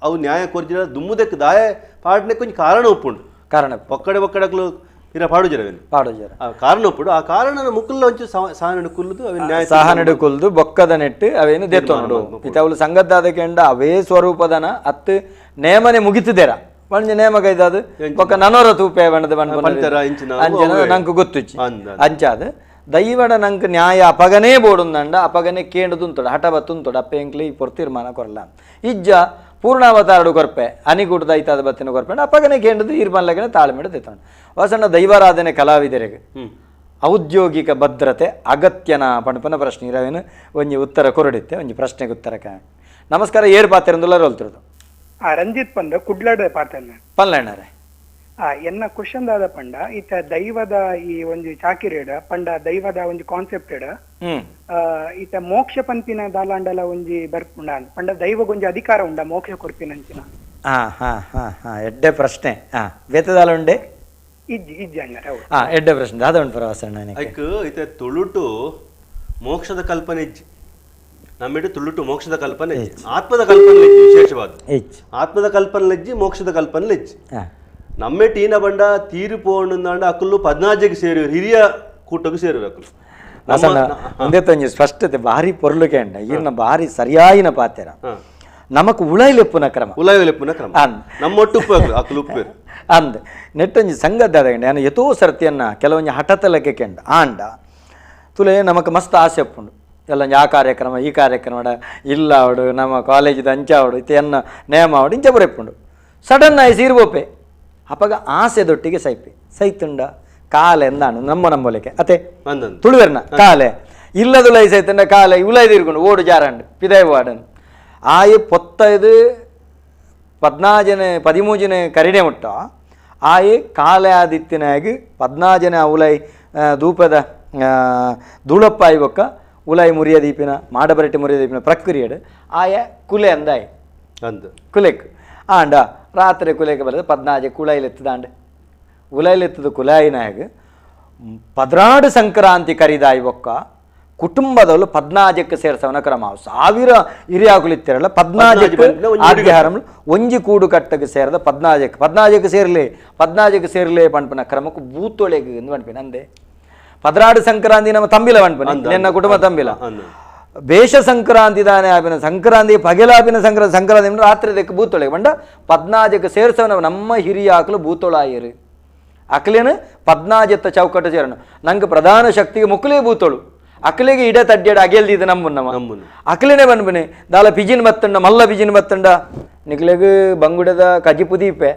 Speaker 2: ಅವು ನ್ಯಾಯ ಕೊರ್ಜಿನ ದುಮ್ಮುದಕ್ಕೆ ದಾಯ ಪಾಡ್ನೆ ಕೊಂಚ ಕಾರಣ ಒಪ್ಪುಂಡು
Speaker 1: ಕಾರಣ
Speaker 2: ಒಕ್ಕಡಕ್ಲು ಇರ ಪಾಡುಜರವೇನು
Speaker 1: ಪಾಡುಜರ
Speaker 2: ಆ ಕಾರಣ ಒಪ್ಪುಡು ಆ ಕಾರಣನ ಮುಕ್ಕುಲ್ಲ ಒಂಚು ಸಹನಡು ಕುಲ್ಲುದು ಅವೆ ನ್ಯಾಯ
Speaker 1: ಸಹನಡು ಕುಲ್ದು ಬೊಕ್ಕದ ನೆಟ್ಟು ಅವೇನು ದೆತ್ತೋಂಡು ಇತವಲು ಸಂಗದ್ದಾದ ಕೆಂಡ ಅವೇ ಸ್ವರೂಪದನ ಅತ್ತು ನೇಮನೆ ಮುಗಿತುದೇರ ಒಂಜಿ ನೇಮ ಕೈದಾದು ಬೊಕ್ಕ ನನೋರ ತೂಪೆ ಬಣ್ಣದ ಅಂಚನ ನಂಗೆ ಗೊತ್ತುಚ್ಚಿ ಅಂಚಾದ ದೈವಡ ನಂಗೆ ನ್ಯಾಯ ಅಪಗನೇ ಬೋಡುಂದಂಡ ಅಪಗನೆ ಕೇಂಡುದುಂತೊಡು ಹಠ ಬತ್ತುಂತೊಡು ಅಪ್ಪ ಎಂಕ್ಲಿ ಪೊರ್ ತೀರ್ಮಾನ ಕೊರಲ್ಲ ಇಜ್ಜ ಪೂರ್ಣಾವತಾರಡು ಕೊರ್ಪೆ ಅನಿಗೂಟ ದೈತಾದ ಬತ್ತಿನ ಕೊರ್ಪೆ ಅಪಗನೆ ಕೇಂಡದು ಇರ್ಮಲ್ಲಗನೆ ತಾಳ್ಮೆಡು ತೆತ್ತೊಂಡು ವಸಣ್ಣ ದೈವಾರಾಧನೆ ಕಲಾವಿದರಿಗೆ ಔದ್ಯೋಗಿಕ ಭದ್ರತೆ ಅಗತ್ಯನ ಪಣಪನ ಪ್ರಶ್ನೆ ಇರವೇನು ಒಂಜಿ ಉತ್ತರ ಕೊರಡಿತ್ತೆ ಒಂಜಿ ಪ್ರಶ್ನೆಗೆ ಉತ್ತರ ನಮಸ್ಕಾರ ಏರ್ ಪಾತ್ರೆಂದುಲ್ಲ ರೋಲ್ತಿರೋದು
Speaker 7: ರಂಜಿತ್ ಪಂಡ ಕುಡ್ಲಾಡ ಪಾತನ್ನ
Speaker 1: ಪಲ್ಲಣ್ಣರೇ
Speaker 7: ಎನ್ನ ಕ್ವಶನ್ ದಾದ ಪಂಡ ಈತ ದೈವದ ಈ ಒಂದು ಚಾಕಿರೇಡ ಪಂಡ ದೈವದ ಒಂದು ಕಾನ್ಸೆಪ್ಟ್ ಈತ ಮೋಕ್ಷ ಪಂಪಿನ ದಾಲಾಂಡಲ ಒಂಜಿ ಬರ್ಪುಂಡ ಪಂಡ ದೈವ ಒಂಜಿ ಅಧಿಕಾರ ಉಂಡ ಮೋಕ್ಷ ಕೊರ್ಪಿನಂಚಿನ
Speaker 1: ಎಡ್ಡೆ ಪ್ರಶ್ನೆ ಬೇತದಾಲ ಉಂಡೆ
Speaker 7: ಇಜ್ಜಿ ಅಣ್ಣರ
Speaker 1: ಎಡ್ಡೆ ಪ್ರಶ್ನೆ ದಾದ ಉಂಟು ಪ್ರವಾಸಣ್ಣ
Speaker 2: ಈತ ತುಳುಟು ಮೋಕ್ಷದ ಕಲ್ಪನೆ ಇಜ್ಜಿ ನಮ್ಮಿಡು ತುಳುಟು ಮೋಕ್ಷದ ಕಲ್ಪನೆ ಆತ್ಮದ ಕಲ್ಪನೆ ವಿಶೇಷವಾದ ಆತ್ಮದ ಕಲ್ಪನೆ ಇಜ್ಜಿ ಮೋಕ್ಷದ ಕಲ್ಪನೆ ಇಜ್ಜಿ ನಮ್ಮೆ ಟೀನ ಬಂಡ ತೀರು ಪೋಂಡ ಅಕುಲ್ಲು 14 ಸೇರಿ ಹಿರಿಯ ಕೂಟಕ್ಕೆ ಸೇರಬೇಕು
Speaker 1: ಒಂದೇ ತಂಜಿ ಸ್ಪಷ್ಟತೆ ಭಾರಿ ಪೊರ್ಲುಕೆ ಅಂಡ ಈರ್ನ ಭಾರಿ ಸರಿಯಾಯಿನ ಪಾತೆರ ನಮಕ್ ಉಳೈಲೆಪ್ಪುನ ಕ್ರಮ
Speaker 2: ನಮ್ಮೊಟ್ಟು ಅಕುಲು ಉಪ್ಪು
Speaker 1: ಅಂದ್ ನೆಟ್ಟೊಂಜಿ ಸಂಗದ್ದಾದ ನಾನು ಎತೋ ಸರ್ತಿಯನ್ನ ಕೆಲವೊಂಜಿ ಹಠತಲಕ್ಕೆ ಕೆಂಡ ಆಂಡ ತುಲೆ ನಮಕ್ ಮಸ್ತ್ ಆಸೆ ಅಪ್ಪುಂಡು ಎಲ್ಲ ಆ ಕಾರ್ಯಕ್ರಮ ಈ ಕಾರ್ಯಕ್ರಮ ಇಲ್ಲ ಅವಡು ನಮ್ಮ ಕಾಲೇಜಿದ ಅಂಚ ಅವಡು ಇತೆಯನ್ನ ನೇಮ ಅವಡು ಇಂಚ ಬರೆಪ್ಪುಂಡು ಸಡನ್ ಆಗಿ ಸೀರ್ಬೋಪೆ ಅಪಗ ಆಸೆದೊಟ್ಟಿಗೆ ಸೈತುಂಡ ಕಾಲೆ ಎಂದಾನು ನಂಬಲಿಕೆ ಅತೆ ತುಳುವೆರ್ನ ಕಾಲೆ ಇಲ್ಲದು ಲೈ ಸೈತಂಡ ಕಾಲೆ ಉಲೈದಿರ್ಕೊಂಡು ಓಡು ಜಾರಂಡು ಪಿದೈ ವಾಡನ್ ಆಯ್ ಪೊತ್ತೈದು 13 ಕರಿಡೆ ಮುಟ್ಟ ಆಯ್ ಕಾಲೆ ಆದಿತ್ಯನಾಗಿ 14 ಉಲೈ ಧೂಪದ ಧೂಳಪ್ಪಾಯಿ ಬೊಕ್ಕ ಉಲೈ ಮುರಿಯದೀಪಿನ ಮಾಡಬರಟೆ ಮುರಿಯದೀಪಿನ ಪ್ರಕ್ರಿಯೆಡು ಆಯ ಕುಲೆ ಅಂದಾಯ್ ಕುಲೆಕ್ ಆಂಡ ರಾತ್ರಿ ಕುಲೆಗೆ ಬರೋದು 14 ಕುಳೈಲೆತ್ತದಾಂಡ ಉಲೈಲೆತ್ತದ ಕುಲಾಯಿನಾಗ 16 ಸಂಕ್ರಾಂತಿ ಕರಿದಾಯಿ ಒಕ್ಕ ಕುಟುಂಬದವರು 14ಕ್ಕೆ ಸೇರ್ಸವನ ಕ್ರಮ 1000 ಹಿರಿಯಾಕುಲಿತ್ತಿರಲ್ಲ 14 ಆದ್ಯಹಾರಗಳು ಒಂಜಿ ಕೂಡು ಕಟ್ಟಕ್ಕೆ ಸೇರಿದ 14ಕ್ಕೆ ಸೇರ್ಲೆ ಪಂಪನ ಕ್ರಮಕ್ಕೆ ಬೂತೊಳೆಗೆ ಎಂದು ಪಂಪಿನ ಅಂದೆ 16 ಸಂಕ್ರಾಂತಿ ನಮ್ಮ ತಂಬಿಲ ಪಂಪನ ನಿನ್ನ ಕುಟುಂಬ ತಂಬಿಲ ಬೇಷ ಸಂಕ್ರಾಂತಿ ದಾನೆ ಆಪಿನ ಸಂಕ್ರಾಂತಿ ಪಗೆಲಾಪಿನ ಸಂಕ್ರಾಂತಿ ರಾತ್ರಿ ದಕ್ಕೆ ಬೂತೊಳೆಗೆ ಬಂಡ 14ಕ್ಕೆ ಸೇರ್ಸವನ ನಮ್ಮ ಹಿರಿಯ ಆಕಲು ಬೂತೊಳಾಯಿರು ಅಕ್ಲೇನು 14 ಚೌಕಟ್ಟು ಸೇರನು ನಂಗೆ ಪ್ರಧಾನ ಶಕ್ತಿಗೆ ಮುಕ್ಲೇ ಬೂತೊಳು ಅಕ್ಲೆಗೆ ಇಡ ತಡ್ಡಾಡ ಅಗೆಲ್ದಿದ್ದು ನಮ್ಮನ್ನ ಅಕ್ಲೇನೆ ಬಂದ್ಬನೆ ದಾಲ ಪಿಜಿನ್ ಬತ್ತಂಡ ಮಲ್ಲ ಪಿಜಿನ್ ಬತ್ತಂಡ ನಿಕ್ಲೆಗೆ ಬಂಗುಡದ ಕಜಿಪುದೀಪೆ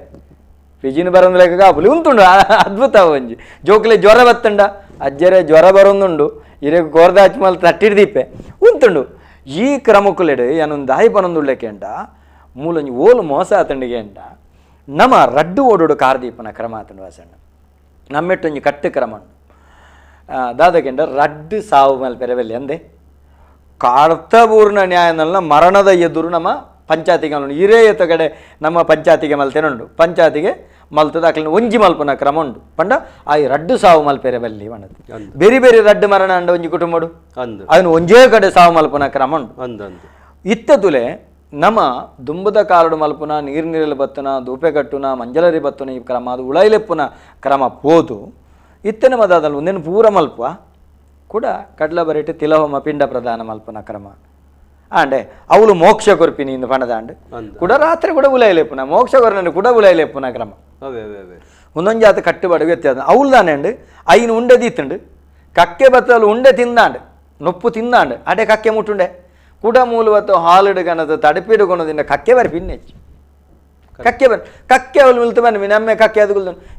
Speaker 1: ಪಿಜಿನ್ ಬರಂದ್ಲೆಗ ಕಾಪುಲಿ ಉಂಟುಂಡು ಅದ್ಭುತ ಒಂಜಿ ಜೋಕ್ಲೆ ಜ್ವರ ಬತ್ತಂಡ ಅಜ್ಜರೆ ಜ್ವರ ಬರೊಂದುಂಡು ಇರೆಗ್ ಗೋರ್ದಾಚ್ ಮಲ್ ತಟ್ಟಿಡ್ದೀಪೆ ಉಂಟುಂಡು ಈ ಕ್ರಮಕ್ಕುಲೆಡು ಏನೊಂದು ದಾಯಿ ಪನೊಂದುಳ್ಳೆಕೆ ಅಂಡ ಮೂಲೊಂಜಿ ಓಲು ಮೋಸ ಆತಂಡಿಗೆ ಅಂಡ ನಮ್ಮ ರಡ್ಡು ಓಡೋಡು ಕಾರ್ದೀಪನ ಕ್ರಮ ಆತಂಡು ವಾಸಣ್ಣ ನಮ್ಮೆಟ್ಟೊಂಜಿ ಕಟ್ಟು ಕ್ರಮ ದಾದಕೆಂಡ ರಡ್ಡು ಸಾವು ಮೇಲೆ ಪೆರವೆಲ್ಲಿ ಅಂದೆ ಕಾರ್ತಪೂರ್ಣ ನ್ಯಾಯನಲ್ಲ ಮರಣದ ಎದುರು ನಮ್ಮ ಪಂಚಾಯತಿಗೆ ಹಿರೇ ಕಡೆ ನಮ್ಮ ಪಂಚಾಯತಿಗೆ ಮಲ್ತೇನುಂಡು ಪಂಚಾಯತಿಗೆ ಮಲ್ತದ ಅಕ್ಲಿನ ಒಂಜಿ ಮಲ್ಪನ ಕ್ರಮ ಉಂಡು ಪಂಡ ಆ ರಡ್ಡು ಸಾವು ಮಲ್ಪೆರೆ ಬಲ್ಲಿ ಬಣ್ಣದು ಬೇರೆ ಬೇರೆ ರಡ್ಡು ಮರಣ ಅಂಡ ಒಂಜಿ ಕುಟುಂಬಡು ಅದನ್ನು ಒಂಜೇ ಕಡೆ ಸಾವು ಮಲ್ಪನ ಕ್ರಮ ಉಂಡು ಇತ್ತ ತುಲೆ ನಮ್ಮ ದುಂಬದ ಕಾಲಡು ಮಲ್ಪುನ ನೀರಿನಲ್ಲಿ ಬತ್ತನ ದೂಪೆ ಕಟ್ಟುನ ಮಂಜಲರಿ ಬತ್ತುನ ಈ ಕ್ರಮ ಅದು ಉಳೈಲೆಪ್ಪುನ ಕ್ರಮ ಪೋದು ಇತ್ತನ ಮದಾದಲ್ಲ ಒಂದೇನು ಪೂರ ಮಲ್ಪ ಕೂಡ ಕಡ್ಲ ಬರೇಟು ತಿಲಹೋಮ ಪಿಂಡ ಪ್ರದಾನ ಮಲ್ಪನ ಕ್ರಮ ಆಂಡೆ ಅವಳು ಮೋಕ್ಷ ಕೊರ್ಪಿನಿ ಇಂದು ಪಣದಾಂಡು ಕೂಡ ರಾತ್ರಿ ಕೂಡ ಉಲೈಲೆಪ್ಪುನ ಮೋಕ್ಷ ಕೊರನ ಕೂಡ ಉಲೈಲೆಪ್ಪುನ ಕ್ರಮ ಒಂದೊಂದು ಜಾತ ಕಟ್ಟುಬಾಡು ವ್ಯತ್ಯಾಸ ಅವಳು ತಾನೆ ಅಂಡು ಐನು ಉಂಡೆ ದೀತುಂಡು ಕಕ್ಕೆ ಬತ್ತಲು ಉಂಡೆ ತಿಂದಾಂಡು ನೊಪ್ಪು ತಿಂದಾಂಡು ಅಡೆ ಕಕ್ಕೆ ಮುಟ್ಟುಂಡೆ ಕೂಡ ಮೂಲವತ್ತು ಹಾಲಿಡು ಗಣದ ತಡಪಿಡು ಕೊಣದಿಂದ ಕಕ್ಕೆ ಬರಿ ಪಿನ್ನೆಚ್ಚು ಕಕ್ಕೆ ಅವಳು ಮಿಲ್ತು ಬನ್ನಿ ನಮ್ಮೆ ಕಕ್ಕೆ ಅದು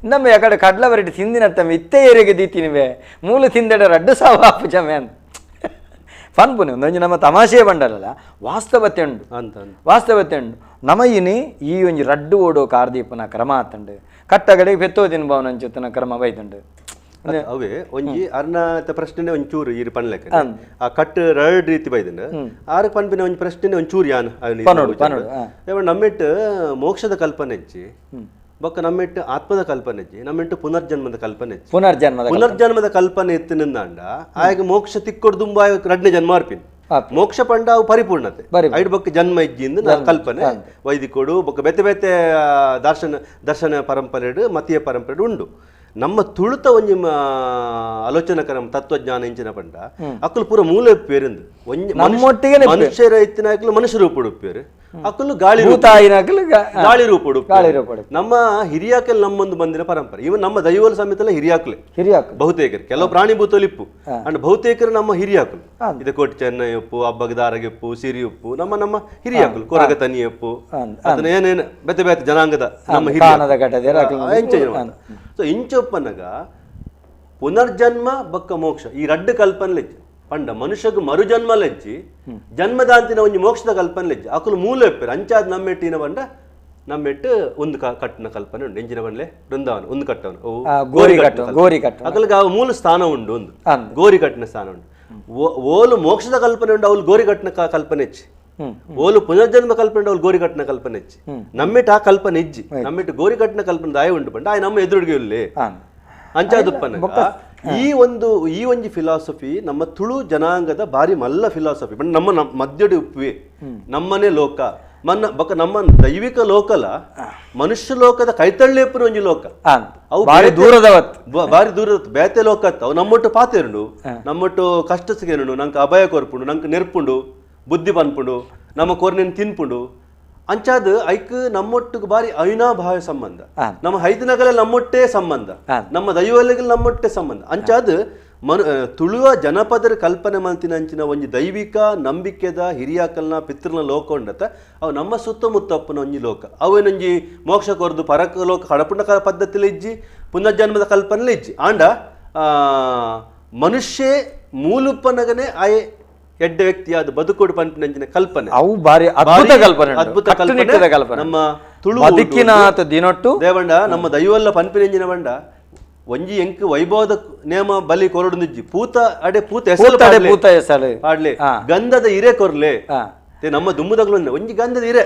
Speaker 1: ಇನ್ನೊಮ್ಮೆ ಯಾಕಡೆ ಕಡ್ಲ ಬರಟಿ ತಿಂದಿನತ್ತಮ್ಮೆ ಇತ್ತೆ ಏರಿಗೆ ದೀತಿನಿವೆ ಮೂಲ ತಿಂದೆಡೆ ರಡ್ಡು ಸಾವು ಹಾಪು ಜಮೆ ಅಂತ ಫನ್ಪುನಿ ಒಂದೊಂದು ನಮ್ಮ ತಮಾಷೆ ಬಂಡಲ್ಲ ವಾಸ್ತವತೆ ಉಂಡು ನಮ ಇನಿ ಈ ಒಂಜಿ ರಡ್ಡು ಓಡೋ ಕಾರ್ದೀಪನ ಕ್ರಮ ಆತಂಡು ಕಟ್ಟಗಡೆಗೆ ಪೆತ್ತೋ ತಿನ್ಭವನ ಅಂಚುತ್ತನ ಕ್ರಮ ಬೈತುಂಡು
Speaker 2: ಅವೇ ಒಂಜಿ ಅರ್ನ ಪ್ರಶ್ನೆ ಒಂಚೂರು ಇರು ಪನ್ಲೆಕ್ಕ ಆ ಕಟ್ ರಡ್ ರೀತಿ ಬೈದನ ಆರು ಪನ್ಪಿನ ಒಂಜಿ ಪ್ರಶ್ನೆ ಒಂಚೂರು ಯಾನ್ ನಮ್ಮೆಟ್ಟು ಮೋಕ್ಷದ ಕಲ್ಪನೆ ಹೆಚ್ಚಿ ಬೊಕ್ಕ ನಮ್ಮೆಟ್ಟು ಆತ್ಮದ ಕಲ್ಪನೆ ಹೆಚ್ಚಿ ನಮ್ಮೆಟ್ಟು ಪುನರ್ಜನ್ಮದ ಕಲ್ಪನೆ ಹೆಚ್ಚಿ ಪುನರ್ಜನ್ಮದ ಕಲ್ಪನೆ ಎತ್ತಿನಿಂದ ಆಗ ಮೋಕ್ಷ ತಿಕ್ಕೊಡು ತುಂಬಾ ರಡ್ನೆ ಜನ್ಮ ಅರ್ಪಿನ್ ಮೋಕ್ಷ ಪಂಡ ಅವು ಪರಿಪೂರ್ಣತೆ ಐಡ್ ಬೊಕ್ಕ ಜನ್ಮ ಇಜ್ಜಿಂದ ಕಲ್ಪನೆ ವೈದಿಕೋಡು ಬೊಕ್ಕ ಬೆತೆ ಬೆತೆ ದರ್ಶನ ಪರಂಪರೆಡು ಮತೀಯ ಪರಂಪರೆ ಉಂಡು ನಮ್ಮ ತುಳುತ ಒಂಜಿ ಆಲೋಚನಕರ ತತ್ವಜ್ಞಾನ ಇಂಚಿನ ಪಂಡ ಅಕ್ಕಲು ಪೂರ ಮೂಲ ಉಪ್ಪೇರಿಂದು ಮನುಷ್ಯರ ಇತ್ತಿನ ಮನುಷ್ಯ ರೂಪ ಉಪ್ಪೇರು ಅಕ್ಕಲು ಗಾಳಿ ಗಾಳಿ ರೂಪ ಉಪ್ಪೇರು ನಮ್ಮ ಹಿರಿಯಾಕಲ್ ನಮ್ಮೊಂದು ಬಂದಿನ ಪರಂಪರೆ ಇವ ನಮ್ಮ ದೈವಲ ಸಮೇತ ಹಿರಿಯಾಕಲೆ ಬಹುತೇಕರು ಕೆಲವು ಪ್ರಾಣಿಭೂತಲು ಇಪ್ಪು ಅಂಡ್ ಬಹುತೇಕರು ನಮ್ಮ ಹಿರಿಯಾಕಲು ಇದು ಕೋಟಿ ಚೆನ್ನೈ ಉಪ್ಪು ಹಬ್ಬಗ ದಾರಗೆಪ್ಪು ಸಿರಿ ಉಪ್ಪು ನಮ್ಮ ನಮ್ಮ ಹಿರಿಯಾಕಲು ಕೊರಗ ತನಿ ಉಪ್ಪು ಅದನ್ನ ಏನೇನು ಬೆತೆ ಬೆತೆ ಜನಾಂಗದ ನಮ್ಮ ಹಿರಿಯ ಸೊ ಇಂಚೊಪ್ಪನಗ ಪುನರ್ಜನ್ಮ ಬಕ್ಕ ಮೋಕ್ಷ ಈ ರಡ್ಡು ಕಲ್ಪನೆ ಲೆಜ್ಜಿ ಪಂಡ ಮನುಷ್ಯಗ ಮರುಜನ್ಮ ಲೆಜ್ಜಿ ಜನ್ಮದಾಂತಿನ ಒಂಜಿ ಮೋಕ್ಷದ ಕಲ್ಪನೆ ಲೆಜ್ಜಿ ಅಕಲು ಮೂಲ ಎಪ್ಪೇರು ಅಂಚಾದ ನಮ್ಮೆಟ್ಟಿನ ಬಂಡ ನಮ್ಮೆಟ್ಟು ಒಂದು ಕಟ್ಟಿನ ಕಲ್ಪನೆ ಉಂಡು ಎಂಜಿನ ಬಂಡ್ಲೆ ಬೃಂದಾವನ ಒಂದು ಕಟ್ಟವನು ಅಕಲ್ಗೆ ಮೂಲ ಸ್ಥಾನ ಉಂಡು ಒಂದು ಗೋರಿ ಕಟ್ಟಿನ ಸ್ಥಾನ ಉಂಡು ಓಲು ಮೋಕ್ಷದ ಕಲ್ಪನೆ ಉಂಡು ಅವಳು ಗೋರಿ ಕಟ್ಟಿನ ಕಲ್ಪನೆ ಹೆಚ್ಚಿ ಓಲು ಪುನರ್ಜನ್ಮ ಕಲ್ಪನೆ ಅವ್ಳು ಗೋರಿ ಕಟ್ಟಿನ ಕಲ್ಪನೆ ಹೆಚ್ಚಿ ನಮ್ಮಿಟ್ಟು ಆ ಕಲ್ಪನೆ ಇಜ್ಜಿ ನಮ್ಮಿಟ್ಟು ಗೋರಿ ಕಟ್ಟಿನ ಕಲ್ಪನೆ ದಾಯ ಉಂಟು ಬಂಡ ಆಯ್ ನಮ್ಮ ಎದುರುಡಿಗೆ ಇಲ್ಲಿ ಅಂಚಾದುಪ್ಪನ ಈ ಒಂಜಿ ಫಿಲಾಸಫಿ ನಮ್ಮ ತುಳು ಜನಾಂಗದ ಬಾರಿ ಮಲ್ಲ ಫಿಲಾಸಫಿ ಬಂಡ ನಮ್ಮ ಮಧ್ಯಡಿ ಉಪ್ಪುವೆ ನಮ್ಮನೆ ಲೋಕ ಮನ್ನ ಬೊಕ್ಕ ನಮ್ಮ ದೈವಿಕ ಲೋಕಲ ಮನುಷ್ಯ ಲೋಕದ ಕೈತಳ್ಳೆಪ್ಪನ ಒಂಜಿ ಲೋಕ ಅವು ಬಾರಿ ದೂರದ ಬೇತೆ ಲೋಕ ಅವು ನಮ್ಮೊಟ್ಟು ಪಾತೆರುಂಡು ನಮ್ಮೊಟ್ಟು ಕಷ್ಟ ಸಿಗೇನು ನಂಗೆ ಅಭಯ ಕೊರ್ಪುಂಡು ನಂಗೆ ನೆರ್ಪುಂಡು ಬುದ್ಧಿ ಪನ್ಪುಂಡು ನಮ್ಮ ಕೊರ್ನೆನ್ ತಿನ್ಪುಂಡು ಅಂಚಾದ ಐಕ್ ನಮ್ಮೊಟ್ಟಿಗೆ ಬಾರಿ ಅವಿನಾಭಾವ ಸಂಬಂಧ ನಮ್ಮ ಹೈದನಗಲ ನಮ್ಮೊಟ್ಟೆ ಸಂಬಂಧ ನಮ್ಮ ದೈವಲಿಗಲ್ ನಮ್ಮೊಟ್ಟೆ ಸಂಬಂಧ ಅಂಚಾದ ತುಳುವ ಜನಪದರ ಕಲ್ಪನೆ ಮಂತಿನ ಅಂಚಿನ ಒಂಜಿ ದೈವಿಕ ನಂಬಿಕೆದ ಹಿರಿಯಾಕಲ್ನ ಪಿತೃನ ಲೋಕ ಉಂಡತ ಅವು ನಮ್ಮ ಸುತ್ತಮುತ್ತಪ್ಪನ ಒಂಜಿ ಲೋಕ ಅವೇನೊಂಜಿ ಮೋಕ್ಷ ಕೊರ್ದು ಪರಕ ಲೋಕ ಕಡಪುಂಡ ಪದ್ಧತಿಲಿ ಇಜ್ಜಿ ಪುನರ್ಜನ್ಮದ ಕಲ್ಪನೆ ಇಜ್ಜಿ ಆಂಡ ಮನುಷ್ಯ ಮೂಲುಪ್ಪನಗನೆ ಆಯೆ ಎಡ್ಡ ವ್ಯಕ್ತಿಯಾದ ಬದುಕೋಡು ಪಂಪಿನಂಚಿನ ಕಲ್ಪನೆ
Speaker 1: ಅವು ಬಾರಿ ಅದ್ಭುತ
Speaker 2: ಕಲ್ಪನೆ ನಮ್ಮ ತುಳು
Speaker 1: ದಿನೊಟ್ಟು
Speaker 2: ದೇವಂಡ ನಮ್ಮ ದೈವಲ್ಲ ಪಂಪಿನಂಜಿನ ಬಂಡ ಒಂಜಿ ಎಂಕ್ ವೈಭವದ ನೇಮ ಬಲಿ ಕೊರಡು ಪೂತ ಅಡೆ ಪೂತ ಹೆಸರು ಪಾಡ್ಲೆ ಗಂಧದ ಹಿರೆ ಕೊರ್ಲೆ ನಮ್ಮ ದುಮ್ಮದಗಳು ಒಂಜಿ ಗಂಧದ ಹಿರೆ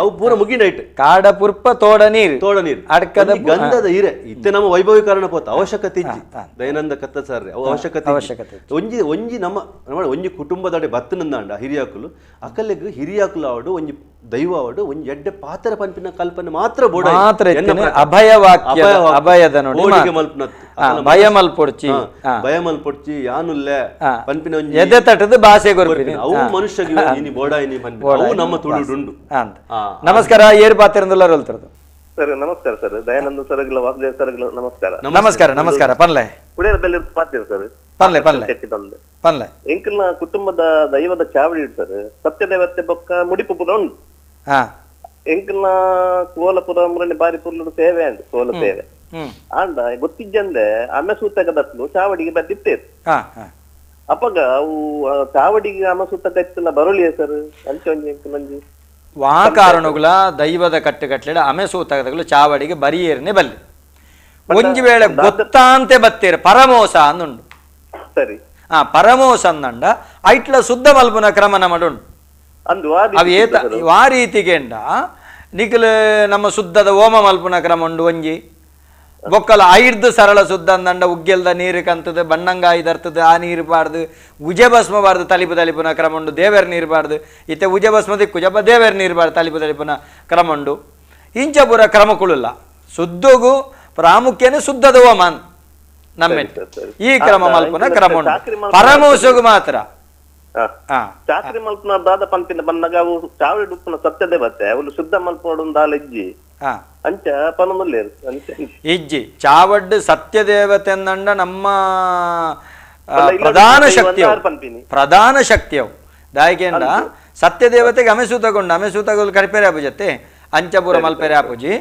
Speaker 2: ಅವು ಪೂರ ಮುಗಿನೈಟ್
Speaker 1: ಕಾಡ ಪುರ್ಪ ತೋಡ ನೀರು
Speaker 2: ಅಡ್ಕದ ಗಂಧದ ಹಿರೆ ಇತ್ತೆ ನಮ್ಮ ವೈಭವೀಕರಣ ಪೋತ ಅವಶ್ಯಕತೆ ಇಜ್ಜಿ ದಯಾನಂದ ಕತ್ತ ಸರ್ ಅವು ಅವಶ್ಯಕತೆ ಒಂಜಿ ನಮ್ಮ ಒಂಜಿ ಕುಟುಂಬದ ಬತ್ತನಂದ ಹಿರಿಯಾಕುಲು ಅಕಲೆಗ್ ಹಿರಿಯಾಕುಲು ಆವಡು ಒಂಜಿ ದೈವ ಆವಡು ಒಂಜಿ ಎಡ್ಡೆ ಪಾತ್ರ ಪಂಪಿನ ಕಲ್ಪನೆ ಮಾತ್ರ ಬೋಡ ಭಯ ಮಲ್ಪೊಡ್ಚಿ ಯಾನುಲ್ಲೆ ಪಂಪಿನ
Speaker 1: ಎದೆ ತಟದ ಭಾಷೆ
Speaker 2: ಅವು ಮನುಷ್ಯಗೆ ಇನಿ ಬೋಡ ಇನಿ ಅವು ನಮ್ಮ ತುಳುಡುಂಡು
Speaker 1: ನಮಸ್ಕಾರ ಏರ್ ಪಾತ್ರ
Speaker 6: ಸರ್ ನಮಸ್ಕಾರ ಸರ್ ದಯಾನಂದ ಸರ್ಗಳ ವಾಸುದೇವ್ ಸರ್ಗಳ
Speaker 1: ನಮಸ್ಕಾರ ಪನ್ಲೆ
Speaker 6: ಕುಡಿಯರ ಬೆಲೆ ಪಾತ್ರ ಸರ್
Speaker 1: ಪನ್ಲೆ
Speaker 6: ಎಂಕಲ್ನ ಕುಟುಂಬದ ದೈವದ ಚಾವಡಿ ಸರ್ ಸತ್ಯ ದೇವತೆ ಬೊಕ್ಕ ಮುಡಿಪು ಪುರ ಉಂಟು ಎಂಕಲ್ನ ಕೋಲಪುರ ಮುರಣಿ ಬಾರಿ ಪುರ್ಲು ಸೇವೆ ಅಂಡ್ ಕೋಲ ಸೇವೆ ಆಂಡ ಗೊತ್ತಿಜ್ಜಂದೆ ಅಮೆಸೂತಗದತ್ಲು ಚಾವಡಿಗೆ ಬದ್ದಿತ್ತೇರು ಅಪ್ಪಗ ಅವು ಚಾವಡಿಗೆ ಅಮಸೂತಗತ್ತಲ್ಲ ಬರೋಲಿ ಸರ್ ಅಂಚೊಂಜಿ ಎಂಕಲಂಜಿ
Speaker 1: ವಾ ಕಾರಣಗಳ ದೈವದ ಕಟ್ಟುಗಟ್ಲೆ ಅಮೆಸೂತಗದಗಳು ಚಾವಡಿಗೆ ಬರಿಯೇರ್ನೆ ಬಲ್ಲಿ ಒಂಜಿ ವೇಳೆ ಗೊತ್ತಾಂತೆ ಬತ್ತೇರು ಪರಮೋಸ ಅನ್ನುಂಡು
Speaker 6: ಸರಿ
Speaker 1: ಪರಮೋಸ ಅನ್ನಂಡ ಐಟ್ಲ ಶುದ್ಧ ಮಲ್ಪುನ ಕ್ರಮನ ಮಾಡುಂಡು ಅವು ಆ ರೀತಿಗೆಂಡ ನಿಖಿಲ್ ನಮ್ಮ ಶುದ್ಧದ ಓಮ ಮಲ್ಪುನ ಕ್ರಮ ಉಂಡು ಒಂಜಿ ಬೊಕ್ಕಲ ಐಡ್ದು ಸರಳ ಶುದ್ಧ ಅಂದಂಡ ಉಗ್ಗೆಲ್ದ ನೀರು ಕಂತದ ಬಣ್ಣಂಗಾಯಿ ದರ್ತದ ಆ ನೀರು ಬಾರ್ದು ಉಜ ಭಸ್ಮ ಬಾರ್ದು ತಲಿಪುನ ಕ್ರಮ ಉಂಡು ದೇವರ ನೀರು ಬಾರ್ದು ಇತ್ತೆ ಉಜ ಭಸ್ಮ ದಿಕ್ಕು ಜಪ ದೇವರ ನೀರು ಬಾರ್ದು ತಲಿಪುನ ಕ್ರಮ ಉಂಡು ಇಂಚ ಪೂರ ಕ್ರಮ ಕುಳುಲ್ಲ ಶುದ್ಧಗೂ ಪ್ರಾಮುಖ್ಯನೇ ಶುದ್ಧದ ಓಮ ನಮ್ಮ ಈ ಕ್ರಮ ಮಲ್ಪುನ ಕ್ರಮ ಉಂಡು ಪರಮೋಸಗು ಮಾತ್ರ
Speaker 6: ಚಾಕ್ರಿ ಮಲ್ಪನ ದಾದ ಪಂಪಿನ ಬಂದಾಗ ಅವು ಚಾವಡಿ ಡುಪ್ಪನ ಸತ್ಯದೇ ಬತ್ತೆ ಅವಳು ಶುದ್ಧ ಮಲ್ಪೋಡು ದಾಲ ಇಜ್ಜಿ ಅಂಚ ಪನಮಲ್ಲೇರು
Speaker 1: ಇಜ್ಜಿ ಚಾವಡ್ ಸತ್ಯ ದೇವತೆ ಅಂದಂಡ ನಮ್ಮ ಪ್ರಧಾನ ಶಕ್ತಿಯವು ದಾಯಕೆಂಡ ಸತ್ಯ ದೇವತೆಗೆ ಅಮೆಸೂತಗೊಂಡು ಕರಿಪೇರೆ ಆಪುಜತ್ತೆ ಅಂಚಪುರ ಮಲ್ಪೇರೆ ಆಪುಜಿ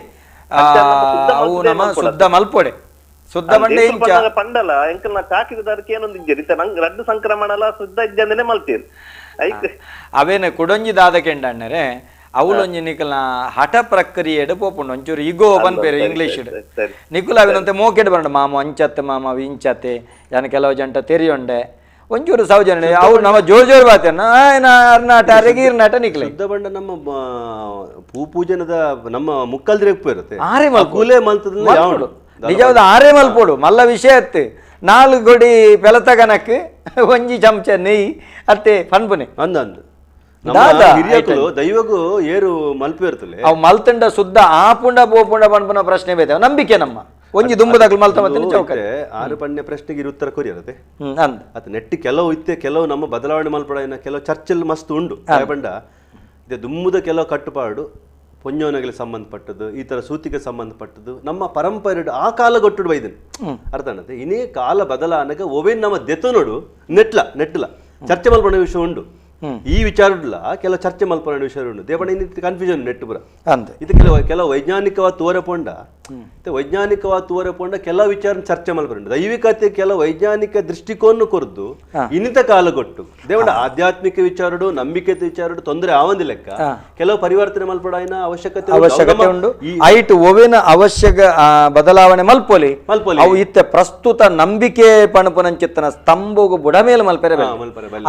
Speaker 1: ಅವು ನಮ್ಮ ಶುದ್ಧ ಮಲ್ಪೊಡೆ ಶುದ್ಧ ಬಂಡೆ
Speaker 6: ಪಂಡಲ ಎಂಕಲ್ನ ಚಾಕಿದಾರಕ್ಕೆ ಏನೊಂದು ಇಜ್ಜರಿ ನಂಗೆ ರಡ್ಡು ಸಂಕ್ರಮಣ ಶುದ್ಧ ಇಜ್ಜಂದನೆ ಮಲ್ತೀರಿ
Speaker 1: ಅವೇನು ಕುಡೊಂಜಿ ದಾದ ಕೆಂಡಣ್ಣರೆ ಅವಳೊಂಜಿ ನಿಕಲ್ನ ಹಠ ಪ್ರಕ್ರಿಯೆಡ್ ಪೋಪುಂಡು ಒಂಚೂರು ಈಗೋ ಪನ್ಪೇರು ಇಂಗ್ಲೀಷ್
Speaker 6: ಸರಿ.
Speaker 1: ನಿಕುಲ ಅವಿನಂತೆ ಮೋಕೆಡ್ ಬಂಡ ಮಾಮ ಅಂಚತ್ತೆ ಮಾಮ ಇಂಚತ್ತೆ ಯಾನ ಕೆಲವು ಜಂಟ ತೆರಿಯೊಂಡೆ ಒಂಚೂರು ಸೌಜನ್ಯ ಅವ್ರು ನಮ್ಮ ಜೋರ್ ಬಾತೇನ ಅರ್ನಾಟ ರೆಗೀರ್ನಾಟ ನಿಕ್ಲೆ
Speaker 2: ಶುದ್ಧ ಬಂಡ ನಮ್ಮ ಪೂಜನದ ನಮ್ಮ ಮುಕ್ಕಲ್ದ್ರೆ ಇರುತ್ತೆ
Speaker 1: ಆರೆ
Speaker 2: ಕೂಲೆ ಮಲ್ತದ ಯಾವಡು
Speaker 1: ನಿಜವಾದ ಆರೆ ಮಲ್ಪೋಡು ಮಲ್ಲ ವಿಷಯ ಅತ್ತೆ 4 ಗೊಡಿ ಬೆಲತಗನಕ್ಕೆ ಒಂಜಿ ಚಮಚ ನೆಯ್ಯಿ ಅತ್ತೆ ಪನ್ಪುನೆ
Speaker 2: ಅಂದ
Speaker 1: ದಾದ
Speaker 2: ಹಿರಿಯಕಲು ದೈವಗೂ ಏರು ಮಲ್ಪಿ ಇರ್ತಲೆ
Speaker 1: ಅವು ಮಲ್ತಂಡ ಶುದ್ಧ ಆಪುಂಡ ಬೋಪುಂಡ ಪನ್ಪುನ ಪ್ರಶ್ನೆ ಬೇತಾವ ನಂಬಿಕೆ ನಮ್ಮ ಒಂಜಿ ದುಂಬದಾಗ್ಲು ಮಲ್ತ ಮತ್ತೆ ಚೌಕ
Speaker 2: ಆರು ಪಣ್ಯ ಪ್ರಶ್ನೆಗೆ ಉತ್ತರ ಕೊರಿಯರದೆ
Speaker 1: ಅಂದ್
Speaker 2: ಅತ್ ನೆಟ್ಟಿ ಕೆಲವು ಇತ್ತೆ ಕೆಲವು ನಮ್ಮ ಬದಲಾವಣೆ ಮಲ್ಪಡ ಕೆಲವು ಚರ್ಚಲ್ಲಿ ಮಸ್ತ್ ಉಂಡು ಬಂಡ ಇದೆ ದುಮ್ಮುದ ಕೆಲವು ಕಟ್ಟುಪಾಡು ಪೊಂಜೋನಗಳಿಗೆ ಸಂಬಂಧಪಟ್ಟದ್ದು ಈ ತರ ಸೂತಿಗೆ ಸಂಬಂಧಪಟ್ಟದ್ದು ನಮ್ಮ ಪರಂಪರೆ ಆ ಕಾಲ ಗೊಟ್ಟು ಬೈದನು ಅರ್ಥ ಅನ್ನತ್ತೆ ಇನ್ನೇ ಕಾಲ ಬದಲಾನಗ ಒವೇನ್ ನಮ್ಮ ದೆತನೋಡು ನೆಟ್ಲ ಚರ್ಚೆ ಮಲ್ಪಡ ವಿಷಯ ಉಂಡು ಈ ವಿಚಾರಡ್ಲ ಕೆಲವು ಚರ್ಚೆ ಮಲ್ಪಡ ವಿಷಯ ಉಂಡು ದೇವಣ್ಣ ಇನ್ನು ಕನ್ಫ್ಯೂಷನ್ ನೆಟ್ಟು ಬರ
Speaker 1: ಅಂದ್
Speaker 2: ಇದು ಕೆಲವು ವೈಜ್ಞಾನಿಕವಾದ ತೋರಪೊಂಡ ಕೆಲವು ವಿಚಾರ ಚರ್ಚೆ ಮಲ್ಪಡ ದೈವಿಕತೆ ಕೆಲವು ವೈಜ್ಞಾನಿಕ ದೃಷ್ಟಿಕೋನ ಕೊರದು ಇನ್ನಿತ ಕಾಲಗೊಟ್ಟು ದೇವಣ್ಣ ಆಧ್ಯಾತ್ಮಿಕ ವಿಚಾರಡು ನಂಬಿಕೆ ವಿಚಾರಡು ತೊಂದರೆ ಆವಂದಿ ಲೆಕ್ಕ ಕೆಲವು ಪರಿವರ್ತನೆ ಮಲ್ಪಡ
Speaker 1: ಅವಶ್ಯಕತೆ ಉಂಡು ಐಟ್ ಒವಿನ ಅವಶ್ಯಕ ಬದಲಾವಣೆ ಮಲ್ಪೊಲಿ ಅವು ಇತ್ತೆ ಪ್ರಸ್ತುತ ನಂಬಿಕೆ ಪಣಪುನಂಚಿತ್ತನ ಸ್ತಂಭಗು ಬುಡ ಮೇಲೆ ಮಲ್ಪೆರೆ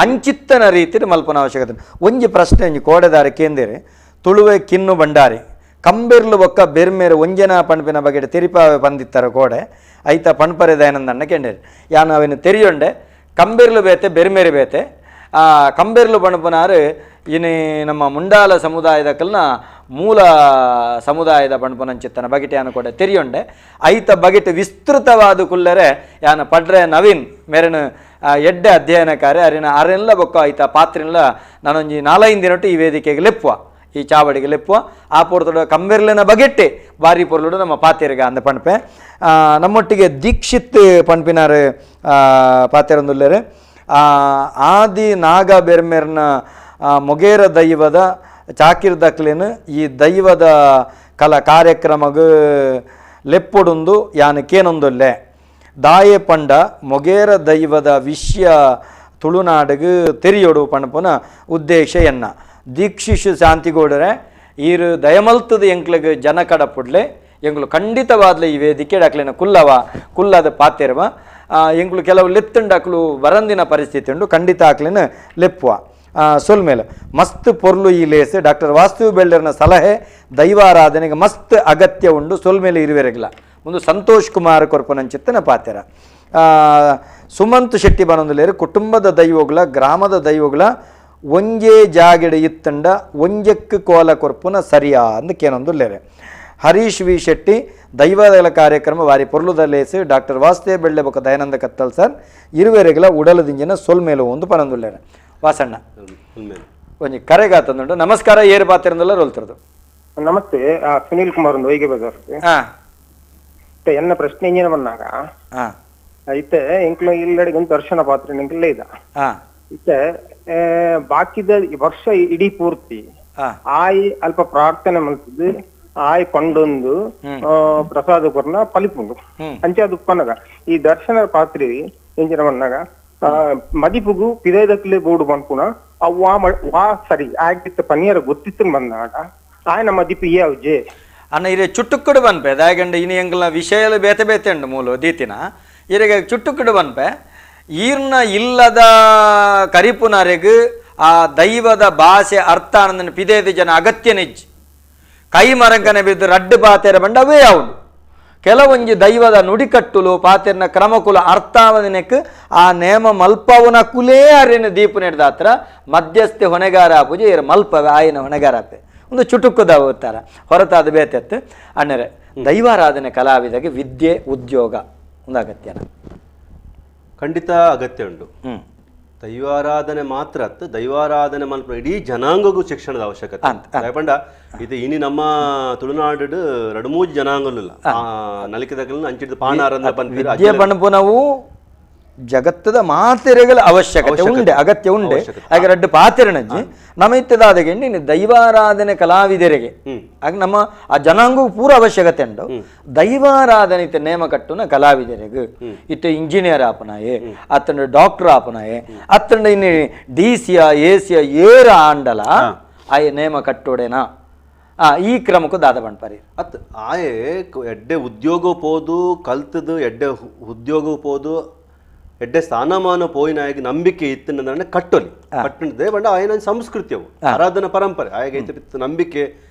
Speaker 1: ಅಂಚಿತ್ತನ ರೀತಿ ಮಲ್ಪನ ಅವಶ್ಯಕತೆ ಒಂಜಿ ಪ್ರಶ್ನೆ ಒಂಜಿ ಕೋಡೆದಾರೆ ಕೇಂದಿರೆ ತುಳುವೆ ಕಿನ್ನು ಬಂಡಾರಿ ಕಂಬೆರ್ಲು ಬೊಕ್ಕ ಬೆರ್ಮೇರೆ ಒಂಜನ ಪಣಪಿನ ಬಗೆಟ್ ತೆರಿಪಾವೆ ಪಂದಿತ್ತರ ಕೋಡೆ ಐತ ಪಣಪರೆ ದಯಾನಂದಣ್ಣ ಕೆಂಡೇರಿ ಯಾನು ಅವಿನ ತೆರಿಯೊಂಡೆ ಕಂಬೆರ್ಲು ಬೇತೆ ಬೆರ್ಮೇರೆ ಬೇತೆ ಕಂಬೆರ್ಲು ಪಣಪನಾರು ಇನಿ ನಮ್ಮ ಮುಂಡಾಲ ಸಮುದಾಯದಕಲ್ನ ಮೂಲ ಸಮುದಾಯದ ಪಣಪನಂಚಿತ್ತನ ಬಗೆಟ್ ಯಾನು ಕೋಡೆ ತೆರಿಯೊಂಡೆ ಐತ ಬಗೆಟ್ ವಿಸ್ತೃತವಾದ ಕುಲ್ಲರೆ ಯಾನು ಪಡ್ರೆ ನವೀನ್ ಮೇರೆನು ಎಡ್ಡೆ ಅಧ್ಯಯನಕಾರೆ ಅರೆಲ್ಲ ಬೊಕ್ಕ ಐತ ಪಾತ್ರೆಲ್ಲ ನಾನೊಂಜಿ 4-5 ದಿನಟ್ಟು ಈ ವೇದಿಕೆಗೆ ಲೆಪ್ಪುವ ಈ ಚಾವಡಿಗೆ ಲೆಪ್ಪುವ ಆ ಪೊರ್ತೊಡ ಕಂಬೆರ್ಲಿನ ಬಗೆಟ್ಟೆ ಬಾರಿ ಪೊರ್ಲುಡು ನಮ್ಮ ಪಾತೆರ್ಗ ಅಂದ ಪಣಪೆ ನಮ್ಮೊಟ್ಟಿಗೆ ದೀಕ್ಷಿತ್ ಪಣಪಿನಾರು ಪಾತೆರೊಂದುಲ್ಲೇರು ಆದಿ ನಾಗ ಬೆರ್ಮೆರ್ನ ಮೊಗೇರ ದೈವದ ಚಾಕಿರ್ದಕ್ಲಿನ ಈ ದೈವದ ಕಲಾ ಕಾರ್ಯಕ್ರಮಗ ಲೆಪ್ಪೊಡುಂದು ಯಾನು ಕೇನೊಂದುಲ್ಲೆ ದಾಯೆ ಪಂಡ ಮೊಗೇರ ದೈವದ ವಿಷಯ ತುಳುನಾಡಿಗೆ ತೆರಿಯೋಡು ಪಣಪುನ ಉದ್ದೇಶ ಎನ್ನ ದೀಕ್ಷಿಷು ಶಾಂತಿಗೌಡರೆ ಈರು ದಯಮಲ್ತದ ಎಂಕ್ಲಿಗೆ ಜನ ಕಡಪುಡ್ಲೆ ಎಂಗ್ಲು ಖಂಡಿತವಾದ್ಲೆ ಈ ವೇದಿಕೆ ಡಾಕ್ಲಿನ ಕುಲ್ಲದ ಪಾತೆರ್ವ ಎಂಗ್ಲು ಕೆಲವು ಲೆತ್ತುಂಡಾಕ್ಲು ಬರಂದಿನ ಪರಿಸ್ಥಿತಿ ಉಂಡು ಖಂಡಿತ ಆಕ್ಲಿನ ಲೆಪ್ಪುವ ಸೊಲ್ಮೇಲೆ ಮಸ್ತ್ ಪೊರ್ಲು ಈ ಲೇಸ್ ಡಾಕ್ಟರ್ ವಾಸ್ತವ ಬೆಳ್ಳರ್ನ ಸಲಹೆ ದೈವಾರಾಧನೆಗೆ ಮಸ್ತ್ ಅಗತ್ಯ ಉಂಡು ಸೊಲ್ಮೇಲೆ ಇರುವೆರೆಗಿಲ್ಲ ಒಂದು ಸಂತೋಷ್ ಕುಮಾರ್ ಕೊರ್ಪನಂಚಿತ್ತನ ಪಾತೆರ ಸುಮಂತ್ ಶೆಟ್ಟಿ ಬನೊಂದುಲೇರು ಕುಟುಂಬದ ದೈವಗಳ ಗ್ರಾಮದ ದೈವಗಳ ಒಂಜೇ ಜಾಗೆಡೆ ಇತ್ತಂಡ ಒಂಜಕ್ಕೆ ಕೋಲ ಕೊರ್ಪುನ ಸರಿಯಾ ಅಂದು ಕೇನೊಂದುಲ್ಲೇರೆ ಹರೀಶ್ ವಿ ಶೆಟ್ಟಿ ದೈವಗಳ ಕಾರ್ಯಕ್ರಮ ವಾರಿ ಪೊರ್ಲುದಲ್ಲೇಸು ಡಾಕ್ಟರ್ ವಾಸ್ತವ ಬೆಳ್ಳೆ ಬೊಕ್ಕ ದಯಾನಂದ ಕತ್ತಲ್ ಸರ್ ಇರುವೆರೆಗಳ ಉಡಲದಿಂಜಿನ ಸೊಲ್ಮೇಲು ಒಂದು ಪನೊಂದುಲ್ಲೇರೆ ವಾಸಣ್ಣ ಒಂಜಿ ಕರೆಗಾತಂದುಂಡು ನಮಸ್ಕಾರ ಏರು ಪಾತೆರಂದಲ್ಲ ರೋಲ್ತಿರೋದು
Speaker 8: ನಮಸ್ತೆ ಸುನೀಲ್ ಕುಮಾರ್ ಒಂದು ವೈಗೆ ಬಜಾರ್ಗೆ ಎನ್ನ ಪ್ರಶ್ನೆ ಇಂಜಿನ ಬಂದಾಗ ಐತೆ ಎಂಕ್ಲ ಇಲ್ಲಡಿಗೆ ಒಂದು ದರ್ಶನ ಪಾತ್ರ ಎಂಕ್ಲ ಇದ ಇತ್ತೆ ಬಾಕಿದ ವರ್ಷ ಇಡೀ ಪೂರ್ತಿ ಆಯ್ ಅಲ್ಪ ಪ್ರಾರ್ಥನೆ ಮಲ್ತದ್ದು ಆಯ್ ಕೊಂಡೊಂದು ಪ್ರಸಾದ ಕೊರ್ನ ಪಲಿಪುಂಡು ಅಂಚೆ ಅದು ಉಪ್ಪನಗ ಈ ದರ್ಶನ ಪಾತ್ರೆ ಎಂಜಿನ ಬಂದಾಗ ಮದಿಪುಗು ಪಿದೈದಕ್ಲೆ ಬೋರ್ಡು ಬಂದ್ಪುನ ವಾ ಸರಿ ಆಗಿತ್ತ ಪನಿಯರ ಗೊತ್ತಿತ್ತು ಬಂದಾಗ ಆಯ್ನ ಮದಿಪು ಯಾವ್ಜೆ
Speaker 1: ಅನ್ನ ಇರೇ ಚುಟ್ಟುಕ್ಕುಡು ಬನ್ಪೆ ದಾಯಗಂಡ ಇನಿ ಎಂಗ್ಲ ವಿಷಯಲು ಬೇತೆ ಬೇತೆ ಉಂಡು ಮೂಲು ದೀತಿನ ಇರೆಗೆ ಚುಟ್ಟುಕ್ಕುಡು ಬನ್ಪೆ ಈರ್ನ ಇಲ್ಲದ ಕರಿಪುನರೆಗ್ ಆ ದೈವದ ಭಾಷೆ ಅರ್ಥ ಅನ್ನೋದನ್ನು ಪಿದೇದು ಜನ ಅಗತ್ಯ ನೆಜ್ಜಿ ಕೈ ಮರಂಕನೆ ಬಿದ್ದು ರಡ್ಡು ಪಾತೆರ ಬಂಡ ಅವೇ ಯಾವುದು ಕೆಲವೊಂಜಿ ದೈವದ ನುಡಿಕಟ್ಟುಲು ಪಾತೆರ್ನ ಕ್ರಮಕುಲ ಅರ್ಥಾವದಿನಕ್ಕೆ ಆ ನೇಮ ಮಲ್ಪವನ ಕುಲೇ ಅರೇನು ದೀಪು ನೆಡ್ದಾತ್ರ ಮಧ್ಯಸ್ಥೆ ಹೊಣೆಗಾರ ಪೂಜೆ ಇರ ಮಲ್ಪವೆ ಆಯಿನ ಹೊಣೆಗಾರಪೆ ಒಂದು ಚುಟುಕುದ ಓದ್ತಾರ ಹೊರತಾದ ಬೇತೆತ್ತು ಅಣ್ಣರೆ ದೈವಾರಾಧನೆ ಕಲಾವಿದಗೆ ವಿದ್ಯೆ ಉದ್ಯೋಗ ಒಂದು ಅಗತ್ಯನ
Speaker 2: ಖಂಡಿತ ಅಗತ್ಯ ಉಂಟು ದೈವಾರಾಧನೆ ಮಾತ್ರ ದೈವಾರಾಧನೆ ಮಲ್ಪ ಇಡೀ ಜನಾಂಗಗೂ ಶಿಕ್ಷಣದ ಅವಶ್ಯಕತೆ ಪಂಡ ಇದು ಇನಿ ನಮ್ಮ ತುಳುನಾಡು 2-3 ಜನಾಂಗಲ್ಲ ನಲಿಕೆದಗಲ್ನ ಅಂಚಿದ ಪಾಣಾರಂದ
Speaker 1: ಪಂಪುನವು ಜಗತ್ತದ ಮಾತೆರೆಗಳ ಅವಶ್ಯಕತೆ ಉಂಡೆ ಅಗತ್ಯ ಉಂಡೆ ಹಾಗೆ ರಡ್ಡು ಪಾತೆರನಜ್ಜಿ ನಮಿತ್ತದಾದಗೆ ದೈವಾರಾಧನೆ ಕಲಾವಿದರಿಗೆ ಹಾಗೆ ನಮ್ಮ ಆ ಜನಾಂಗವು ಪೂರ ಅವಶ್ಯಕತೆ ಉಂಟು ದೈವಾರಾಧನೆ ಇತ್ತ ನೇಮ ಕಟ್ಟುನ ಕಲಾವಿದರಿಗೆ ಇತ್ತ ಇಂಜಿನಿಯರ್ ಆಪನಾಯೆ ಅತ್ತಂಡ ಡಾಕ್ಟರ್ ಆಪನಾಯೆ ಅತ್ತಂಡ ಇನ್ನು DC ಎಸಿಯ ಏರ ಆಂಡಲ ಆಯೆ ನೇಮ ಕಟ್ಟೋಡೆನಾ ಈ ಕ್ರಮಕ್ಕೂ ದಾದ ಬಣ್ಪರಿ
Speaker 2: ಅತ್ ಆಯೆ ಎಡ್ಡೆ ಉದ್ಯೋಗ ಪೋದು ಕಲ್ತದು ಎಡ್ಡೆ ಉದ್ಯೋಗ ಪೋದು ಎಡ್ಡೆ ಸ್ಥಾನಮಾನ ಪೋಯಿನಾಯಗ ನಂಬಿಕೆ ಇತ್ತಿನ ಕಟ್ಟೊಲಿ ಕಟ್ಟದೆ ಬಂಡ ಆಯನ ಸಂಸ್ಕೃತಿ ಅವು ಆರಾಧನಾ ಪರಂಪರೆ ಆಯಗ ಇತ್ತು ನಂಬಿಕೆ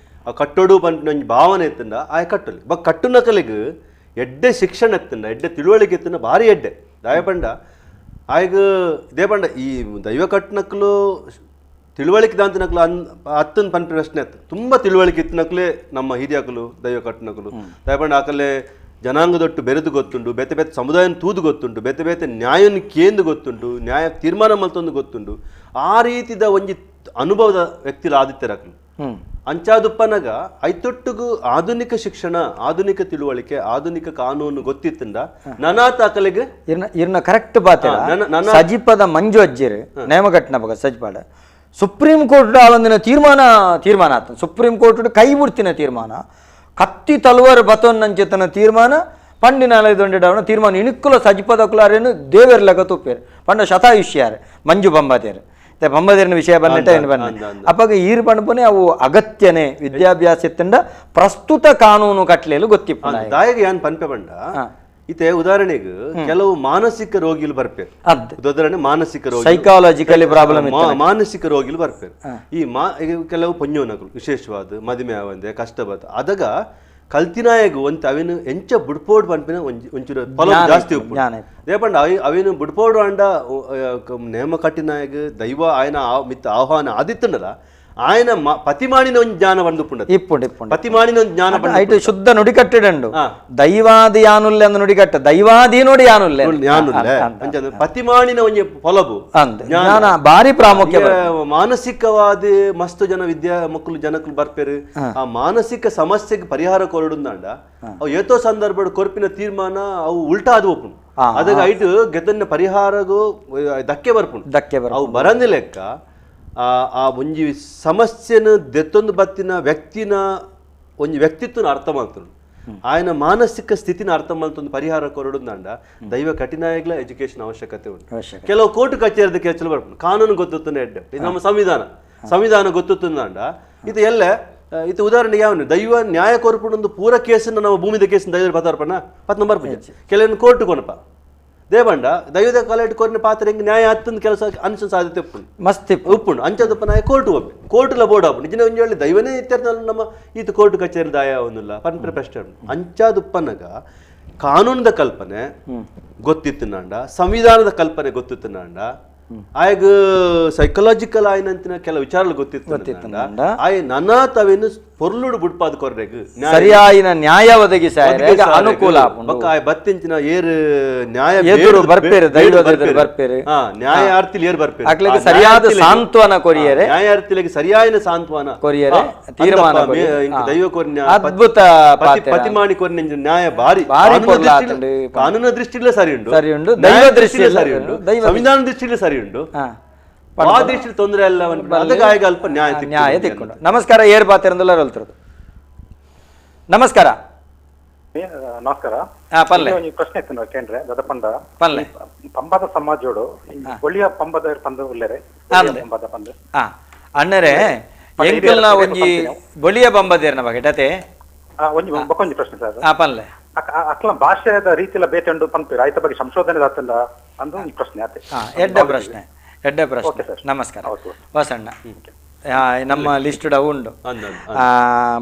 Speaker 2: ಆ ಕಟ್ಟೋಡು ಬಂದ ಭಾವನೆ ಎತ್ತಿಂದ ಆಯ ಕಟ್ಟೊಲಿ ಕಟ್ಟುನ ಕಲೆಗೆ ಎಡ್ಡೆ ಶಿಕ್ಷಣ ಎತ್ತಿಂದ ಎಡ್ಡೆ ತಿಳುವಳಿಕೆ ಎತ್ತಿನ ಭಾರಿ ಎಡ್ಡೆ ದಾಯ ಬಂಡ ಆಯಗ ಇದೇ ಬಂಡ ಈ ದೈವ ಕಟ್ಟನಕ್ಲು ತಿಳುವಳಿಕೆ ದಾಂತನಕ್ಲು ಹತ್ತನ ಪಂಪ ಪ್ರಶ್ನೆ ಆಯ್ತು ತುಂಬ ತಿಳುವಳಿಕೆ ಇತ್ತಿನಕ್ಲೇ ನಮ್ಮ ಹಿರಿಯಕಲು ದೈವ ಕಟ್ಟನಕಲು ದಾಯ ಬಂಡ ಆಕಲೆ ಜನಾಂಗದೊಟ್ಟು ಬೆರೆದು ಗೊತ್ತುಂಟು ಬೇತೆ ಬೇತೆ ಸಮುದಾಯನ ತೂದು ಗೊತ್ತುಂಟು ಬೇತೆ ಬೇತೆ ನ್ಯಾಯನ ಕೇಂದು ಗೊತ್ತುಂಟು ನ್ಯಾಯ ತೀರ್ಮಾನ ಮಲ್ತೊಂದು ಗೊತ್ತುಂಟು ಆ ರೀತಿದ ಒಂಜಿ ಅನುಭವದ ವ್ಯಕ್ತಿಲ ಆದಿತ್ಯರಾಕಲು ಅಂಚಾದುಪ್ಪನಾಗ ಐತೊಟ್ಟಿಗೂ ಆಧುನಿಕ ಶಿಕ್ಷಣ ಆಧುನಿಕ ತಿಳುವಳಿಕೆ ಆಧುನಿಕ ಕಾನೂನು ಗೊತ್ತಿತ್ತಂದ ನನಾತ ಅಕಲೆಗೆ
Speaker 1: ಇರ್ನ ಕರೆಕ್ಟ್ ಬಾತ ಸಜಿಪದ ಮಂಜು ಅಜ್ಜಿರು ನೇಮಘಟ್ನ ಬಗ ಸಜ್ಪಾಡ ಸುಪ್ರೀಂ ಕೋರ್ಟ್ ಆವೊಂದಿನ ತೀರ್ಮಾನ ಆತ ಸುಪ್ರೀಂ ಕೋರ್ಟ್ ಕೈ ಮುಡ್ತಿನ ತೀರ್ಮಾನ ಕತ್ತಿ ತಲವಾರು ಬತೊನ್ನಂಚೆತನ ತೀರ್ಮಾನ ಪಂಡಿನಾಲಯದೊಂಡಿಡವನ ತೀರ್ಮಾನ ಇಣುಕ್ಕುಲ ಸಜಿಪದ ಕುಲಾರೇನು ದೇವೇರ್ಲಗ ತುಪ್ಪೇರು ಪಂಡ ಶತಾಯುಷ್ಯಾರು ಮಂಜು ಬಂಬಾದೇರು ಬಂಬದೇರಿನ ವಿಷಯ ಬಂದಿಟ್ಟ ಏನು ಬಂದ ಅಪ್ಪಾಗ ಈರು ಪಂಪನೆ ಅವು ಅಗತ್ಯನೇ ವಿದ್ಯಾಭ್ಯಾಸ ಎತ್ತಂಡ ಪ್ರಸ್ತುತ ಕಾನೂನು ಕಟ್ಲೆಲು ಗೊತ್ತಿಪ್ಪ
Speaker 2: ದಾಯಗ ಏನ್ ಪಂಪೆ ಬಂಡ ಇತ್ತೆ ಉದಾಹರಣೆಗೆ ಕೆಲವು ಮಾನಸಿಕ ರೋಗಿಲು ಬರ್ಪೇರು ಉದಾಹರಣೆ ಮಾನಸಿಕ ರೋಗಿ
Speaker 1: ಸೈಕಾಲಜಿಕಲಿ ಪ್ರಾಬ್ಲಮ್
Speaker 2: ಮಾನಸಿಕ ರೋಗಿಲು ಬರ್ಪೇರು ಈ ಕೆಲವು ಪೊಂಜೋನಗಳು ವಿಶೇಷವಾದ ಮದುವೆ ಆವಂದೆ ಕಷ್ಟ ಬತ್ತ ಅದಾಗ ಕಲ್ತಿನಾಯಗ ಒಂತ ಅವೇನು ಎಂಚ ಬುಡ್ಪೋಡ್ ಪಂಪಿನ ಒಂಚೂರು ಫಲ ಜಾಸ್ತಿ ಉಪ್ಪು ದೇಪಂಡ ಅವೇನು ಬುಡ್ಪೋಡು ಅಂಡ ನೇಮ ಕಟ್ಟಿನಾಯಗ ದೈವ ಆಯನ ಮಿತ್ತ ಆಹ್ವಾನ ಆದಿತ್ತಂಡಲ್ಲ ఆయన పతిమాడిన జ్ఞానం వండుపుండదు
Speaker 1: ఇప్పుడు
Speaker 2: పతిమాడిన జ్ఞానం
Speaker 1: అయితే శుద్ధ నుడికట్టడండు దైవాది యానుల్లె ಅಂದ ನುಡಿಕಟ್ಟ ದೈವಾದಿ ನೋಡಿ ಯಾನುಲ್ಲೆ
Speaker 2: ಯಾನುಲ್ಲೆ ಅಂಚ ಪತಿಮಾಡಿನ ಒಂಜಿ ಪೊಲಬು
Speaker 1: ಜ್ಞಾನ ಭಾರಿ ಪ್ರಾಮುಖ್ಯ
Speaker 2: ಮಾನಸಿಕವಾದಿ ಮಸ್ತ್ ಜನ ವಿದ್ಯಾ ಮಕ್ಕಳು ಜನಕ್ಕಳು ಬರ್ಪೇರು ಆ ಮಾನಸಿಕ ಸಮಸ್ಯೆಗೆ ಪರಿಹಾರ ಕೊರಡುಂದಾಂಡ ಅವು ಏತೋ ಸಂದರ್ಭ ಕೊರ್ಪಿನ ತೀರ್ಮಾನ ಅವು ಉಲ್ಟಾ ಅದು ಒಪ್ಪುಂಡು ಅದಾಗ ಐಟು ಗೆದ್ದನ್ನ ಪರಿಹಾರಗೂ ಧಕ್ಕೆ ಬರ್ಪುಂಡು ಅವು ಬರಂದಿ ಲೆಕ್ಕ ಆ ಒಂಜಿ ಸಮಸ್ಯೆನ ದೆತ್ತೊಂದು ಬತ್ತಿನ ವ್ಯಕ್ತಿನ ಒಂಜಿ ವ್ಯಕ್ತಿತ್ವನ ಅರ್ಥ ಮಾಡ್ತಾರೆ ఆయన ಮಾನಸಿಕ ಸ್ಥಿತಿನ ಅರ್ಥ ಮಾಡ್ತೊಂದು ಪರಿಹಾರ ಕೊರಡುಂದಾಂಡ ದೈವ ಕಠಿಣಾಯಗ್ಲ ಎಜುಕೇಶನ್ ಅವಶ್ಯಕತೆ ಉಂಟು ಕೆಲವು ಕೋರ್ಟ್ ಕಚೇರಿದ ಕೆಲಸ ಬರ್ಬೋದು ಕಾನೂನು ಗೊತ್ತುತ್ತಾನೆ ಎಡ್ಡೆ ಇದು ನಮ್ಮ ಸಂವಿಧಾನ ಗೊತ್ತುತ್ತಂದಾಂಡ ಇದು ಎಲ್ಲ ಇದು ಉದಾಹರಣೆಗೆ ಯಾವನು ದೈವ ನ್ಯಾಯ ಕೊರಪುಂಡು ಪೂರ ಕೇಸನ್ನು ನಮ್ಮ ಭೂಮಿದ ಕೇಸನ್ನು ದೈವ ಬತ್ತಾರಪಣ್ಣ 10 ನಂಬರ್ ಕೆಲವೊಂದು ಕೋರ್ಟ್ ಕೊನಪ ದೇವಂಡ ದೈವದ ಕಾಲೇಟ್ ಕೋರಿನ ಪಾತ್ರ ಹೆಂಗೆ ನ್ಯಾಯ ಹತ್ತೊಂದು ಕೆಲಸ ಅನ್ಸೋ ಸಾಧ್ಯತೆ ಉಪ್ಪುಂಡು
Speaker 1: ಮಸ್ತ್
Speaker 2: ಉಪ್ಪುಂಡು ಅಂಚದಪ್ಪ ನಾಯ ಕೋರ್ಟ್ ಹೋಗ್ಬೇಕು ಕೋರ್ಟ್ಲ ಬೋರ್ಡ್ ಹಾಪು ನಿಜ ಒಂಜಿ ಹೇಳಿ ದೈವನೇ ಇತ್ಯರ್ಥ ನಮ್ಮ ಈತ ಕೋರ್ಟ್ ಕಚೇರಿ ದಾಯ ಅವನಿಲ್ಲ ಪಂಪ್ರೆ ಪ್ರಶ್ನೆ ಅಂಚಾದುಪ್ಪನಾಗ ಕಾನೂನದ ಕಲ್ಪನೆ ಗೊತ್ತಿತ್ತನಾಂಡ ಸಂವಿಧಾನದ ಕಲ್ಪನೆ ಗೊತ್ತಿತ್ತನಾಂಡ ಆಯ್ಗ ಸೈಕಲಾಜಿಕಲ್ ಆಯ್ನಂತಿನ ಕೆಲ ವಿಚಾರಗಳು ಗೊತ್ತಿತ್ತನಾಂಡ ಆಯ್ ನನ್ನ ತಾವೇನು ಪೊರ್ಲುಡು ಬುಡ್ಪಾದ ಕೊರ್ರೆಗ್
Speaker 1: ಸರಿಯಾಯಿನ ನ್ಯಾಯ ಒದಗಿಸ ಅನುಕೂಲ
Speaker 2: ಬತ್ತಿಂಚಿನ ಏರು ನ್ಯಾಯ
Speaker 1: ಬರ್ಪೇರು ದೈವದ ಬರ್ಪೇರು
Speaker 2: ನ್ಯಾಯಾರ್ಥಿಲಿ ಏರ್ ಬರ್ಪೇರು
Speaker 1: ಸರಿಯಾದ ಸಾಂತ್ವನ ಕೊರಿಯರೆ
Speaker 2: ನ್ಯಾಯಾರ್ಥಿಲಿಗೆ ಸರಿಯಾಯಿನ ಸಾಂತ್ವನ
Speaker 1: ಕೊರಿಯರೆ ತೀರ್ಮಾನ
Speaker 2: ದೈವ ಕೊರಿನ
Speaker 1: ಅದ್ಭುತ
Speaker 2: ಪತಿಮಾಣಿ ಕೊರಿನ ನ್ಯಾಯ ಭಾರಿ ಕಾನೂನ ದೃಷ್ಟಿಲೇ ಸರಿ ಉಂಟು
Speaker 1: ದೈವ ದೃಷ್ಟಿಯಲ್ಲಿ
Speaker 2: ಸರಿ ಉಂಟು ಸಂವಿಧಾನ ದೃಷ್ಟಿಲೇ ಸರಿ ಉಂಟು ಆ ದೃಷ್ಟಿ ತೊಂದರೆ ಅಲ್ಲ ಅಲ್ಪ ನ್ಯಾಯ
Speaker 1: ತಿಕ್ಕೊಂಡು ನಮಸ್ಕಾರ ಏರ್ ಬಾತಿರಂದಲ್ಲ ಹೇಳ್ತಿರೋದು ನಮಸ್ಕಾರ
Speaker 9: ನಮಸ್ಕಾರ
Speaker 1: ಪಲ್ಲೆ
Speaker 9: ಪ್ರಶ್ನೆ ಇತ್ತು ಕೇಂದ್ರ ದದಪಂಡ
Speaker 1: ಪಲ್ಲೆ
Speaker 9: ಪಂಬದ ಸಮಾಜೋಡು ಒಳ್ಳೆಯ ಪಂಬದ ಪಂದ ಉಳ್ಳರೆ ಪಂಬದ ಪಂದ
Speaker 1: ಅಣ್ಣರೇ ಎಂಕಲ್ನ ಒಂಜಿ ಬೊಳಿಯ ಬಂಬದೇರ್ನ ಬಗ್ಗೆ ಡತೆ
Speaker 9: ಒಂಜಿ ಬಕೊಂಜಿ ಪ್ರಶ್ನೆ ಸರ್
Speaker 1: ಪಲ್ಲೆ
Speaker 9: ಅಕ್ಲ ಭಾಷೆದ ರೀತಿಲ ಬೇತಂಡು ಪಂಪಿರ ಆಯ್ತ ಬಗ್ಗೆ ಸಂಶೋಧನೆ ದಾತಂಡ ಅಂದು ಈ ಪ್ರಶ್ನೆ ಆತೆ
Speaker 1: ಎಡ್ಡೆ ಪ್ರಶ್ನೆ ನಮಸ್ಕಾರ ವಾಸಣ್ಣ ನಮ್ಮ ಲಿಸ್ಟ್ ಉಂಡು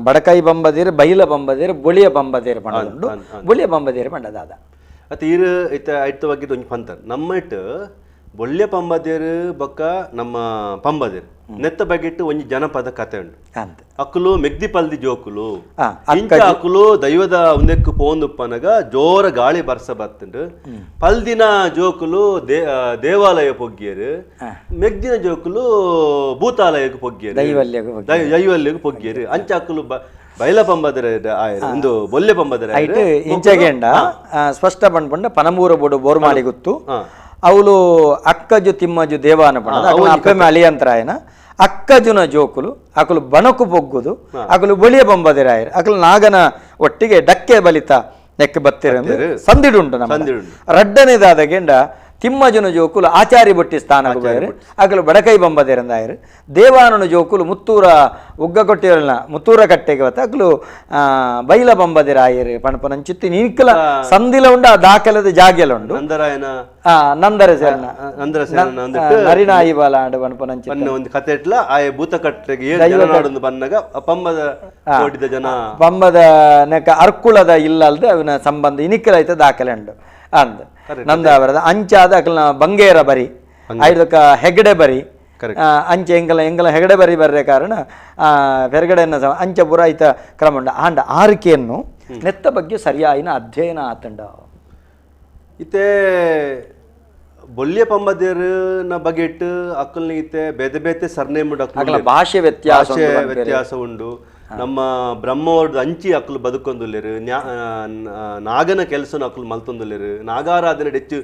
Speaker 1: ಬಡಕಾಯಿ ಬಂಬದಿರು ಬೈಲ ಬಂಬದಿರು ಬೊಳಿಯ ಬಂಬದಿರು ಪಂಡ ಉಂಡು ಬೊಳಿಯ ಬಂಬದಿರು ಪಂಡ ದಾದ
Speaker 2: ಅತ ಇರು ಐತ ಬಗ್ಗೆ ಒಂಜಿ ಪಂತ ನಮ್ಮ ಇಟ್ಟು ಬೊಳ್ಳೆ ಪಂಬದೇರು ಬೊಕ್ಕ ನಮ್ಮ ಪಂಬದೇರು ನೆತ್ತ ಬಗೆಟ್ಟು ಒಂಜಿ ಜನಪದ ಕತೆ ಉಂಡು ಅಕ್ಕಲು ಮೆಗ್ದಿ ಪಲ್ದಿ ಜೋಕುಲು ಇಂಚ ಅಕ್ಕಲು ದೈವದ ಉಂದೆಕ್ಕು ಪೋಂದುಪ್ಪನಗ ಜೋರ ಗಾಳಿ ಬರ್ಸ ಬತ್ತುಂಡು ಪಲ್ದಿನ ಜೋಕುಲು ದೇವಾಲಯ ಪೊಗ್ಗಿಯರು ಮೆಗ್ದಿನ ಜೋಕುಲು ಭೂತಾಲಯಕ್ಕೆ ಪೊಗ್ಗಿಯರು ದೈವಲ್ಯಕ್ಕೆ ಪೊಗ್ಗಿಯರು ಅಂಚ ಅಕ್ಕಲು ಬೈಲ ಪಂಬದರ ಒಂದು ಬೊಲ್ಲೆ ಪಂಬದರ
Speaker 1: ಇಂಚಗೆಂಡ ಸ್ಪಷ್ಟ ಪಂಡ ಪನಮೂರ ಬೋಡು ಬೋರ್ಮಾಡಿ ಗೊತ್ತು ಅವಳು ಅಕ್ಕಜು ತಿಮ್ಮಜು ದೇವಾನ ಪಂಡ ಅಪ್ಪೆಮೆ ಅಳಿಯಂತರಾಯನ ಅಕ್ಕಜುನ ಜೋಕುಲು ಅಕಲು ಬಣಕು ಬೊಗ್ಗುದು ಅಕಲು ಬೊಳಿಯ ಬಂಬದಿರಾಯರು ಅಕಲು ನಾಗನ ಒಟ್ಟಿಗೆ ಡಕ್ಕೆ ಬಲಿತ ನೆಕ್ಕೆ ಬತ್ತಿರ ಸಂದಿಡುಂಟು ನಮ್ಮ ರಡ್ಡನೇದಾದ ಗೆಂಡ ತಿಮ್ಮಜನ ಜೋಕುಲು ಆಚಾರ್ಯ ಬಟ್ಟಿ ಸ್ಥಾನಕ್ಕೆ ಬೇರೆ ಅಕಲು ಬಡಕೈ ಬಂಬದೇರಂದಾಯರು ದೇವಾನನ ಜೋಕುಲು ಮುತ್ತೂರ ಉಗ್ಗಕೊಟ್ಟಿರಲ್ಲ ಮುತ್ತೂರ ಕಟ್ಟೆಗೆ ಬತ್ತ ಅಕಲು ಬೈಲ ಬಂಬದಿರ ಆಯರು ಪಣಪನಂಚಿತ್ತು ನಿಂಕಲ ಸಂದಿಲ ಉಂಡು ಆ ದಾಖಲದ ಜಾಗೆಲ ಉಂಡು ನಂದರಸೇನ ನರಿನಾಯಿ ಬಾಲ ಆಡು ಪಣಪನಂಚಿತ್ತು
Speaker 2: ಒಂದು ಕತೆ ಇಟ್ಲ ಆಯ ಭೂತ ಕಟ್ಟೆಗೆ ಬಂದಾಗ ಪಂಬದ ಕೋಟಿದ ಜನ
Speaker 1: ಪಂಬದ ನೆಕ ಅರ್ಕುಳದ ಇಲ್ಲಲ್ದು ಅವನ ಸಂಬಂಧ ಇನಿಕಲ ಐತ ದಾಖಲೆ ಉಂಡು ಅಂದ ನಂದಾವರದ ಅಂಚಾದ ಅಕಲ್ನ ಬಂಗೇರ ಬರಿ ಐದಕ್ಕ ಹೆಗಡೆ ಬರಿ ಅಂಚೆ ಎಂಗಲ ಹೆಗಡೆ ಬರಿ ಬರ್ರೆ ಕಾರಣ ಪೆರಗಡೆನ ಅಂಚ ಪುರ ಐತ ಕ್ರಮ ಉಂಡ ಆಂಡ ಆರಿಕೆಯನ್ನು ನೆತ್ತ ಬಗ್ಗೆ ಸರಿಯಾಯಿನ ಅಧ್ಯಯನ ಆತಂಡ
Speaker 2: ಇತ್ತೆ ಬೊಲ್ಯ ಪಂಬದೇರನ ಬಗೆಟ್ ಅಕ್ಕಲ್ನ ಇತ್ತೆ ಬೇತೆ ಬೇತೆ ಸರ್ನೇಮ್
Speaker 1: ಭಾಷೆ
Speaker 2: ವ್ಯತ್ಯಾಸ ಉಂಡು ನಮ್ಮ ಬ್ರಹ್ಮವರ್ದ ಅಂಚಿ ಅಕ್ಕಲು ಬದುಕೊಂದುಲ್ಲೇರು ನಾಗನ ಕೆಲಸನ ಅಕ್ಕಲು ಮಲ್ತೊಂದುಲ್ಲೇರು ನಾಗಾರಾಧನೆ ಹೆಚ್ಚು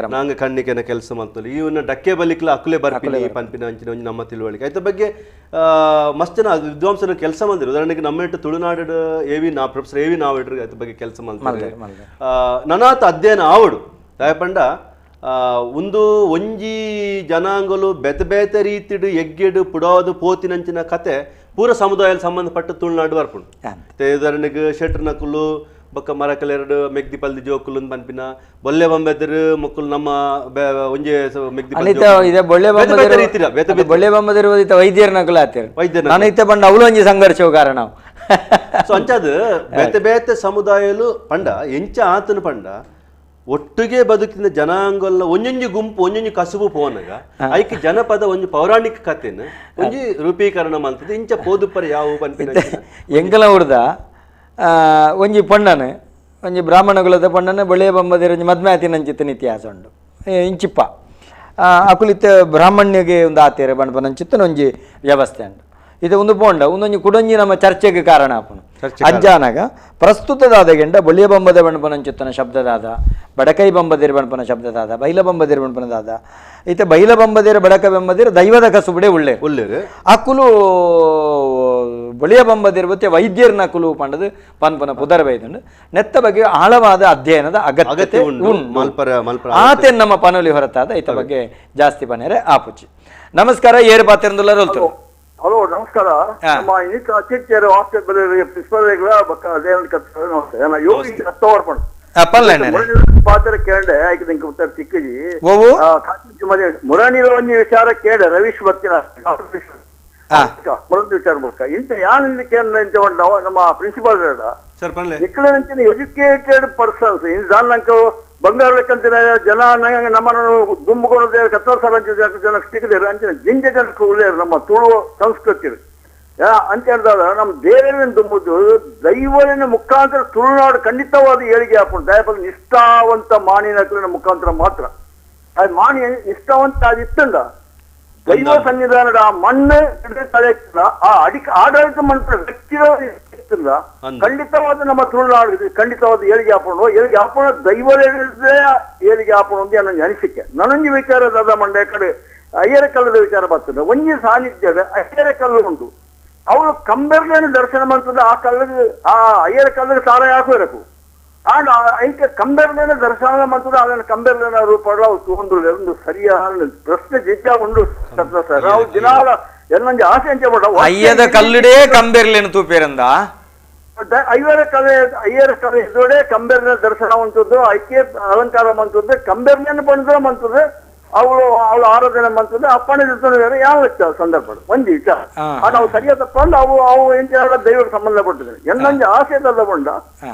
Speaker 2: ನಾಂಗ ಕಣ್ಣಿಕೆನ ಕೆಲಸ ಮಲ್ತೊಂದು ಇವನ್ನ ಡಕ್ಕೆ ಬಲಿಕ್ಲ ಅಕ್ಕಲೇ ಬರ್ಪಿನಿ ಪಂಪಿನ ಅಂಚಿನ ಒಂಜಿ ನಮ್ಮ ತಿಳುವಳಿಕೆ ಐತ ಬಗ್ಗೆ ಮಸ್ತ್ ಜನ ವಿದ್ವಾಂಸರು ಕೆಲಸ ಮಾಡಿದ್ರು ಉದಾಹರಣೆಗೆ ನಮ್ಮ ಇಟ್ಟು ತುಳುನಾಡು ಪ್ರೊಫೆಸರ್ ಎ ವಿ ನಾವಿಡ್ರು ಅದ್ರ ಬಗ್ಗೆ ಕೆಲಸ ಮಾಡ್ತಾರೆ ನನಾತ ಅಧ್ಯಯನ ಆವಡು ದಯಪಂಡ ಒಂದು ಒಂಜಿ ಜನಾಂಗಲು ಬೆತೆ ಬೇತೆ ರೀತಿಡು ಎಗ್ಗೆಡು ಪುಡೋದು ಪೋತಿನಂಚಿನ ಕತೆ ಪೂರ ಸಮುದಾಯ ಸಂಬಂಧಪಟ್ಟ ತುಳುನಾಡು ಬರ್ಪುಂಡು ಉದಾಹರಣೆಗೆ ಶೆಟ್ರನಕುಲು ಬೊಕ್ಕ ಮರಕಲೆರಡು ಮೆಗ್ದಿ ಪಲ್ದಿ ಜೋಕುಲು ಪನ್ಪಿನ ಬೊಲ್ಲೆ ಬಂಬೆದರು ಮಕ್ಕಳು ನಮ್ಮ ಒಂಜೆ
Speaker 1: ಬೊಳ್ಳೆ ಬಂಬದಿರು ವೈದ್ಯರ್ನಕುಲು ಆತೇರು ನಾನು ಇತ್ತೆ ಪಂಡ ಅವಳು ಒಂಜಿ ಸಂಘರ್ಷವು ಕಾರಣ
Speaker 2: ಸೊ ಅಂಚಾದ ಬೇತೆ ಬೇತೆ ಸಮುದಾಯಲು ಪಂಡ ಎಂಚ ಆತನು ಪಂಡ ಒಟ್ಟಿಗೆ ಬದುಕಿನ ಜನಾಂಗಲ್ಲ ಒಂಜೊಂಜಿ ಗುಂಪು ಒಂಜೊಂಜಿ ಕಸುಬು ಪೋನಾಗ ಐಕೆ ಜನಪದ ಒಂಜಿ ಪೌರಾಣಿಕ ಕಥೆನ ಒಂಜಿ ರೂಪೀಕರಣ ಮಾಡ್ತದೆ ಇಂಚ ಪೋದುಪರ ಯಾವ ಪನ್ಪಿನ
Speaker 1: ಎಂಕಲ ಹುಡ್ದ ಒಂಜಿ ಪಣ್ಣನ ಒಂಜಿ ಬ್ರಾಹ್ಮಣ ಕುಲದ ಪಣ್ಣನ ಬೊಳೆ ಬಂಬದಿರ ಮದ್ಮೆ ಆತಿನಂಚಿತ್ತಿನ ಇತಿಹಾಸ ಉಂಡು ಇಂಚಿಪ್ಪ ಅಕುಲಿತ ಬ್ರಾಹ್ಮಣ್ಯಗೆ ಒಂದು ಆತೇರೆ ಬಣ್ಪನಂಚಿತ್ತಿನ ಒಂಜಿ ವ್ಯವಸ್ಥೆ ಉಂಡು ಇದು ಒಂದು ಪೋಂಡ ಒಂದೊಂದು ಕುಡೊಂಜಿ ನಮ್ಮ ಚರ್ಚೆಗೆ ಕಾರಣ ಆಪುನು ಅಜ್ಜಾನಾಗ ಪ್ರಸ್ತುತದಾದ ಗೆಂಡ ಬೊಳಿಯ ಬಂಬದ ಬಣ್ಪನಂಚಿತ್ತನ ಶಬ್ದದಾದ ಬಡಕೈ ಬಂಬದಿರ ಬಣ್ಪನ ಶಬ್ದದಾದ ಬೈಲ ಬಂಬದಿರ ಬಣ್ಪನದಾದ ಈತ ಬೈಲ ಬಂಬದಿರ ಬಡಕ ಬಂಬದಿರ ದೈವದ ಕಸುಬುಡೆ ಉಳ್ಳೇರು ಅಕುಲು ಬೊಳಿಯ ಬಂಬದಿರ ಬತ್ತೆ ವೈದ್ಯರ್ನ ಕುಲು ಪಂಡದು ಪನ್ಪನ ಪುದರ ಬೈದುಂಡು ನೆತ್ತ ಬಗ್ಗೆ ಆಳವಾದ ಅಧ್ಯಯನದ ಅಗತ್ಯತೆ ಆತೇನು ನಮ್ಮ ಪನೋಲಿ ಹೊರತಾದ ಈತ ಬಗ್ಗೆ ಜಾಸ್ತಿ ಪನೇರೆ ಆಪುಚಿ ನಮಸ್ಕಾರ ಏರು ಪಾತ್ರಂದುಲ್ಲ ರೋಲ್ತು
Speaker 10: ಹಲೋ ನಮಸ್ಕಾರ ನಮ್ಮ ಇನ್ನಿಕ ಅತಿಥ್ಯರು ಹಾಸ್ಪಿಟಲ್ ಪ್ರಿನ್ಸಿಪಲ್ ಯೋಗಿ ಹತ್ತವರ್ಪಣ ಪಾತ್ರ ಕೇಳ್ದೆ ಆಯ್ಕೆ ನಿಂಗೆ ಉತ್ತರ ಸಿಕ್ಕಿ ಮುರಾಣಿలో ಒಂಜಿ ವಿಚಾರ ಕೇಳ್ದೆ ರವೀಶ್ ಬರ್ತಿನ ಮುರಂದು ವಿಚಾರ ಬೋಕ ಇಂತ ಯಾನ್ ಕೇಂದ್ರ ಇಂತ ನಮ್ಮ ಪ್ರಿನ್ಸಿಪಲ್ ఇక్కడ నుంచి ఎడ్యుకేటెడ్ పర్సన్స్ దానిక బంగారు లెక్కంచిన జన నమ్మను దుమ్ముకొనదే ಕತ್ತರ್ಸರಂಚ ಜನ ಸಿಕ್ಕದೇರು ಅಂಚಿನ ಜಿಂಜೆ ಜನಕ್ಕೆ ಉಳ್ಳೇರು ನಮ್ಮ ತುಳು ಸಂಸ್ಕೃತಿ ಅಂತ ಹೇಳಿದಾಗ ನಮ್ಮ ದೇವರಿನ ದುಂಬುದು ದೈವರಿನ ಮುಖಾಂತರ ತುಳುನಾಡು ಖಂಡಿತವಾದ ಏಳಿಗೆ ಹಾಕೊಂಡು ದಯಪದ ನಿಷ್ಠಾವಂತ ಮಾನಿನ ಮುಖಾಂತರ ಮಾತ್ರ ಅದು ಮಾನಿ ನಿಷ್ಠಾವಂತ ಅದಿತ್ತಂಡ ದೈವ ಸನ್ನಿಧಾನದ ಆ ಮಣ್ಣು ಆ ಆಡಳಿತ ಮಂತ್ರ ವ್ಯಕ್ತಿಗಳ ಖಂಡಿತವಾದ ನಮ್ಮ ತುಳುನಾಡು ಖಂಡಿತವಾದ ಏಳಿಗೆ ಹಾಕೊಂಡು ದೈವರೇ ಏಳಿಗೆ ಹಾಕೊಂಡು ಅಂತ ನನ್ನ ಅನಿಸಿಕೆ ನನಂಜಿ ವಿಚಾರದ ಮಂಡ್ಯ ಕಡೆ ಅಯ್ಯರ ಕಲ್ಲದ ವಿಚಾರ ಬರ್ತದೆ ಒಂಜಿ ಸಾನ್ನಿಧ್ಯದ ಅಯ್ಯರ ಕಲ್ಲು ಉಂಟು ಅವಳು ಕಂಬೆರ್ಲೇನು ದರ್ಶನ ಮಾಡ್ತದೆ ಆ ಕಲ್ಲಿಗೆ ಆ ಅಯ್ಯರ ಕಲ್ಲಿಗೆ ಸಾರ ಹಾಕಬೇಕು ಆಗ ಐಕೆ ಕಂಬೆರ್ಲೇನ ದರ್ಶನ ಮಾಡ್ತದೆ ಅದನ್ನು ಕಂಬೆರ್ಲೇನ ರೂಪ ಒಂದು ಸರಿಯಾದ ಪ್ರಶ್ನೆ ಜಿಜ್ಜ ಉಂಡು ಸರ್ ಅವು ದಿನಾಲ ಎಲ್ಲೊಂದು ಆಸೆ ಅಂಚೆ
Speaker 1: ಅಯ್ಯದ ಕಲ್ಲುಡೇ ಕಂಬೆರ್ಲೇನು ತೂಪೇರಂದ
Speaker 10: ಅಯ್ಯರ ಕಲೆ ಇದೋಡೆ ಕಂಬೆರ್ನ ದರ್ಶನ ಅಂತದ್ದು ಐಕೆ ಅಲಂಕಾರ ಮಂತದ್ದು ಕಂಬೆರ್ನೇನು ಬಂದ್ರೆ ಮಂತದ್ದು ಅವಳು ಆರಾಧನೆ ಮಂತದ್ದು ಅಪ್ಪಣೆ ಬೇರೆ ಯಾವ ಸಂದರ್ಭ ಒಂದು ವಿಚಾರ ನಾವು ಸರಿಯಾದ ತಪ್ಪಂಡು ಅವು ಎಂತ ದೈವಕ್ಕೆ ಸಂಬಂಧಪಟ್ಟಿದೆ ಎಲ್ಲೊಂದು ಆಸೆ ಬಂಡ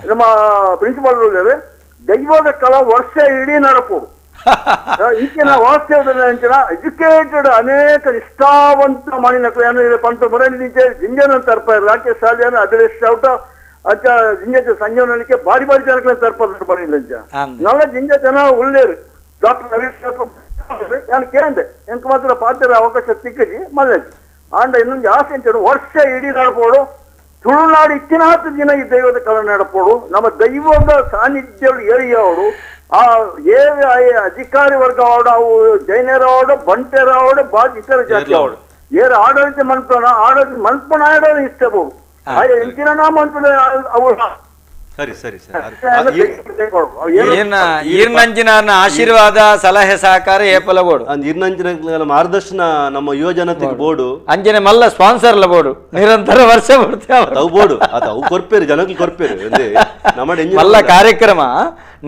Speaker 10: ನಮ್ಮ ಪ್ರಿನ್ಸಿಪಾಲ್ ದೈವದ ಕಲಾ ವರ್ಷ ಇಡೀ ನಡಪು ಈಗಿನ ವಾಸ್ತವದಲ್ಲಿ ಅಂಚಿನ ಎಜುಕೇಟೆಡ್ ಅನೇಕ ನಿಷ್ಠಾವಂತ ಮಾಡಿನ ಪಂತ ಮುರಂಜೆ ಜಿಂಜನ ತರ್ಪ ರಾಕೇಶ್ ಸಾಲಿಯನ್ನು ಅಡ್ರೆಸ್ ಔಟ ಅಚ್ಚ ಜಿಂಜೆ ಸಂಜೀವನಿಗೆ ಬಾರಿ ಜನಕ್ಕೆ ತರ್ಪದ ಬರಲಿಲ್ಲ ನಲ್ಲ ಜಿಂಜೆ ಜನ ಉಳ್ಳೇರು ಡಾಕ್ಟರ್ ರವೀಶ್ ನಾನು ಕೇಳಿದೆ ಎಂಕ ಮಾತ್ರ ಪಾತ್ರ ಅವಕಾಶ ಸಿಕ್ಕಿ ಮಲ್ಲೇಜ್ ಆಂಡ ಇನ್ನೊಂದು ಆಸೆ ಅಂತ ವರ್ಷ ಇಡೀ ನಡಪೋಡು ತುಳುನಾಡು ಇಚ್ಚಿನ 10 ದಿನ ಈ ದೈವದ ಕಲ ನಡಪೋಡು ನಮ್ಮ ದೈವದ ಸಾನ್ನಿಧ್ಯ ಏರಿಯವರು ಆ ಅಧಿಕಾರಿ ವರ್ಗ ಅವಡ ಅವು ಜೈನರ ಅವಡ ಬಂಟೆರ ಅವಡ ಇತರ ಜಾತಿ ಅವಡು ಏರು ಆಡಳಿತ ಮನ್ಪಣ ಆಡಳಿತ ಮನ್ಪಣ ಆಡೋದು ಇಷ್ಟಬಹುದು ಎಂಚಿನ ನಾಮ ಅಂತ ಅವು
Speaker 2: ಸರಿ ಸರಿ ಸರಿ
Speaker 1: ಈರ್ನಂಚಿನ ಆಶೀರ್ವಾದ ಸಲಹೆ ಸಹಕಾರ ಏಪಲ ಬೋಡು
Speaker 2: ಈರ್ನಂಚಿನ ಮಾರ್ಗದರ್ಶನ ನಮ್ಮ ಯುವ ಜನತೆಗೆ ಬೋಡು
Speaker 1: ಅಂಜನೆ ಮಲ್ಲ ಸ್ಪಾನ್ಸರ್ಲ ಬೋಡು ನಿರಂತರ ವರ್ಷ
Speaker 2: ಅವು ಬೋಡು ಅವು ಕೊರ್ಪೇರು ಜನಕ್ಕೆ ಕೊರ್ಪೇರು
Speaker 1: ಮಲ್ಲ ಕಾರ್ಯಕ್ರಮ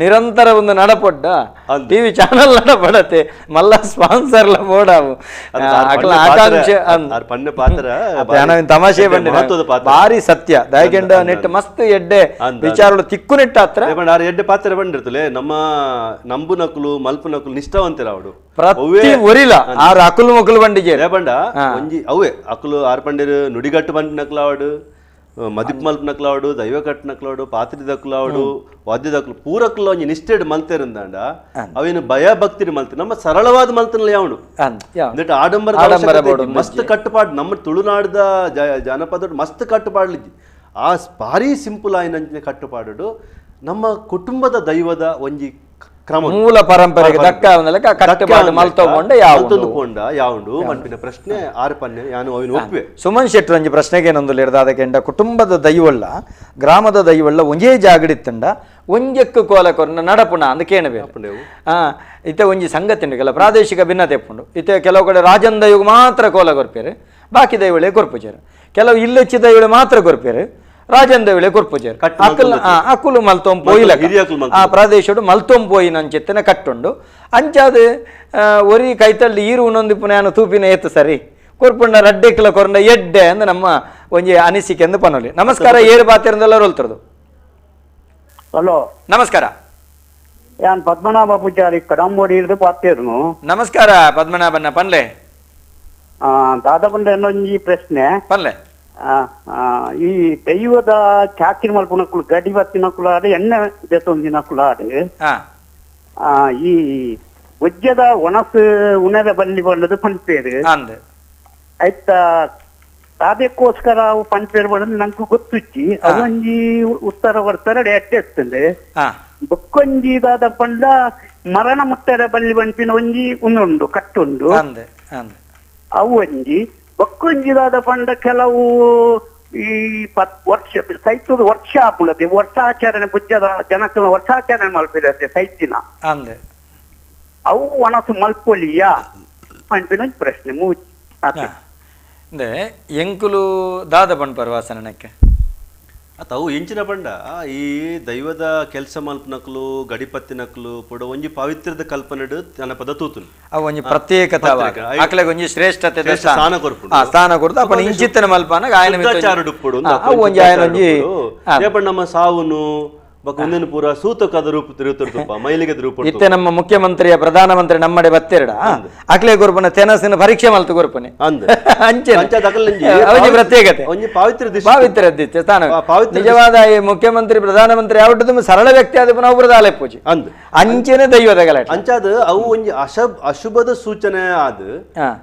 Speaker 1: ನಿರಂತರ ಒಂದು ನಡಪೊಡ್ಡ ಟಿವಿ ಚಾನಲ್ ನಡಪಡತೆ ಮಲ್ಲ ಸ್ಪಾನ್ಸರ್ಲ ಬೋಡಾವು ಆಕಾಂಕ್ಷೆ ತಮಾಷೆ ಬಂದಿನ ಭಾರಿ ಸತ್ಯ ದಯಗೆಂಡ ನೆಟ್ ಮಸ್ತ್ ಎಡ್ಡೆ ವಿಚಾರಗಳು ತಿಕ್ಕು ನೆಟ್ಟ ಹತ್ರ
Speaker 2: ಎಡ್ಡೆ ಪಾತ್ರ ಬಂದಿರ್ತಲೆ ನಮ್ಮ ನಂಬು ನಕಲು ಮಲ್ಪು ನಕಲು ನಿಷ್ಠಾವಂತರ ಅವಡು
Speaker 1: ಪ್ರತಿ ಒರಿಲ ಆರು ಅಕುಲು ಮಕುಲು ಬಂಡಿಗೆ
Speaker 2: ಬಂಡ ಒಂಜಿ ಅವೇ ಅಕುಲು ಆರು ಪಂಡಿರು ನುಡಿಗಟ್ಟು ಬಂಡಿ ನಕಲಾವಡು ಮದಿಪ್ ಮಲ್ಪ್ ನಕ್ಲಾವಡು ದೈವ ಕಟ್ ನಕ್ಲಾವಡು ಪಾತ್ರಿ ದಕ್ಲಾವಡು ವಾದ್ಯ ದಕ್ಲು ಪೂರಕ್ಲ ಒಂಜಿ ನಿಷ್ಠೆಡ್ ಮಲ್ತೇರಿಂದಾಂಡ ಅವೇನು ಭಯ ಭಕ್ತಿ ಮಲ್ತಿ ನಮ್ಮ ಸರಳವಾದ ಮಲ್ತನಲ್ಲ ಯಾವನು ಆಡಂಬರ ಮಸ್ತ್ ಕಟ್ಟುಪಾಡು ನಮ್ಮ ತುಳುನಾಡದ ಜನಪದ ಮಸ್ತ್ ಕಟ್ಟುಪಾಡ್ಲಿದ್ದಿ ಆ ಭಾರಿ ಸಿಂಪಲ್ ಆಯ್ನ ಕಟ್ಟುಪಾಡು ನಮ್ಮ ಕುಟುಂಬದ ದೈವದ ಒಂಜಿ ಕ್ರಮ
Speaker 1: ಮೂಲ ಪರಂಪರೆಗೆ ಕಟ್ಟುಪಾಡು ಮಲ್ತೊಂಡ
Speaker 2: ಯಾವುದು ಮನ್ಪಿನ ಪ್ರಶ್ನೆ ಆರ್ಪನ್ಯ ಯಾನು ಅವನು ಒಪ್ಪೆ
Speaker 1: ಸುಮನ್ ಶೆಟ್ಟಿ ಒಂಜಿ ಪ್ರಶ್ನೆಗೆ ಏನೊಂದು ಹಿಡ್ದ ಅದಕ್ಕೆಂಡ ಕುಟುಂಬದ ದೈವಲ್ಲ ಗ್ರಾಮದ ದೈವಲ್ಲ ಒಂಜೇ ಜಾಗಡಿತ್ತಂಡ ಒಂಜಕ್ಕೆ ಕೋಲ ಕೊರ್ನ ನಡಪುಣ ಅಂದ ಕೇಳಬೇಕು ಇತ್ತೆ ಒಂಜಿ ಸಂಗತಿ ಉಂಟು ಪ್ರಾದೇಶಿಕ ಭಿನ್ನತೆ ಉಂಡು ಇತ್ತೆ ಕೆಲವು ಕಡೆ ರಾಜನ್ ದೈವಗೆ ಮಾತ್ರ ಕೋಲ ಕೊರ್ಪೇರು ಬಾಕಿ ದೈವಳೆ ಕೊರ್ಪುಜರು ಕೆಲವು ಇಲ್ಲೆಚ್ಚಿ ದೈವಳೆ ಮಾತ್ರ ಕೊರ್ಪೇರು ರಾಜನ್ ದೈವಳೆ ಕೊರ್ಪುಜರು ಅಕುಲು ಮಲ್ತೊಂ ಪೋಯಿಲ ಆ ಪ್ರದೇಶಡು ಮಲ್ತೊಂ ಪೋಯಿನ ಅಂಚೆತ್ತನೆ ಕಟ್ಟುಂಡು ಅಂಚಾದ ಒರಿ ಕೈತಲ್ಲಿ ಈರು ಉನ್ನೊಂದು ಪುನಃ ತೂಪಿನ ಏತು ಸರಿ ಕೊರ್ಪುಂಡ ರಡ್ಡೆಕ್ಲ ಕೊರಂಡ ಎಡ್ಡೆ ಅಂದ ನಮ್ಮ ಒಂಜಿ ಅನಿಸಿಕೆ ಎಂದು ಪನೊಲಿ ನಮಸ್ಕಾರ ಏರು ಬಾತಿರಂದೆಲ್ಲ ರೋಲ್ತಿರೋದು
Speaker 11: ಹಲೋ
Speaker 1: ನಮಸ್ಕಾರ
Speaker 11: ಯಾನ್ ಪದ್ಮನಾಭ ಪೂಜಾರಿ ಕಡಂಬೋಡಿ ಹಿಡಿದು ಪಾತೇರ್ನು
Speaker 1: ನಮಸ್ಕಾರ ಪದ್ಮನಾಭನ ಪನ್ಲೆ
Speaker 11: ದಾದ ಬಂದ ಇನ್ನೊಂದು ಪ್ರಶ್ನೆ
Speaker 1: ಪನ್ಲೆ
Speaker 11: ಈ ದೈವದ ಚಾಕಿನ ಮಲ್ಪುನಕ್ಕಳು ಗಡಿ ಬತ್ತಿನಕ್ಕಳು ಆಡು ಎಣ್ಣೆ ಬೆತ್ತೊಂದಿನಕ್ಕಳು ಆಡು ಈ ಒಜ್ಜದ ಒಣಸು ಉಣದ ಬಲ್ಲಿ ಬಂದದು ಪಂಚೇರು ಆಯ್ತಾ ಅದಕ್ಕೋಸ್ಕರ ಅವು ಪಂಚೇರು ಬಂದು ನಂಗೆ ಗೊತ್ತಿಚ್ಚಿ ಅದೊಂಜಿ ಉತ್ತರ ಬರ್ತಾರೆ ಎಟ್ಟೆ ಇರ್ತದೆ ಬೊಕ್ಕೊಂಜಿ ದಾದ ಪಂಡ ಮರಣ ಮುತ್ತರ ಬಲ್ಲಿ ಬಂಪಿನ ಒಂಜಿ ಉಂದುಂಡು ಕಟ್ಟುಂಡು ಅವು ಒಂಜಿ ಬೊಕ್ಕೊಂಜಿದಾದ ಪಂಡ ಕೆಲವು ಈ ವರ್ಷ ಸೈತದ ವರ್ಷ ಆಪುಳತೆ ವರ್ಷಾಚರಣೆ ಬುಜ್ಜದ ಜನಕ್ಕೆ ವರ್ಷಾಚರಣೆ ಮಲ್ಪಿರತ್ತೆ ಸೈತಿನ ಅವು ಒಣಸು ಮಲ್ಪೊಲಿಯಾ ಪಂಪಿನ ಪ್ರಶ್ನೆ ಮೂಜಿ
Speaker 1: ಎಂಕುಲು ದಾದ ಪಂಡ್ ಪರ್ವಾಸನಕ್ಕೆ
Speaker 2: ಅವು ಎಂಚಿನ ಪಂಡ ಈ ದೈವದ ಕೆಲಸ ಮಲ್ಪನಕ್ಲು ಗಡಿಪತ್ತಿನಕ್ಲು ಪುಡ ಒಂಜಿ ಪವಿತ್ರದ ಕಲ್ಪನೆಡು ಜನಪದ ತೂತುನು
Speaker 1: ಅವು ಒಂಜಿ ಪ್ರತ್ಯೇಕತೆ ಅಕ್ಲೆಗ್ ಒಂಜಿ ಶ್ರೇಷ್ಠತೆ
Speaker 2: ಸ್ಥಾನ ಕೊರ್ಪುಡು
Speaker 1: ಸ್ಥಾನ ಕೊರ್ದು ಅಪನ ಇಂಚಿತ್ತನ ಮಲ್ಪನ ಆಯನ
Speaker 2: ಮಿತ್ತಾಚಾರಡುಪ್ಪುಡು
Speaker 1: ಅವು ಒಂಜಿ ಆಯನ ಒಂಜಿ
Speaker 2: ಏಪಂಡ ನಮ್ಮ ಸಾವುನು ಬಕುಂದೆನು ಪೂರ ಸೂತಕದ ರೂಪ ತಿರುತ್ತುಪ್ಪ ಮೈಲಿಗೆ ರೂಪ
Speaker 1: ಇತ್ತೆ ನಮ್ಮ ಮುಖ್ಯಮಂತ್ರಿಯ ಪ್ರಧಾನಮಂತ್ರಿ ನಮ್ಮಡೆ ಬತ್ತೆರಡ ಅಕ್ಲೆ ಗೊರ್ಪನ ತೆನಸಿನ ಪರೀಕ್ಷೆ ಮಲ್ತು ಗೊರ್ಪನೆ ಅಂಚೆ ಅವಜಿ ಪ್ರತ್ಯೇಕತೆ ಪಾವಿತ್ರ ದಿತ್ತೆ ಸ್ಥಾನ ನಿಜವಾದ ಈ ಮುಖ್ಯಮಂತ್ರಿ ಪ್ರಧಾನಮಂತ್ರಿ ಯಾವಟ್ಟು ಸರಳ ವ್ಯಕ್ತಿ ಆದ ನಾವು ಬರದಾಲೆ ಪೂಜೆ ಅಂಚೆನೆ ದೈವದ ಗಲಾಟೆ
Speaker 2: ಅಂಚಾದ ಅವು ಒಂಜಿ ಅಶುಭದ ಸೂಚನೆ ಆದ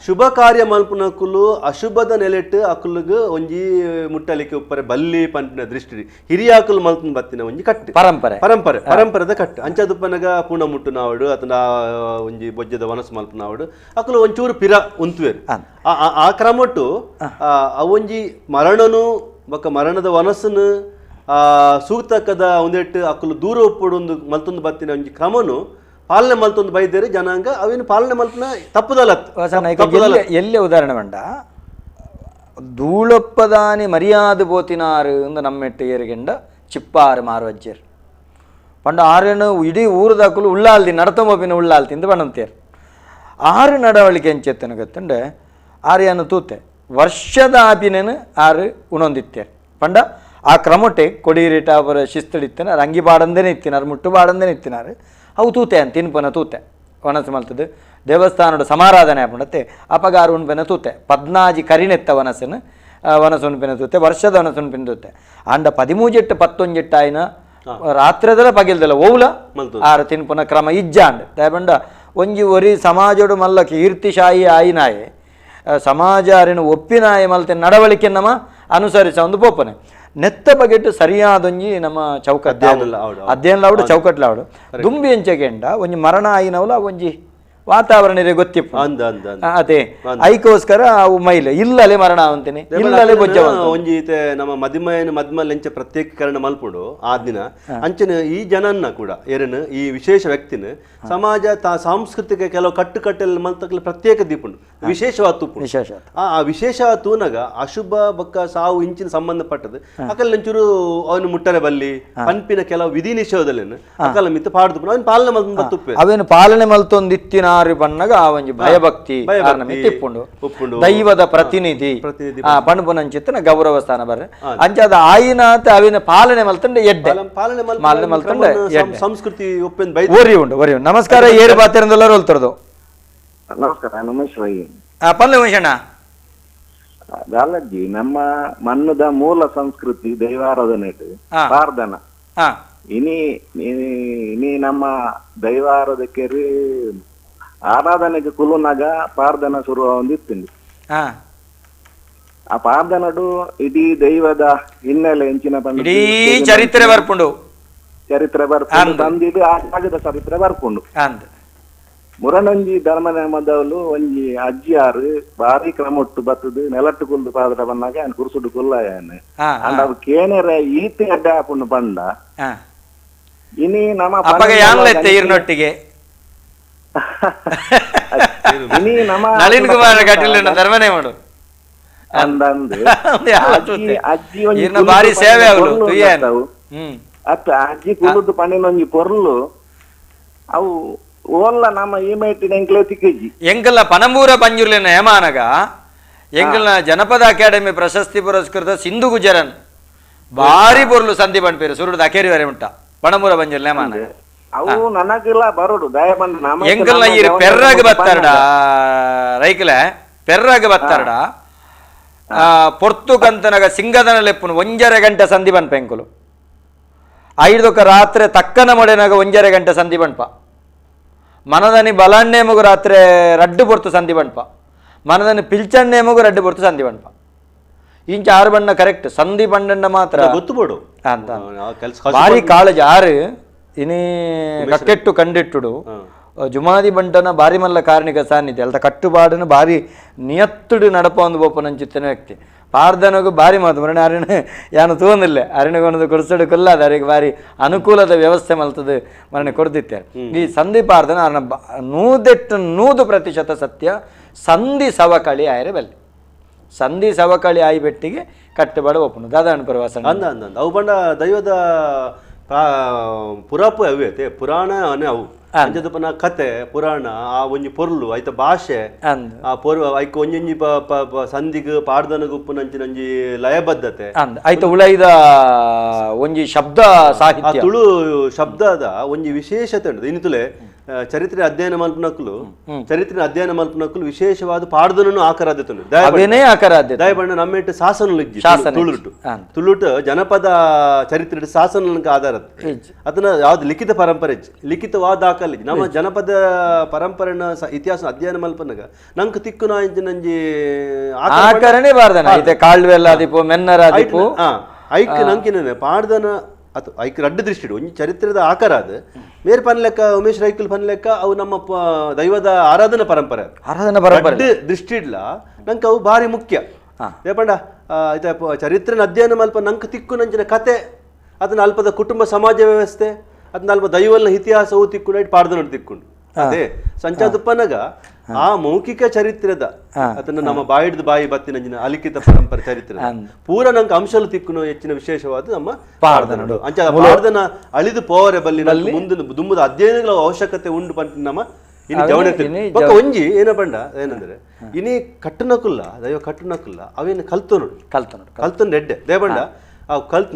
Speaker 2: ಶುಭ ಕಾರ್ಯ ಮಲ್ಪನಕುಲು ಅಶುಭದ ನೆಲೆಟ್ಟು ಅಕುಲುಗು ಒಂಜಿ ಮುಟ್ಟಲಿಕ್ಕೆ ಉಪ್ಪರೆ ಬಲ್ಲಿ ಪಂಪಿನ ದೃಷ್ಟಿ ಹಿರಿಯಾಕುಲು ಮಲ್ಪನ ಬತ್ತಿನ ಒಂಜಿ ಕಟ್ಟಿ ಪರಂಪರೆದ ಕಟ್ಟು ಅಂಚದುಪ್ಪನಗ ಪೂರ್ಣ ಮುಟ್ಟು ನಾವಡು ಅತನ ಒಂಜಿ ಬೊಜ್ಜದ ವನಸು ಮಲ್ಪ ನಾವಡು ಅಕಲು ಒಂಚೂರು ಪಿರ ಉಂತುವೇರು ಆ ಕ್ರಮಟ್ಟು ಅವೊಂಜಿ ಮರಣನು ಬೊಕ್ಕ ಮರಣದ ವನಸ್ಸನ್ನು ಸೂಕ್ತಕದ ಒಂದೆಟ್ಟು ಅಕಲು ದೂರ ಒಪ್ಪುಡು ಒಂದು ಮಲ್ತೊಂದು ಬತ್ತಿನ ಒಂಜಿ ಕ್ರಮನು ಪಾಲನೆ ಮಲ್ತೊಂದು ಬೈದೇರು ಜನಾಂಗ ಅವೇನು ಪಾಲನೆ ಮಲ್ಪನ ತಪ್ಪುದಲ್ಲ
Speaker 1: ಎಲ್ಲೇ ಉದಾಹರಣೆ ಬಂಡ ಧೂಳಪ್ಪದಾನಿ ಮರ್ಯಾದೆ ಬೋತಿನಾರು ಅಂದ ನಮ್ಮೆಟ್ಟು ಏರಿಗೆಂಡ ಚಿಪ್ಪಾರು ಮಾರುವಜ್ಜೇರು ಪಂಡ ಆರೇನು ಇಡೀ ಊರದಾಕಲು ಉಳ್ಳಾಲ್ದಿ ನಡತೊಂಬಿನ ಉಳ್ಳಾಲ್ತಿಂದ ಬಣ್ಣಂತೇರು ಆರು ನಡವಳಿಕೆ ಎಂಚೆತ್ತನ ಗೊತ್ತಂಡೆ ಆರ್ಯನು ತೂತೆ ವರ್ಷದ ಆಪಿನೇನು ಆರು ಉಣೊಂದಿತ್ತೇರು ಪಂಡ ಆ ಕ್ರಮೊಟ್ಟೆ ಕೊಡೀರಿಟ ಅವರ ಶಿಸ್ತಡಿತ್ತಿನಾರು ಅಂಗಿ ಬಾಡಂದೇನೆ ಇತ್ತಿನಾರು ಮುಟ್ಟು ಬಾಡಂದೇನೆ ಇತ್ತಿನಾರು ಅವು ತೂತೆ ಅಂತ ತಿನ್ಪನ ತೂತೆ ವನಸು ಮಲ್ತದ್ದು ದೇವಸ್ಥಾನದ ಸಮಾರಾಧನೆ ಆಪಂಡತ್ತೆ ಅಪಗಾರು ಉಣ್ಪೆನ ತೂತೆ ಪದ್ನಾಜಿ ಕರಿನೆತ್ತ ವನಸನು ವನಸುನ್ಪಿನ ತೂತೆ ವರ್ಷದ ವನಸುನ್ಪಿನ ತೂತೆ ಅಂಡ 13-11 ಆಯ್ನ ರಾತ್ರಿದಲ್ಲ ಪಗಿಲ್ದಲ್ಲ ಓವುಲ ಆರು ತಿನ್ಪುನ ಕ್ರಮ ಇಜ್ಜಾಂಡ್ ದಯಬಂಡ ಒಂಜಿ ಒರಿ ಸಮಾಜಡು ಮಲ್ಲ ಕೀರ್ತಿಶಾಹಿ ಆಯಿನಾಯೆ ಸಮಾಜ ಅರಿನ ಒಪ್ಪಿನಾಯೆ ಮಲ್ತೆ ನಡವಳಿಕೆ ನಮ್ಮ ಅನುಸರಿಸ ಒಂದು ಪೋಪನೆ ನೆತ್ತ ಬಗೆಟ್ಟು ಸರಿಯಾದೊಂಜಿ ನಮ್ಮ ಚೌಕಟ್ ಅಧ್ಯಯನ ಲಾವಡು ಚೌಕಟ್ ಲಾವಡು ದುಂಬಿ ಎಂಚೆಗೆಂಡ ಒಂಜಿ ಮರಣ ಆಯಿನವಲ ಒಂಜಿ ವಾತಾವರಣ ಗೊತ್ತಿಪ್ಪ
Speaker 2: ಅಂದ ಅಂದ ಅಂದ.
Speaker 1: ಅದೇ ಐಕೋಸ್ಕರ ಅವು ಮೈಲೆ ಇಲ್ಲಲೆ ಮರಣ ಅಂತೀನಿ ಇಲ್ಲಲೆ ಬೊಜ್ಜ
Speaker 2: ಒಂಜಿ ಈತೆ ನಮ್ಮ ಮದಿಮಯನ ಮದ್ಮಲ್ ಎಂಚ ಪ್ರತ್ಯೇಕೀಕರಣ ಮಲ್ಪುಡು ಆ ದಿನ ಅಂಚನೆ ಈ ಜನನ್ನ ಕೂಡ ಏರನು ಈ ವಿಶೇಷ ವ್ಯಕ್ತಿನ ಸಮಾಜ ಸಾಂಸ್ಕೃತಿಕ ಕೆಲವು ಕಟ್ಟುಕಟ್ಟೆಲ್ಲ ಮಲ್ತಕ್ಲ ಪ್ರತ್ಯೇಕ ದೀಪುಂಡು ವಿಶೇಷವಾದ ತೂಪುಂಡು
Speaker 1: ವಿಶೇಷ
Speaker 2: ಆ ವಿಶೇಷವಾದ ತೂನಗ ಅಶುಭ ಬಕ್ಕ ಸಾವು ಇಂಚಿನ ಸಂಬಂಧಪಟ್ಟದು ಅಕಲ್ ನಂಚೂರು ಅವನು ಮುಟ್ಟರೆ ಬಲ್ಲಿ ಪಂಪಿನ ಕೆಲವು ವಿಧಿ ನಿಷೇಧಲೇನು ಅಕಲ್ ಮಿತ್ತ ಪಾಡ್ದು ಅವನು ಪಾಲನೆ ಮಲ್ತು ತುಪ್ಪೆ
Speaker 1: ಅವೇನು ಪಾಲನೆ ಮಲ್ತೊಂದಿತ್ತಿನಾರಿ ಬಣ್ಣಗ ಆ ಒಂಜಿ ಭಯಭಕ್ತಿ ತಿಪ್ಪುಂಡು ದೈವದ ಪ್ರತಿನಿಧಿ ಪಣಪುನಂಚಿತ್ತಿನ ಗೌರವ ಸ್ಥಾನ ಬರ್ರೆ ಅಂಚಾದ ಆಯಿನಾತ ಅವಿನ ಪಾಲನೆ ಮಲ್ತಂಡೆ ಎಡ್ಡೆ ಪಾಲನೆ ಮಲ್ತಂಡೆ
Speaker 2: ಸಂಸ್ಕೃತಿ ಒಪ್ಪೆನ್
Speaker 1: ಓರಿ ಉಂಡು ನಮಸ್ಕಾರ ಏರು ಬಾತಿರಂದೆಲ್ಲರೂ ಹೊಲ್ತರದು
Speaker 12: ನಮಸ್ಕಾರ ನಮಸ್ಕಾರ
Speaker 1: ಪಲ್ಲೆ ಉಮೇಶಣ್ಣ
Speaker 12: ಗಾಲಜ್ಜಿ ನಮ್ಮ ಮಣ್ಣದ ಮೂಲ ಸಂಸ್ಕೃತಿ ದೈವಾರಾಧನೆ ಪ್ರಾರ್ಥನ ಇನಿ ಇನಿ ನಮ್ಮ ದೈವಾರಾಧಕ್ಕೆ ಆರಾಧನೆಗೆ ಕುಲುನಾಗ ಪ್ರಾರ್ಥನಾ ಶುರು ಹೊಂದಿತ್ತು ಆ ಪ್ರಾರ್ಥನಡು ಇಡೀ ದೈವದ ಹಿನ್ನೆಲೆ ಹೆಂಚಿನ
Speaker 1: ಇಡೀ ಚರಿತ್ರೆ ಬರ್ಪುಂಡು
Speaker 12: ತಂದಿದ್ದು ಆ ಜಾಗದ ಚರಿತ್ರೆ ಬರ್ಪುಂಡು ಮುರಣಂಜಿ ಧರ್ಮ ನೇಮದವಲು ಒಂಜಿ ಅಜ್ಜಿಯಾರು ಬಾರಿ ಕ್ರಮೊಟ್ಟು ಬತ್ತದು ನೆಲಟ್ಟು ಕುಲ್ದು ಪಾತ್ರ ಬಂದಾಗ ఆయన ಕುರ್ಸುಡು ಕುಲ್ಲಾಯನೆ ಅಂಡ್ ಅವು ಕೇನೆರೆ ಈತೆ ಅಡ್ಡ ಹಾಕೊಂಡು ಬಂದ ಇನಿ ನಮ್ಮ
Speaker 1: ಇರ್ನೊಟ್ಟಿಗೆ
Speaker 12: ಇನಿ ನಮ್ಮ
Speaker 1: ನಳಿನ್ ಕುಮಾರ್ ಕಟೀಲ್ ಧರ್ಮನೇ ಮಾಡು
Speaker 12: ಅಂದಂದು ಅಜ್ಜಿ
Speaker 1: ಒಂಜಿ ಬಾರಿ ಸೇವೆ
Speaker 12: ಅತ್ತ ಅಜ್ಜಿ ಕುಲ್ಲುದು ಪಂಡಿನೊಂಜಿ ಪೊರ್ಲು ಅವು ಓಲ್ಲ ನಮ್ಮ ಈಮೇಟಿನ ಎಂಕ್ಲೆ ತಿಕ್ಕೇಜಿ
Speaker 1: ಎಂಕಲ್ನ ಪನಂಬೂರ ಪಂಜುರ್ಲಿನ ಹೇಮಾನಗ ಎಂಕಲ್ನ ಜನಪದ ಅಕಾಡೆಮಿ ಪ್ರಶಸ್ತಿ ಪುರಸ್ಕೃತ ಸಿಂಧು ಗುಜರನ್ ಬಾರಿ ಪೊರ್ಲು ಸಂಧಿ ಪಂಪೇರು ಸುರುಡು ಅಕೇರಿ ವರೆ ಉಂಟ ಪಣಮೂರ ಪಂಜುರ್ಲಿ ಹೇಮಾನಗ
Speaker 12: ಅವು ನನಗಿಲ್ಲ ಬರೋಡು ದಯ ಬಂದು
Speaker 1: ಎಂಕಲ್ನ ಈ ಪೆರ್ರಾಗ ಬತ್ತಾರಡ ರೈಕಲೆ ಪೆರ್ರಾಗ ಬತ್ತಾರಡ ಪೊರ್ತು ಕಂತನಗ ಸಿಂಗದನ ಲೆಪ್ಪುನು 1.5 ಗಂಟೆ ಸಂಧಿ ಪನ್ಪ ಎಂಕುಲು ಐದೊಕ್ಕ ರಾತ್ರಿ ತಕ್ಕನ ಮೊಡೆನಾಗ 1.5 ಗಂಟೆ ಸಂಧಿ ಪನ್ಪ మనదని బలాన్నేమగు రాత్రే రడ్డు పొర్తు సంధి బణ్ప మనదని పిల్చన్నేమగు రడ్డు పొర్తు సంధి బణ్ప ಇಂಚ ಆರು ಬಣ್ಣ ಕರೆಕ್ಟ್ ಸಂಧಿ ಬಣ್ಣಂಡ ಮಾತ್ರ
Speaker 2: ಗೊತ್ತುಬೋಡು
Speaker 1: ಅಂತ ಬಾರಿ ಕಾಳಜಿ ಆರು ಇನಿ ಕಟ್ಟೆಟ್ಟು ಕಂಡಿಟ್ಟುಡು ಜುಮಾದಿ ಬಂಟನ ಬಾರಿ ಮಲ್ಲ ಕಾರಣಿಕ ಸಾನ್ನಿಧ್ಯ ಅಲ್ದ ಕಟ್ಟುಪಾಡನು ಬಾರಿ ನಿಯತ್ತುಡು ನಡಪೊಂದು ಬೋಪನಂಚಿತ್ತಿನ ವ್ಯಕ್ತಿ ಪಾರ್ದನಗೂ ಬಾರಿ ಮಾತು ಮರಣ ಅರಿಣ ಯಾನು ತೋಂದಿಲ್ಲ ಅರಿಣಗೊಂದು ಕೊಡ್ಸಡು ಕೊಲ್ಲಾದ ಅವರಿಗೆ ಬಾರಿ ಅನುಕೂಲದ ವ್ಯವಸ್ಥೆ ಮಲ್ತದು ಮರಣ ಕೊಡ್ದಿತ್ತಾರೆ ಈ ಸಂಧಿ ಪಾರ್ದನ ಅರ್ನ 100% ಸತ್ಯ ಸಂಧಿ ಸವಕಳಿ ಆಯ್ರೆ ಬಲ್ಲಿ ಸಂಧಿ ಸವಕಳಿ ಆಯಿ ಬೆಟ್ಟಿಗೆ ಕಟ್ಟುಪಾಡು ಒಪ್ಪನು ದಾದಾಣ ಪ್ರವಾಸ
Speaker 2: ಅಂದ ಅಂದ ಅವು ಬಂಡ ದೈವದ ಪುರಾಪು ಅವೇ ಪುರಾಣ ಅನೆ ಅವು ಅಂಜದಪ್ಪನ ಕತೆ ಪುರಾಣ ಆ ಒಂಜಿ ಪೊರ್ಲು ಐತ ಭಾಷೆ ಆ ಪೊರ್ ಐಕ ಒಂಜೊಂಜಿ ಸಂಧಿಗ್ ಪಾಡ್ದನಗ ಉಪ್ಪುನಂಚಿನಂಜಿ ಲಯಬದ್ಧತೆ
Speaker 1: ಐತ ಉಳೈದ ಒಂಜಿ ಶಬ್ದ ಸಾಹಿತ್ಯ
Speaker 2: ತುಳು ಶಬ್ದದ ಒಂಜಿ ವಿಶೇಷತೆ ಉಂಟು ಇನ್ನಿತುಲೆ ಚರಿತ್ರೆ ಅಧ್ಯಯನ ಮಲ್ಪನಕ್ಕಲು ವಿಶೇಷವಾದ ಪಾಡ್ದನೂ ಆಕರಾದ್ಯತೆ ಉಂಟು ದಯಬಣ್ಣ ನಮ್ಮೆಟ್ಟು ಶಾಸನ ತುಳುಟು ಜನಪದ ಚರಿತ್ರೆ ಶಾಸನ ಆಧಾರ ಅದನ್ನ ಯಾವ್ದು ಲಿಖಿತ ಪರಂಪರೆ ಲಿಖಿತವಾದ ದಾಖಲೆ ನಮ್ಮ ಜನಪದ ಪರಂಪರೆನ ಇತಿಹಾಸ ಅಧ್ಯಯನ ಮಲ್ಪನಾಗ ನಂಗೆ ತಿಕ್ಕು ನಂಜಿ
Speaker 1: ಆಕರಣೆ ಬಾರ್ದನ ಕಾಳ್ವೆಲ್ಲ ದಿಪು ಮೆನ್ನರ ದಿಪು
Speaker 2: ಐಕ್ ನಂಕಿನ ಪಾಡ್ದನ ಅಥವಾ ಐಕ್ ರಡ್ಡು ದೃಷ್ಟಿಡು ಒಂಜಿ ಚರಿತ್ರದ ಆಕಾರ ಅದು ಮೇರ್ ಪನ್ಲೆಕ್ಕ ಉಮೇಶ್ ರೈಕಲ್ ಪನ್ಲೆಕ್ಕ ಅವು ನಮ್ಮ ದೈವದ ಆರಾಧನಾ ಪರಂಪರೆ ದೃಷ್ಟಿ ಇಡ್ಲ ನಂಗೆ ಅವು ಭಾರಿ ಮುಖ್ಯ ಏಪಂಡ ಚರಿತ್ರೆನ ಅಧ್ಯಯನ ಮಲ್ಪ ನಂಗೆ ತಿಕ್ಕು ನಂಚಿನ ಕತೆ ಅದನ್ನ ಅಲ್ಪದ ಕುಟುಂಬ ಸಮಾಜ ವ್ಯವಸ್ಥೆ ಅದನ್ನ ಅಲ್ಪ ದೈವಲ್ನ ಇತಿಹಾಸವು ತಿಕ್ಕೊಂಡು ಇಟ್ಟು ಪಾಡ್ದನ ತಿಕ್ಕೊಂಡು ಅದೇ ಸಂಚಾದುಪ್ಪನಗ ಆ ಮೌಖಿಕ ಚರಿತ್ರದ ಅದನ್ನ ನಮ್ಮ ಬಾಯಿಡ್ದು ಬಾಯಿ ಬತ್ತಿನಂಜಿನ ಅಲಿಖಿತ ಪರಂಪರೆ ಚರಿತ್ರೆ ಪೂರ ನಂಗೆ ಅಂಶಲು ತಿಕ್ಕುನು ಹೆಚ್ಚಿನ ವಿಶೇಷವಾದ ನಮ್ಮ ಪಾಡ್ದನ ಅಂಚ ಪಾಡ್ದನ ಅಳಿದು ಪೋವರೆ ಬಲ್ಲಿ ಮುಂದಿನ ದುಂಬದ ಅಧ್ಯಯನಗಳ ಅವಶ್ಯಕತೆ ಉಂಡು ಪಂಟ ನಮ್ಮ ಇನ್ನು ಜವಣತೆ ಒಂಜಿ ಏನ ಬಂಡ ಏನಂದ್ರೆ ಇನಿ ಕಟ್ಟುನಕುಲ್ಲ ದೈವ ಕಟ್ಟುನಕುಲ್ಲ ಅವೇನು ಕಲ್ತನು ಎಡ್ಡೆ ದೇವಂಡ ಅವು ಕಲ್ತ್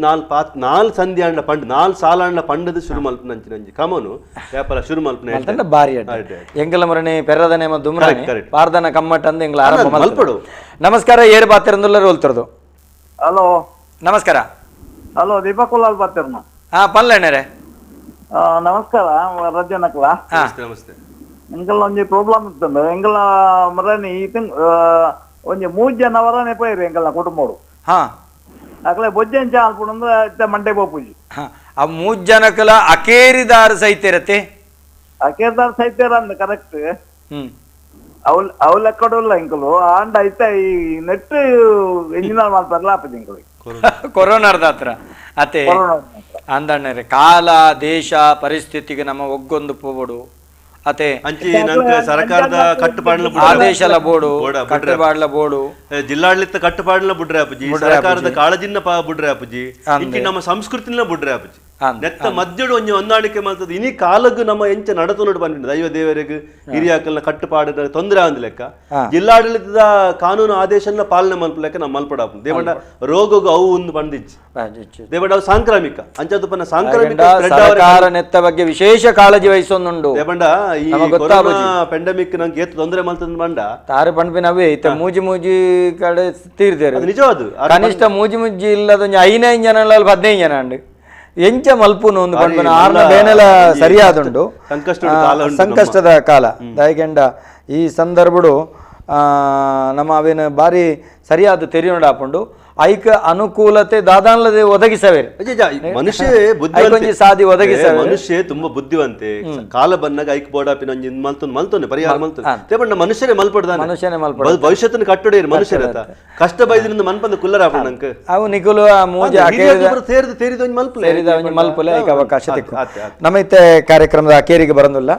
Speaker 2: ನಾಲ್ ಸಂಧಿ ಅಂಡ ಪಂಡ್ 4 ಸಾಲ ಅಂಡ ಪಂಡದ ಶುರು ಮಲ್ಪನ ನಂಚಿ ಕಮನು ವ್ಯಾಪಾರ ಶುರು ಮಲ್ಪನ
Speaker 1: ಬಾರಿ ಎಂಗಲ ಮರಣಿ ಪೆರ್ರದ ನೇಮ ದುಮ್ರಾನಿ ಪಾರ್ದನ ಕಮ್ಮಟ ಅಂದ ಎಂಗ್ಲ ಆರಂಭ ಮಲ್ಪಡು ನಮಸ್ಕಾರ ಏರು ಬಾತಿರಂದುಲ್ಲರು ಹೋಲ್ತಿರೋದು
Speaker 12: ಹಲೋ
Speaker 1: ನಮಸ್ಕಾರ
Speaker 12: ಹಲೋ ದೀಪಕ್ ಕುಲಾಲ್ ಬಾತಿರ್ನ
Speaker 1: ಪಲ್ಲೆಣ್ಣರೆ
Speaker 12: ನಮಸ್ಕಾರ ರಜನಕ್ಲ
Speaker 2: ನಮಸ್ತೆ
Speaker 12: ಎಂಗಲ್ ಒಂಜಿ ಪ್ರಾಬ್ಲಮ್ ಇತ್ತಂದ ಎಂಗಲ ಮರಣಿ ಒಂಜಿ 3 ಜನವರನೇ ಪೈರು ಎಂಗಲ್ನ ಕುಟುಂಬಡು ಅಕ್ಲೆ ಬೊಜ್ಜೆಂಚ ಅಲ್ಪುಂದು ಮಂಡೆ ಬೋಪುಜಿ
Speaker 1: ಆ 3 ಜನಕಲ ಅಕೇರಿದಾರ ಸಹಿತ ಇರತ್ತೆ
Speaker 12: ಅಕೇರಿದಾರ ಸಹಿತ ಅಂದ ಕರೆಕ್ಟ್
Speaker 10: ಅವಲ್ಲ ಕಡಲ್ಲ ಇಂಕಲು ಆಂಡ ಐತೆ ಈ ನೆಟ್ ಎಂಜಿನ ಮಾಡ್ತಾರಲ್ಲ ಅಪ್ಪದ ಇಂಕಲು
Speaker 1: ಕೊರೋನಾದ ಹತ್ರ ಅತೆ ಅಂದಣ್ಣರೆ ಕಾಲ ದೇಶ ಪರಿಸ್ಥಿತಿಗೆ ನಮ್ಮ ಒಗ್ಗೊಂದು ಪೋಬಡು ಅತೆ
Speaker 2: ಅಂಚಿ ನಂಗೆ ಸರ್ಕಾರದ ಕಟ್ಟುಪಾಡ್ಲ
Speaker 1: ಆದೇಶಲ ಬೋಡು ಕಟ್ಟುಪಾಡ್ಲ ಬೋಡು
Speaker 2: ಜಿಲ್ಲಾಡಳಿತ ಕಟ್ಟುಪಾಡ್ಲ ಬುಡ್ರೆ ಅಪ್ಪಜಿ ಸರ್ಕಾರದ ಕಾಳಜಿನ ಬುಡ್ರೆ ಅಪ್ಪಜಿ ಇಂಚಿ ನಮ್ಮ ಸಂಸ್ಕೃತಿನ ಬುಡ್ರೆ ಅಪ್ಪಜಿ ನೆತ್ತ ಮಧ್ಯಡು ಒಂಜಿ ಹೊಂದಾಣಿಕೆ ಮಾಡ್ತದೆ ಇನಿ ಕಾಲಗ್ ನಮ್ಮ ಎಂಚ ನಡತು ನೋಡು ಬಂದಿದೆ ದೈವ ದೇವರಿಗೆ ಹಿರಿಯಾಕಲ್ನ ಕಟ್ಟುಪಾಡಿನ ತೊಂದರೆ ಅಂದ ಲೆಕ್ಕ ಜಿಲ್ಲಾಡಳಿತದ ಕಾನೂನು ಆದೇಶನ ಪಾಲನೆ ಮಲ್ಪಲೆಕ್ಕ ನಮ್ಮ ಮಲ್ಪಡಾಪ ದೇವಂಡ ರೋಗಗು ಅವು ಒಂದು ಬಂದಿಚ್ಚಿ ದೇವಂಡ ಅವು ಸಾಂಕ್ರಾಮಿಕ ಅಂಚದಪ್ಪನ ಸಾಂಕ್ರಾಮಿಕ
Speaker 1: ಸರ್ಕಾರ ನೆತ್ತ ಬಗ್ಗೆ ವಿಶೇಷ ಕಾಳಜಿ ವಹಿಸೊಂದುಂಡು
Speaker 2: ದೇವಂಡ ಈ ಕೊರೋನಾ ಪೆಂಡಮಿಕ್ ನಂಗೆ ಏತ್ ತೊಂದರೆ ಮಲ್ತಂದ್ ಬಂಡ
Speaker 1: ತಾರೆ ಪಂಪಿನವೇ ಇತ್ತ ಮೂಜಿ ಮೂಜಿ ಕಡೆ ತೀರ್ದೇರು
Speaker 2: ನಿಜವಾದು
Speaker 1: ಕನಿಷ್ಠ ಮೂಜಿ ಮುಜ್ಜಿ ಇಲ್ಲದೊಂದು 5 ಜನ 15 ಜನ ಅಂಡು ಎಂಚ ಮಲ್ಪುನು ಒಂದು ಪಂಪಿನ ಆರ್ನ ಬೇನೆಲ ಸರಿಯಾದುಂಡು ಸಂಕಷ್ಟದ ಕಾಲ ದಯಗೆಂಡ ಈ ಸಂದರ್ಭಡು ನಮ್ಮ ಅವೇನು ಬಾರಿ ಸರಿಯಾದ ತೆರಿಯೋಣ ಹಾಕೊಂಡು ಐಕ ಅನುಕೂಲತೆ ದಾದಾನ್ಲದೆ ಒದಗಿಸವೇರು
Speaker 2: ಮನುಷ್ಯ
Speaker 1: ಸಾದಿ ಒದಗಿಸ
Speaker 2: ಮನುಷ್ಯ ತುಂಬಾ ಬುದ್ಧಿವಂತೆ ಕಾಲ ಬಂದಾಗ ಐಕ್ ಬೋಡಾಪಿನ ಮಲ್ತೊಂದು ಪರಿಹಾರ ಮಲ್ತೊಂದು ಮನುಷ್ಯನೇ ಮಲ್ಪಡ್ದಾನೆ
Speaker 1: ಮನುಷ್ಯನೇ ಮಲ್ಪಡ
Speaker 2: ಭವಿಷ್ಯത്തിന് ಕಟ್ಟಡೇರು ಮನುಷ್ಯರ ಕಷ್ಟ ಬೈದ್ರಿಂದ ಮನ್ಪಂದ ಕುಲ್ಲರಾಪ ನಂಗೆ
Speaker 1: ಅವು ನಿಗುಲು ಮೂಜಿ
Speaker 2: ತೇರಿದ
Speaker 1: ಮಲ್ಪಲೆ ಐಕ ಅವಕಾಶ ತಿಕ್ಕು ನಮ್ಮ ಇತ್ತೆ ಕಾರ್ಯಕ್ರಮದ ಅಕೇರಿಗೆ ಬರಂದಿಲ್ಲ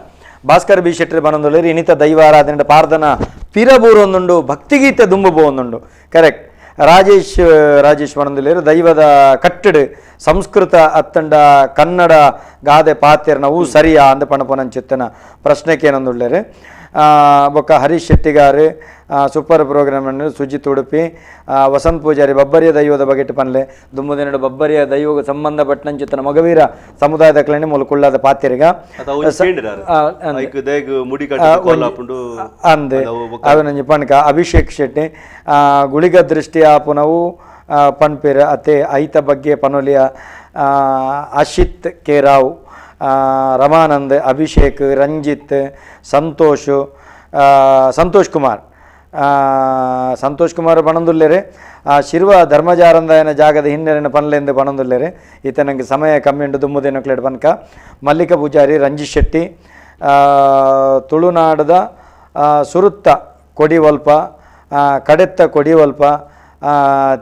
Speaker 1: ಭಾಸ್ಕರ್ ಬಿ ಶೆಟ್ಟಿ ಬರಂದಿಲ್ಲ ಇನಿತ ದೈವಾರಾಧನೆ ಪಾರ್ಧನ ಪಿರಬೂರು ಒಂದುಂಡು ಭಕ್ತಿಗೀತೆ ದುಂಬುಬು ಒಂದುಂಡು ಕರೆಕ್ಟ್ ರಾಜೇಶ್ ಬರಂದಿಲ್ಲ ದೈವದ ಕಟ್ಟಡು ಸಂಸ್ಕೃತ ಅತ್ತಂಡ ಕನ್ನಡ ಗಾದೆ ಪಾತೆರ್ನ ಹೂ ಸರಿಯಾ ಅಂದ ಪಣಪನಂಚಿತ್ತನ ಪ್ರಶ್ನೆಗೆ ಏನೊಂದುಳ್ಳೇರು ಬೊಕ್ಕ ಹರೀಶ್ ಶೆಟ್ಟಿ ಗಾರು ಸೂಪರ್ ಪ್ರೋಗ್ರಾಮ್ ಸುಜಿತ್ ಉಡುಪಿ ವಸಂತ್ ಪೂಜಾರಿ ಬಬ್ಬರಿಯ ದೈವದ ಬಗೆಟ್ ಪನ್ಲೆ ದುಂಬುದಿನಡು ಬಬ್ಬರಿಯ ದೈವಕ್ಕೆ ಸಂಬಂಧಪಟ್ಟಂಚಿತ್ತನ ಮಗವೀರ ಸಮುದಾಯದ ಕಲೆನೆ ಮೂಲಕುಳ್ಳಾದ ಪಾತೆರಿಗ ಅಂದೆ ಅವನ ಪಣಕ ಅಭಿಷೇಕ್ ಶೆಟ್ಟಿ ಗುಳಿಗ ದೃಷ್ಟಿ ಆಪುನವು ಪನ್ಪೇರ ಅತೆ ಐತ ಬಗ್ಗೆ ಪನೋಲಿಯ ಅಶಿತ್ ಕೆ ರಾವ್ ರಮಾನಂದ್ ಅಭಿಷೇಕ್ ರಂಜಿತ್ ಸಂತೋಷ್ ಕುಮಾರ್ ಪಣಂದುಲ್ಲೇರೆ ಶಿರ್ವ ಧರ್ಮಜಾರಂದಾಯನ ಜಾಗದ ಹಿನ್ನೆಲೆನ ಪನ್ಲೆಂದು ಪಣಂದುಲ್ಲೇರೆ ಈತ ನಂಗೆ ಸಮಯ ಕಮ್ಮಿ ಉಂಟು ದುಮ್ಮುದೇನು ಕ್ಲೇಡ್ ಪನ್ಕ ಮಲ್ಲಿಕ ಪೂಜಾರಿ ರಂಜಿತ್ ಶೆಟ್ಟಿ ತುಳುನಾಡದ ಸುರುತ್ತ ಕೊಡಿವಲ್ಪ ಕಡೆತ್ತ ಕೊಡಿವಲ್ಪ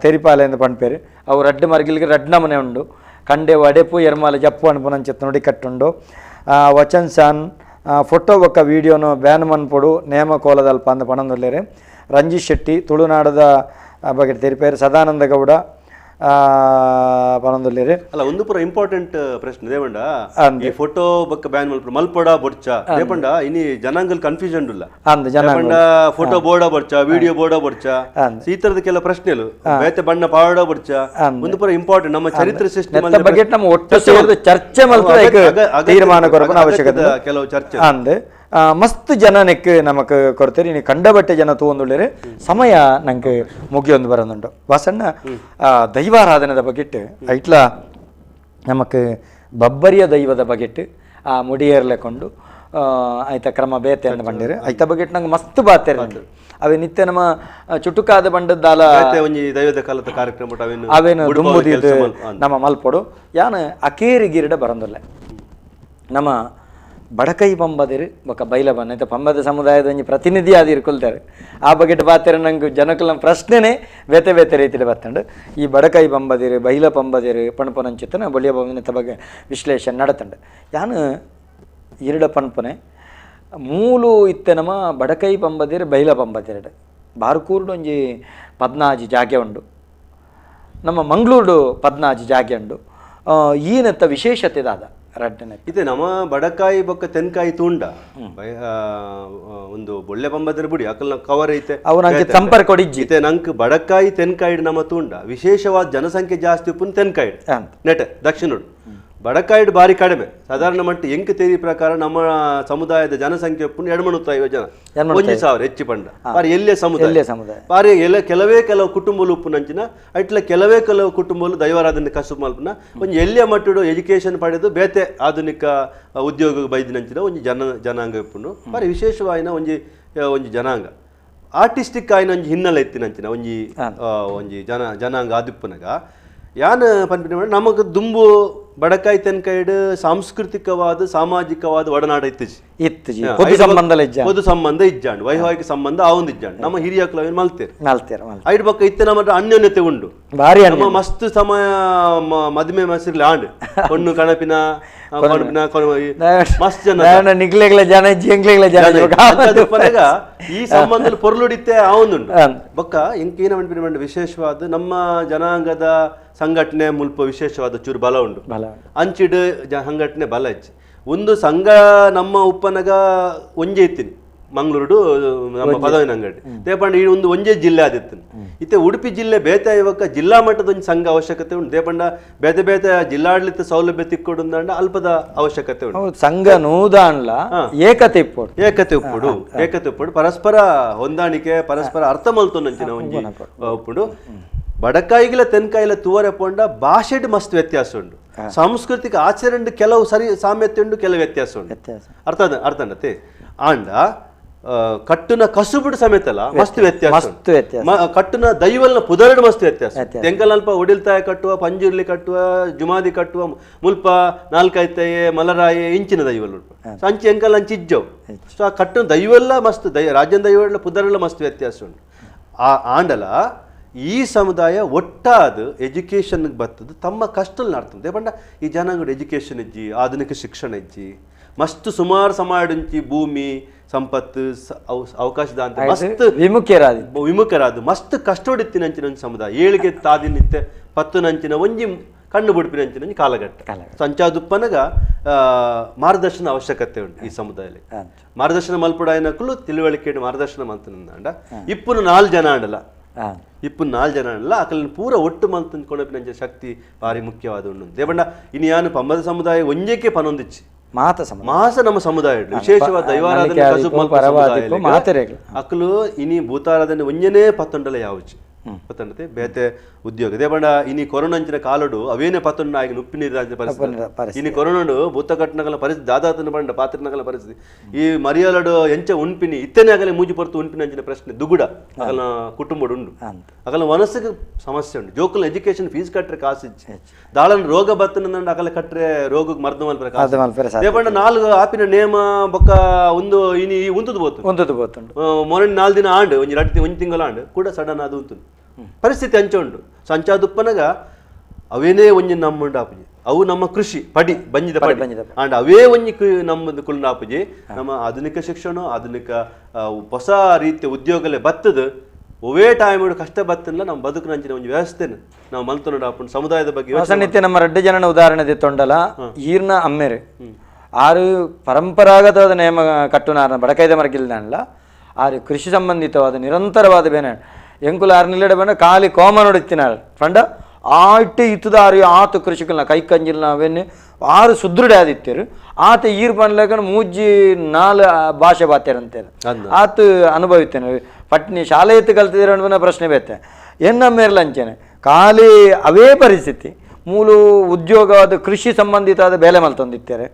Speaker 1: ತೆರಿಪಾಲೆಂದು ಪಣ್ಪೇರು ಅವು ರಡ್ಡು ಮರ್ಗಿಲ್ಗೆ ರಡ್ನ ಮನೆ ಉಂಡು ಕಂಡೆ ವಡೆಪು ಎರ್ಮಾಲ ಜಪ್ಪು ಅನ್ಪುನಂಚಿತ್ ನೋಡಿ ಕಟ್ಟುಂಡು ವಚನ್ ಸಾನ್ ಫೋಟೋ ಒಕ್ಕ ವೀಡಿಯೋನು ಬ್ಯಾನ್ ಮನ್ಪೊಡು ನೇಮ ಕೋಲದಲ್ಪ ಅಂದ ಪಣಂದುಲ್ಲೇರೆ ರಂಜಿತ್ ಶೆಟ್ಟಿ ತುಳುನಾಡದ ಬಗ್ಗೆ ತೆರಿಪೇರು ಸದಾನಂದ ಗೌಡ ಪಣಂದುಲ್ಲೇರೆ
Speaker 2: ಅಲ್ಲ ಒಂದು ಪುರ ಇಂಪಾರ್ಟೆಂಟ್ ಪ್ರಶ್ನೆ ದೇವಂಡ ಈ ಫೋಟೋ ಬಕ್ಕ ಬ್ಯಾನ್ ಮಲ್ಪೊಡ ಬೊಡ್ಚ ದೇಪಂಡ ಇನಿ ಜನಾಂಗಲ್ ಕನ್ಫ್ಯೂಷನ್ ಇಲ್ಲ ದೇಪಂಡ ಫೋಟೋ ಬೋರ್ಡ ಬೊಡ್ಚ ವಿಡಿಯೋ ಬೋರ್ಡ ಬೊಡ್ಚ ಈ ತರದ ಕೆಲ ಪ್ರಶ್ನೆಲು ಬೇತೆ ಬಣ್ಣ ಪಾವಡ ಬೊಡ್ಚ ಒಂದು ಪುರ ಇಂಪಾರ್ಟೆಂಟ್ ನಮ್ಮ ಚರಿತ್ರೆ ಸೃಷ್ಟಿ
Speaker 1: ಬಗ್ಗೆ ನಮ್ಮ ಒಟ್ಟು ಸೇರಿದ ಚರ್ಚೆ ತೀರ್ಮಾನ ಕೊರಕನ ಅವಶ್ಯಕತೆ
Speaker 2: ಕೆಲವು ಚರ್ಚೆ
Speaker 1: ಅಂದ್ ಮಸ್ತ್ ಜನ ನೆಕ್ ನಮಕ್ ಕೊಡ್ತೀರಿ ನೀ ಕಂಡ ಬಟ್ಟೆ ಜನ ತಗೊಂಡುಳ್ಳೇರೆ ಸಮಯ ನಂಗೆ ಮುಗಿಯೊಂದು ಬರೋದುಂಟು ವಾಸಣ್ಣ ದೈವಾರಾಧನದ ಬಗೆಟ್ ಐಟ್ಲ ನಮಕ್ ಬಬ್ಬರಿಯ ದೈವದ ಬಗೆಟ್ ಆ ಮುಡಿಯೇರ್ಲೆಕೊಂಡು ಆಯ್ತ ಕ್ರಮ ಬೇತೆ ಅಂತ ಬಂದಿರು ಐತ ಬಗೆಟ್ ನಂಗೆ ಮಸ್ತ್ ಬಾತೇರು ಅವೇ ನಿತ್ಯ ನಮ್ಮ ಚುಟುಕಾದ ಬಂಡದ್ದಾಲ
Speaker 2: ದೈವದ ಕಾಲದ ಕಾರ್ಯಕ್ರಮ
Speaker 1: ಅವೇನು ದುಂಬುದಿದ್ದು ನಮ್ಮ ಮಲ್ಪೊಡು ಯಾನು ಅಕೇರಿ ಗಿರಿಡ ಬರಂದಿಲ್ಲ ನಮ್ಮ ಬಡಕೈ ಪಂಬದಿರು ಬೊಕ್ಕ ಬೈಲ ಬನ್ನ ಪಂಬದ ಸಮುದಾಯದ ಒಂಜಿ ಪ್ರತಿನಿಧಿ ಆದಿ ಇರ್ಕೊಳ್ತಾರೆ ಆ ಬಗೆಟ್ ಬಾತೆರ ನಂಗೆ ಜನಕುಲ ಪ್ರಶ್ನೆನೇ ಬೇತೆ ಬೇತೆ ರೀತಿಯಲ್ಲಿ ಬತ್ತಂಡು ಈ ಬಡಕೈ ಪಂಬದಿರು ಬೈಲ ಪಂಬದಿರು ಪಣಪನಂಚಿತ್ತನ ಬಳಿಯ ಬಂದಿನ ಬಗ್ಗೆ ವಿಶ್ಲೇಷಣೆ ನಡತಂಡು ಯಾನು ಇರಡ ಪಣಪನೆ ಮೂಲು ಇತ್ತೆ ನಮ್ಮ ಬಡಕೈ ಪಂಬದಿರು ಬೈಲ ಪಂಬದಿರಡು ಬಾರ್ಕೂರ್ಡು ಒಂಜಿ 14 ಜಾಗೆ ಉಂಡು ನಮ್ಮ ಮಂಗಳೂರು 14 ಜಾಗೆ ಉಂಡು ಈನತ್ತ ವಿಶೇಷತೆ ದಾದ ರಡ್ಡನೆ
Speaker 2: ಇದೆ ನಮ್ಮ ಬಡಕಾಯಿ ಬೊಕ್ಕ ತೆನ್ಕಾಯಿ ತೂಂಡ ಒಂದು ಬೊಳ್ಳೆ ಪಂಬದ್ರ ಬುಡಿ ಅಕಲ್ನ ಕವರ್ ಐತೆ
Speaker 1: ಅವನಂಗೆ ಸಂಪರ್ಕ ಕೊಡಿಜ್ಜಿ
Speaker 2: ನಂಗೆ ಬಡಕಾಯಿ ತೆನ್ಕಾಯಿ ನಮ್ಮ ತೂಂಡ ವಿಶೇಷವಾದ ಜನಸಂಖ್ಯೆ ಜಾಸ್ತಿ ಉಪ್ಪುನ್ ತೆನ್ಕಾಯಿ ನೆಟ್ ದಕ್ಷಿಣಡು ಬಡಕಾಯಿಡ್ ಬಾರಿ ಕಡಿಮೆ ಸಾಧಾರಣ ಮಟ್ಟ ಎಂಕ್ ತೇರಿ ಪ್ರಕಾರ ನಮ್ಮ ಸಮುದಾಯದ ಜನಸಂಖ್ಯೆ ಉಪ್ಪುನ್ 250 ಜನ 1,000 ಹೆಚ್ಚು ಪಂಡ ಬಾರಿ ಎಲ್ಲೇ ಸಮುದಾಯ ಬಾರಿ ಕೆಲವೇ ಕೆಲವು ಕುಟುಂಬಲು ಉಪ್ಪುನಂಚಿನ ಅಟ್ಲ ಕೆಲವೇ ಕೆಲವು ಕುಟುಂಬಲು ದೈವಾರಾಧನೆ ಕಸು ಮಲ್ಪನ ಒಂದು ಎಲ್ಲೇ ಮಟ್ಟಡು ಎಜುಕೇಶನ್ ಪಡೆದು ಬೇತೆ ಆಧುನಿಕ ಉದ್ಯೋಗ ಬೈದಿನಂಚಿನ ಒಂದು ಜನಾಂಗ ಉಪ್ಪುನು ಬಾರಿ ವಿಶೇಷವಾಯಿನ ಒಂಜಿ ಜನಾಂಗ ಆರ್ಟಿಸ್ಟಿಕ್ ಆಯ್ನ ಒಂಜಿ ಹಿನ್ನೆಲೆ ಎತ್ತಿನಂಚಿನ ಒಂಜಿ ಜನಾಂಗ ಆದಿಪ್ಪುನಗ ಯಾನ್ ಪನ್ಪಿನ ನಮಗೆ ದುಂಬು ಬಡಕಾಯಿ ತೆನ್ಕಾಯ್ಡು ಸಾಂಸ್ಕೃತಿಕವಾದ ಸಾಮಾಜಿಕವಾದ ಒಡನಾಡ ಇತ್ತಿಜಿ
Speaker 1: పొదు
Speaker 2: ಸಂಬಂಧ ಇಜ್ಜಾಂಡು ವೈವಾಹಿಕ ಸಂಬಂಧ ಆವೊಂದು ಇಜ್ಜಾಂಡು ನಮ್ಮ ಹಿರಿಯಕ್ಕಳು ಅವೇನು ಮಲ್ತೇರು ಐದು ಬಕ್ಕ ಇತ್ತೆ ನಮ್ಮ ಅನ್ಯೋನ್ಯತೆ ಉಂಡು ನಮ್ಮ ಮಸ್ತ್ ಸಮಯ ಮದುವೆ ಮಸಿರ್ಲಿ ಆಂಡ್ ಕೊಣ್ಣು ಕಣಪಿನ ಮಸ್ತ್ ಜನ ಈ ಸಂಬಂಧ ಪೊರ್ಲುಡಿತ್ತೆ ಆವೊಂದುಂಡು ಬೊಕ್ಕ ಇಂಕೇನ ಮನ್ಪಿನ ವಿಶೇಷವಾದ ನಮ್ಮ ಜನಾಂಗದ ಸಂಘಟನೆ ಮುಲ್ಪ ವಿಶೇಷವಾದ ಚೂರು ಬಲ ಉಂಡು ಅಂಚಿಡ್ ಸಂಘಟನೆ ಬಲ ಹೆಚ್ಚು ಒಂದು ಸಂಘ ನಮ್ಮ ಉಪ್ಪನಗ ಒಂಜೆ ಇತ್ತೀನಿ ಮಂಗಳೂರು ನಮ್ಮ ಪದವಿನ ಅಂಗಡಿ ದೇಪಂಡ ಈ ಒಂದು ಒಂಜೆ ಜಿಲ್ಲೆ ಆದಿತ್ತು ಇತ್ತೆ ಉಡುಪಿ ಜಿಲ್ಲೆ ಬೇತೆ ಇವಕ್ಕ ಜಿಲ್ಲಾ ಮಟ್ಟದ ಒಂದು ಸಂಘ ಅವಶ್ಯಕತೆ ಉಂಟು ದೇಪಂಡ ಬೇತೆ ಬೇತೆ ಜಿಲ್ಲಾಡಳಿತ ಸೌಲಭ್ಯ ತಿಕ್ಕೊಡು ಅಲ್ಪದ ಅವಶ್ಯಕತೆ ಉಂಟು
Speaker 1: ಸಂಘ ನೂದಾನ್ಲ ಏಕತೆ
Speaker 2: ಉಪ್ಪುಡು ಪರಸ್ಪರ ಹೊಂದಾಣಿಕೆ ಪರಸ್ಪರ ಅರ್ಥ ಮಲ್ತೊಂದಂಚಿನ ಒಂಜಿ ಉಪ್ಪುಡು ಬಡಕಾಯಿಗಿಲ ತೆನ್ಕಾಯಿಲ ತೂವರೆ ಪೋಂಡ ಭಾಷೆಡ್ ಮಸ್ತ್ ವ್ಯತ್ಯಾಸ ಉಂಟು ಸಾಂಸ್ಕೃತಿಕ ಆಚರಣೆ ಕೆಲವು ಸರಿ ಸಾಮ್ಯತೆ ಉಂಟು ಕೆಲವು ವ್ಯತ್ಯಾಸ ಉಂಟು ಅರ್ಥನತೆ ಆಂಡ ಕಟ್ಟುನ ಕಸುಬುಡು ಸಮೇತಲ್ಲ ಮಸ್ತ್ ವ್ಯತ್ಯಾಸ ಕಟ್ಟುನ ದೈವಲ್ನ ಪುದರಡು ಮಸ್ತ್ ವ್ಯತ್ಯಾಸ ತೆಂಕಲ್ಪ ಒಡಿಲ್ತಾಯ ಕಟ್ಟುವ ಪಂಜುರ್ಲಿ ಕಟ್ಟುವ ಜುಮಾದಿ ಕಟ್ಟುವ ಮುಲ್ಪ ನಾಲ್ಕೈತೆಯೇ ಮಲರಾಯೆ ಇಂಚಿನ ದೈವಲ್ ಅಂಚಿ ಎಂಕಲ್ ಅಂಚಿ ಇಜ್ಜವು ಸೊ ಆ ಕಟ್ಟುನ ದೈವಲ್ಲ ಮಸ್ತ್ ರಾಜ್ಯನ ದೈವಲ್ಲ ಪುದರಲ್ಲ ಮಸ್ತ್ ವ್ಯತ್ಯಾಸ ಉಂಟು ಆ ಆಂಡಲ ಈ ಸಮುದಾಯ ಒಟ್ಟಾದ ಎಜುಕೇಷನ್ ಬರ್ತದೆ ತಮ್ಮ ಕಷ್ಟಲ್ಲಿ ನಾಡ್ತದೆ ಪಂಡ ಈ ಜನಾಂಗಡ ಎಜುಕೇಷನ್ ಇಜ್ಜಿ ಆಧುನಿಕ ಶಿಕ್ಷಣ ಇಜ್ಜಿ ಮಸ್ತ್ ಸುಮಾರು ಸಮಾಡುಂಚಿ ಭೂಮಿ ಸಂಪತ್ತು ಅವಕಾಶದ ಅಂತ ಮಸ್ತ್ ವಿಮುಖರಾದು ಮಸ್ತ್ ಕಷ್ಟೊಡಿತ್ತಿನಂಚಿನ ಸಮುದಾಯ ಏಳಿಗೆ ತಾದಿನಿತ್ತೆ ಪತ್ತು ನಂಚಿನ ಒಂಜಿ ಕಣ್ಣು ಬುಡುಪಿನಂಚಿನ ಕಾಲಘಟ್ಟ ಸಂಚಾದುಪ್ಪನಗ ಮಾರ್ಗದರ್ಶನ ಅವಶ್ಯಕತೆ ಉಂಟು ಈ ಸಮುದಾಯದಲ್ಲಿ ಮಾರ್ಗದರ್ಶನ ಮಲ್ಪುಡಾಯನಕ್ಕೂ ತಿಳುವಳಿಕೆ ಮಾರ್ಗದರ್ಶನ ಮಂತನಂಡ ಇಪ್ಪುನು 4 ಜನ ಅಂಡಲ್ಲ ఇప్పుడు 4 ಜನ ಅಲ್ಲ ಅಕಲ್ನ ಪೂರ ಒಟ್ಟು ಮಂತನ್ ಕೊಣಪಿನ ಶಕ್ತಿ ಭಾರಿ ಮುಖ್ಯವಾದ ಉಂಡು ದೇವಂಡ ಇನ್ನು ಯಾನು ಪಂಬದ ಸಮುದಾಯ ಒಂಜೇಕೆ ಪನೊಂದಿಚ್ಚಿ ಮಾಸ ನಮ್ಮ ಸಮುದಾಯ ವಿಶೇಷವಾದ ದೈವಾರಾಧನೆ ಅಕಲು ಇನಿ ಭೂತಾರಾಧನೆ ಒಂಜನೇ ಪತ್ತೊಂಡಲ ಯಾವಚ್ಚಿ ಪತ್ತೊಂಡತೆ ಬೇತೆ ಉದ್ಯೋಗ ದೇವಂಡ ಇನಿ ಕೊರೋನಂಚಿನ ಕಾಲಡು ಅವೇನೇ ಪತ್ತೊಂಡ ಆಗಿ ಉಪ್ಪಿ ನೀರು ಪರಿಸ್ಥಿತಿ ಇನಿ ಕೊರೋನಡು ಭೂತ ಕಟ್ಟನಗಲ ಪರಿಸ್ಥಿತಿ ದಾದಾತನ ಬಂಡ ಪಾತ್ರನಗಲ ಪರಿಸ್ಥಿತಿ ಈ ಮರಿಯಲಡು ಎಂಚ ಉಣ್ಪಿನಿ ಇತ್ತನೇ ಆಗಲೇ ಮೂಜಿ ಪೊರ್ತು ಉಣ್ಪಿನಂಚಿನ ಪ್ರಶ್ನೆ ದುಗುಡ ಅಗಲ ಕುಟುಂಬಡು ಉಂಡು ಅಗಲ ಮನಸ್ಸಿಗೆ ಸಮಸ್ಯೆ ಉಂಟು ಜೋಕಲ್ ಎಜುಕೇಶನ್ ಫೀಸ್ ಕಟ್ರೆ ಕಾಸಿಚ್ಚಿ ದಾಳನ ರೋಗ ಬತ್ತನ ಅಗಲ ಕಟ್ರೆ ರೋಗಕ್ಕೆ ಮರ್ದ ಮಲ್ಪರೆ ಕಾಸು ದೇವಂಡ 4 ಆಪಿನ ನೇಮ ಬೊಕ್ಕ ಒಂದು ಇನಿ ಉಂತದು ಬೋತು ಮೊನ್ನೆ 4 ದಿನ ಆಂಡ್ ಒಂಜಿ ತಿಂಗಳ ಆಂಡ್ ಕೂಡ ಸಡನ್ ಅದು ಉಂಟು ಪರಿಸ್ಥಿತಿ ಅಂಚ ಉಂಟು ಸಂಚಾದುಪ್ಪನಗ ಅವೇನೇ ಒಂಜಿ ನಮ್ಮುಂಡು ಆಪುಜಿ ಅವು ನಮ್ಮ ಕೃಷಿ ಪಡಿ ಬಂಜಿದ ಪಡಿ ಅಂಡ್ ಅವೇ ಒಂಜಿ ನಮ್ಮದು ಕುಲ್ನ ಆಪುಜಿ ನಮ್ಮ ಆಧುನಿಕ ಶಿಕ್ಷಣ ಆಧುನಿಕ ಹೊಸ ರೀತಿಯ ಉದ್ಯೋಗಲೇ ಬತ್ತದ ಒವೇ ಟೈಮ್ ಕಷ್ಟ ಬತ್ತಲ್ಲ ನಮ್ಮ ಬದುಕಿನಂಚಿನ ಒಂದು ವ್ಯವಸ್ಥೆನ ನಾವು ಮಲ್ತೊಂಡು ಆಪುಂಡು ಸಮುದಾಯದ ಬಗ್ಗೆ
Speaker 1: ನಮ್ಮ ರೆಡ್ಡಿ ಜನನ ಉದಾಹರಣೆ ದಿತ್ತೊಂಡಲ ಈರ್ನ ಅಮ್ಮೆರೆ ಆರು ಪರಂಪರಾಗತವಾದ ನೇಮ ಕಟ್ಟುನಾರ ಬಡಕೈದ ಮರಗಿಲ್ದಲ್ಲ ಆರು ಕೃಷಿ ಸಂಬಂಧಿತವಾದ ನಿರಂತರವಾದ ಬೇನೆ ಎಂಕುಲ ಆರು ನಿಲ್ಲಡೆ ಬಂದ ಖಾಲಿ ಕೋಮ ನೋಡಿತ್ತಿನಾಳು ಪಂಡ ಆಯ್ತು ಇತ್ತದ ಆರು ಆತು ಕೃಷಿಕಲ್ನ ಕೈ ಕಂಜಿಲ್ನ ಅವೇನೆ ಆರು ಸುದೃಢ ಆದಿತ್ಯರು ಆತ ಈರ್ ಪನ್ಲಕ ಮೂಜಿ 4 ಭಾಷೆ ಬಾತ್ಯಾರಂತೇರು ಆತು ಅನುಭವಿತ್ತೇನೆ ಪಟ್ನಿ ಶಾಲೆ ಎತ್ತು ಕಲ್ತಿದ್ದೀರ ಪ್ರಶ್ನೆ ಬೇತೆ ಎನ್ನಮ್ಮೇರ್ಲ ಅಂಚೆನೆ ಖಾಲಿ ಅವೇ ಪರಿಸ್ಥಿತಿ ಮೂಲು ಉದ್ಯೋಗವಾದ ಕೃಷಿ ಸಂಬಂಧಿತಾದ ಬೇಲೆ ಮಲ್ತೊಂದಿತ್ತೇರೆ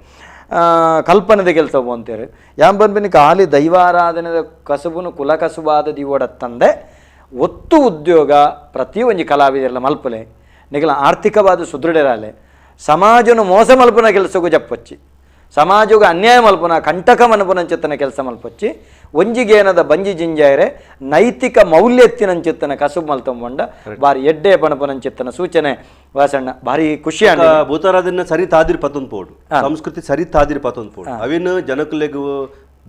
Speaker 1: ಕಲ್ಪನೆದ ಕೆಲಸ ಅಂತಾರೆ ಯಾನ್ ಬಂದ್ಬಿನಿ ಖಾಲಿ ದೈವಾರಾಧನೆದ ಕಸುಬುನು ಕುಲ ಕಸುಬಾದ ದಿವೋಡತ್ತಂದೆ ಒತ್ತು ಉದ್ಯೋಗ ಪ್ರತಿ ಒಂಜಿ ಕಲಾವಿದರೆಲ್ಲ ಮಲ್ಪಲೆ ನಿಗಲ ಆರ್ಥಿಕವಾದ ಸುದೃಢರಾಲೆ ಸಮಾಜನು ಮೋಸ ಮಲ್ಪನ ಕೆಲಸಕ್ಕೂ ಜಪ್ಪಚ್ಚಿ ಸಮಾಜಗ ಅನ್ಯಾಯ ಮಲ್ಪನ ಕಂಟಕ ಮನಪುನಂಚಿತ್ತನ ಕೆಲಸ ಮಲ್ಪಚ್ಚಿ ಒಂಜಿಗೇನದ ಬಂಜಿ ಜಿಂಜಾಯರೆ ನೈತಿಕ ಮೌಲ್ಯತ್ತಿನಂಚಿತ್ತನ ಕಸುಬು ಮಲ್ತೊಂಬಂಡ ಬಾರಿ ಎಡ್ಡೆ ಪಣಪುನಂಚಿತ್ತನ ಸೂಚನೆ ವಾಸಣ್ಣ ಭಾರಿ ಖುಷಿ ಆಗ
Speaker 2: ಭೂತಾರಾಧನೆ ಸರಿ ತಾದಿರ್ ಪತ್ತೊಂದು ಪೋಡು ಸಂಸ್ಕೃತಿ ಸರಿ ತಾದಿರ್ ಪತ್ತೊಂದು ಪೋಡು ಅವೇನು ಜನಕಲೆಗೂ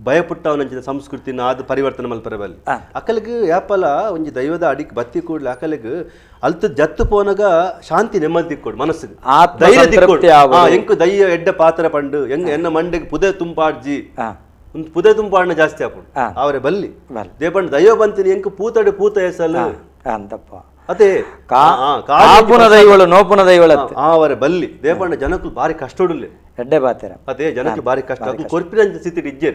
Speaker 2: ಭಯಪುಟ್ಟವನಂಚಿನ ಸಂಸ್ಕೃತಿನ ಆದ ಪರಿವರ್ತನೆ ಮಲ್ಪರೆ ಬಲ್ಲಿ ಅಕಲಿಗೆ ಯಾಪಲ ಒಂಜಿ ದೈವದ ಅಡಿಗೆ ಬತ್ತಿ ಕೂಡ್ಲಿ ಅಕಲಿಗೆ ಅಲ್ತ ಜತ್ತು ಪೋನಾಗ ಶಾಂತಿ ನೆಮ್ಮದಿ ತಿಕ್ಕೊಡು ಮನಸ್ಸಿಗೆ ಧೈರ್ಯ ತಿಕ್ಕೊಡು ಎಂಕು ದಯ್ಯ ಎಡ್ಡ ಪಾತ್ರ ಪಂಡು ಎಂಗ ಎನ್ನ ಮಂಡೆಗೆ ಪುದೆ ತುಂಬಾಡ್ಜಿ ಒಂದು ಪುದೆ ತುಂಬಾಡ್ನ ಜಾಸ್ತಿ ಹಾಕೊಂಡು ಅವರೇ ಬಲ್ಲಿ ದೇಪಂಡ್ ದೈವ ಬಂತೀನಿ ಎಂಕು ಪೂತಡೆ ಪೂತ ಹೆಸಲು
Speaker 1: ಅಂತಪ್ಪ
Speaker 2: ಅದೇ
Speaker 1: ದೈವಳು ನೋಪುನ ದೈವಳ
Speaker 2: ಅವರೇ ಬಲ್ಲಿ ದೇಪಂಡ ಜನಕ್ಕೂ ಭಾರಿ ಕಷ್ಟೊಡುಲ್ಲೆ
Speaker 1: ಎಡ್ಡೆ ಬಾತೇರ
Speaker 2: ಅದೇ ಜನಕ್ಕೆ ಭಾರಿ ಕಷ್ಟ ಕೊರ್ಪಿನ ಸ್ಥಿತಿ ಇಜ್ಜೆ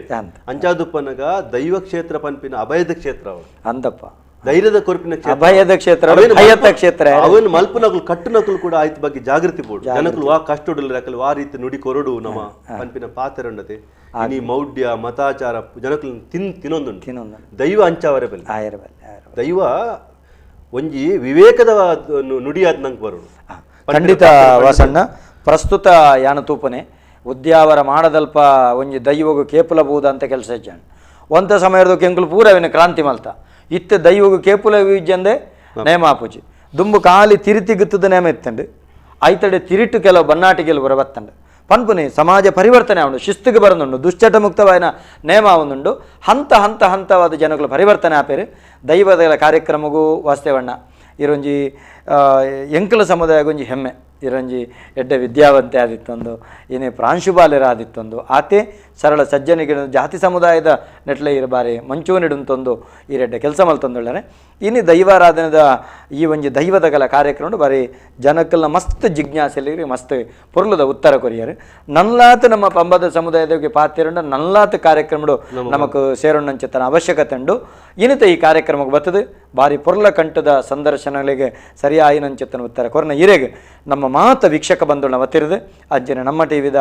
Speaker 2: ಅಂಚಾದುಪ್ಪನಗ ದೈವ ಕ್ಷೇತ್ರ ಪನ್ಪಿನ ಅಭಯದ ಕ್ಷೇತ್ರ ಅವರು
Speaker 1: ಅಂತಪ್ಪ
Speaker 2: ಧೈರ್ಯದ ಕೊರ್ಪಿನ
Speaker 1: ಅಭಯದ ಕ್ಷೇತ್ರ ಭಯದ ಕ್ಷೇತ್ರ
Speaker 2: ಅವನು ಮಲ್ಪನಗಳು ಕಟ್ಟುನಕಲು ಕೂಡ ಆಯ್ತು ಬಗ್ಗೆ ಜಾಗೃತಿ ಬೋಡು ಜನಕ್ಕೂ ವಾ ಕಷ್ಟೊಡಲ್ಲ ಯಾಕಲ್ಲಿ ವಾ ರೀತಿ ನುಡಿ ಕೊರಡು ನಮ್ಮ ಪನ್ಪಿನ ಪಾತ್ರ ಉಂಡತೆ ಇನಿ ಮೌಢ್ಯ ಮತಾಚಾರ ಜನಕ್ಕೂ ತಿನ್ನೊಂದುಂಟು ದೈವ ಅಂಚಾವರೆ ಬಲ್ಲಿ ದೈವ ಒಂಜಿ ವಿವೇಕದ ನುಡಿಯಾದ ನಂಗೆ ಬರೋಡು
Speaker 1: ಖಂಡಿತ ವಾಸಣ್ಣ ಪ್ರಸ್ತುತ ಯಾನ ತೂಪನೆ ಉದ್ಯಾವರ ಮಾಡದಲ್ಪ ಒಂಜಿ ದೈವಗು ಕೇಪುಲಬೂದ ಅಂತ ಕೆಲಸ ಇಜ್ಜಾಣ ಒಂಥ ಸಮಯದ ಕೆಂಕುಲು ಪೂರವಿನ ಕ್ರಾಂತಿ ಮಲ್ತ ಇತ್ತೆ ದೈವಗು ಕೇಪುಲ ವಿಜ್ಜಂದೆ ನೇಮ ಆಪುಜಿ ದುಂಬು ಕಾಲಿ ತಿರಿತಿಗುತ್ತದ ನೇಮ ಇತ್ತಂಡು ಐತಡೆ ತಿರಿಟ್ಟು ಕೆಲವು ಬನ್ನಾಟಿ ಕೆಲವು ಬರಬತ್ತಂಡು ಪನ್ಪುನಿ ಸಮಾಜ ಪರಿವರ್ತನೆ ಅವನು ಶಿಸ್ತಿಗೆ ಬರೋದುಂಡು ದುಶ್ಚಟ ಮುಕ್ತವಾದ ನೇಮ ಅವನುಂಡು ಹಂತ ಹಂತ ಹಂತವಾದ ಜನಗಳು ಪರಿವರ್ತನೆ ಆಪೇರು ದೈವದ ಕಾರ್ಯಕ್ರಮಗೂ ವಾಸ್ತವಣ್ಣ ಇರೊಂಜಿ ಎಂಕಲ ಸಮುದಾಯಗೊಂಜಿ ಹೆಮ್ಮೆ ಇರಂಜಿ ಎಡ್ಡೆ ವಿದ್ಯಾವಂತೆ ಆದಿತ್ತೊಂದು ಏನೇ ಪ್ರಾಂಶುಪಾಲರ ಆದಿತ್ತೊಂದು ಆತೆ ಸರಳ ಸಜ್ಜನಿಗೆ ಜಾತಿ ಸಮುದಾಯದ ನೆಟ್ಲೆ ಇರ ಬಾರಿ ಮಂಚು ನಿಡುಂತೊಂದು ಈ ರೆಡ್ಡೆ ಕೆಲಸ ಮಲ್ತೊಂದುಳ್ಳನೆ ಇನ್ನು ದೈವಾರಾಧನೆದ ಈ ಒಂಜಿ ದೈವದಗಲ ಕಾರ್ಯಕ್ರಮ ಬಾರಿ ಜನಕ್ಕಲ್ಲ ಮಸ್ತ್ ಜಿಜ್ಞಾಸೆಲಿ ಮಸ್ತ್ ಪೊರ್ಲದ ಉತ್ತರ ಕೊರಿಯರು ನಲ್ಲಾತ್ ನಮ್ಮ ಪಂಬದ ಸಮುದಾಯದಕ್ಕೆ ಪಾತಿರಂಡ ನಲ್ಲಾತ್ ಕಾರ್ಯಕ್ರಮಡು ನಮಕ್ ಸೇರೋಣಂಚತನ ಅವಶ್ಯಕತೆ ಉಂಡು ಇನ್ನಿತ ಈ ಕಾರ್ಯಕ್ರಮಕ್ಕೆ ಬರ್ತದೆ ಬಾರಿ ಪೊರ್ಲ ಕಂಠದ ಸಂದರ್ಶನಗಳಿಗೆ ಸರಿಯಾಯಿನಂಚತನ ಉತ್ತರ ಕೊರನ ಇರೆಗೆ ನಮ್ಮ ಮಾತ ವೀಕ್ಷಕ ಬಂಧುಗಳ ವತಿರಿದು ಅಜ್ಜಿನ ನಮ್ಮ ಟಿವಿದ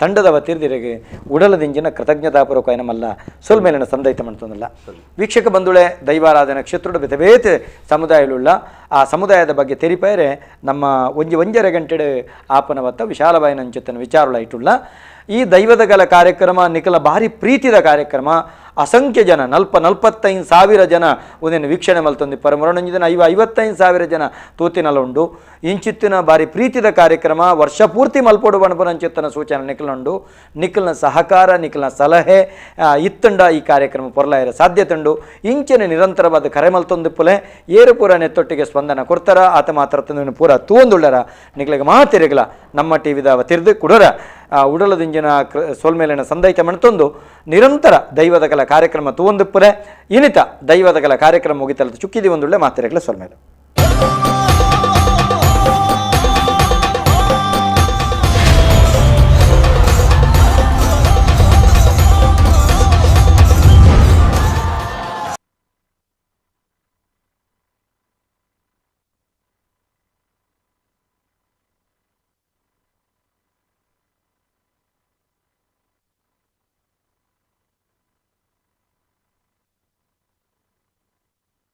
Speaker 1: ತಂಡದ ವತಿರ್ದಿರೆಗೆ ಉಡಲದಿಂಜಿನ ಕೃತಜ್ಞತಾಪೂರ್ವಕ ನಮ್ಮಲ್ಲ ಸೋಲ್ಮೇಲಿನ ಸಂದೈತ ಮಾಡ್ತೊಂದಲ್ಲ ವೀಕ್ಷಕ ಬಂಧುಳೆ ದೈವಾರಾಧನೆ ಕ್ಷೇತ್ರದ ಬೇತೆ ಬೇತೆ ಸಮುದಾಯಗಳುಳ್ಳ ಆ ಸಮುದಾಯದ ಬಗ್ಗೆ ತೆರಿಪೈರೆ ನಮ್ಮ ಒಂಜರೆ ಗಂಟೆ ಆಪನವತ್ತ ವಿಶಾಲವಾಯಿನಂಚಿತನ ವಿಚಾರಗಳ ಇಟ್ಟುಳ್ಳ ಈ ದೈವದಗಲ ಕಾರ್ಯಕ್ರಮ ನಿಖಲ ಭಾರಿ ಪ್ರೀತಿದ ಕಾರ್ಯಕ್ರಮ ಅಸಂಖ್ಯ ಜನ 45,000 ಜನ ಒಂದೇನು ವೀಕ್ಷಣೆ ಮಲ್ತೊಂದು ಪರಮರಣಂಜಿ ದಿನ 55,000 ಜನ ತೂತಿನಲ್ಲ ಉಂಡು ಇಂಚಿತ್ತಿನ ಬಾರಿ ಪ್ರೀತಿದ ಕಾರ್ಯಕ್ರಮ ವರ್ಷ ಪೂರ್ತಿ ಮಲ್ಪೊಡು ಬಣಪುರಂಚಿತ್ತನ ಸೂಚನೆ ನಿಖಲುಂಡು ನಿಖಲ್ನ ಸಹಕಾರ ನಿಖಲ್ನ ಸಲಹೆ ಇತ್ತುಂಡ ಈ ಕಾರ್ಯಕ್ರಮ ಪೊರ್ಲಾಯಿರ ಸಾಧ್ಯತೆ ಉಂಡು ಇಂಚಿನ ನಿರಂತರವಾದ ಕರೆ ಮಲ್ತೊಂದು ಏರು ಪೂರ ನೆತ್ತೊಟ್ಟಿಗೆ ಸ್ಪಂದನ ಕೊಡ್ತಾರ ಆತ ಮಾತ್ರ ಪೂರ ತೂಂದುಳ್ಳರ ನಿಖಲಿಗೆ ಮಾತಿರಗಲ ನಮ್ಮ ಟಿವಿದ ತಿರ್ದು ಕುಡರ ಉಡಲದಿಂಜಿನ ಸೋಲ್ಮೇಲಿನ ಸಂದೈತ ಮಣ್ತೊಂದು ನಿರಂತರ ದೈವದ ಕಲ ಕಾರ್ಯಕ್ರಮ ತೂಂದು ಇನ್ನಿತ ದೈವದ ಕಲ ಕಾರ್ಯಕ್ರಮ ಮುಗಿತಲ್ಲ ಚುಕ್ಕಿದಿ ಒಂದುಳ್ಳೆ ಮಾತಿರಗಲ ಸೋಲ್ಮೇಲೆ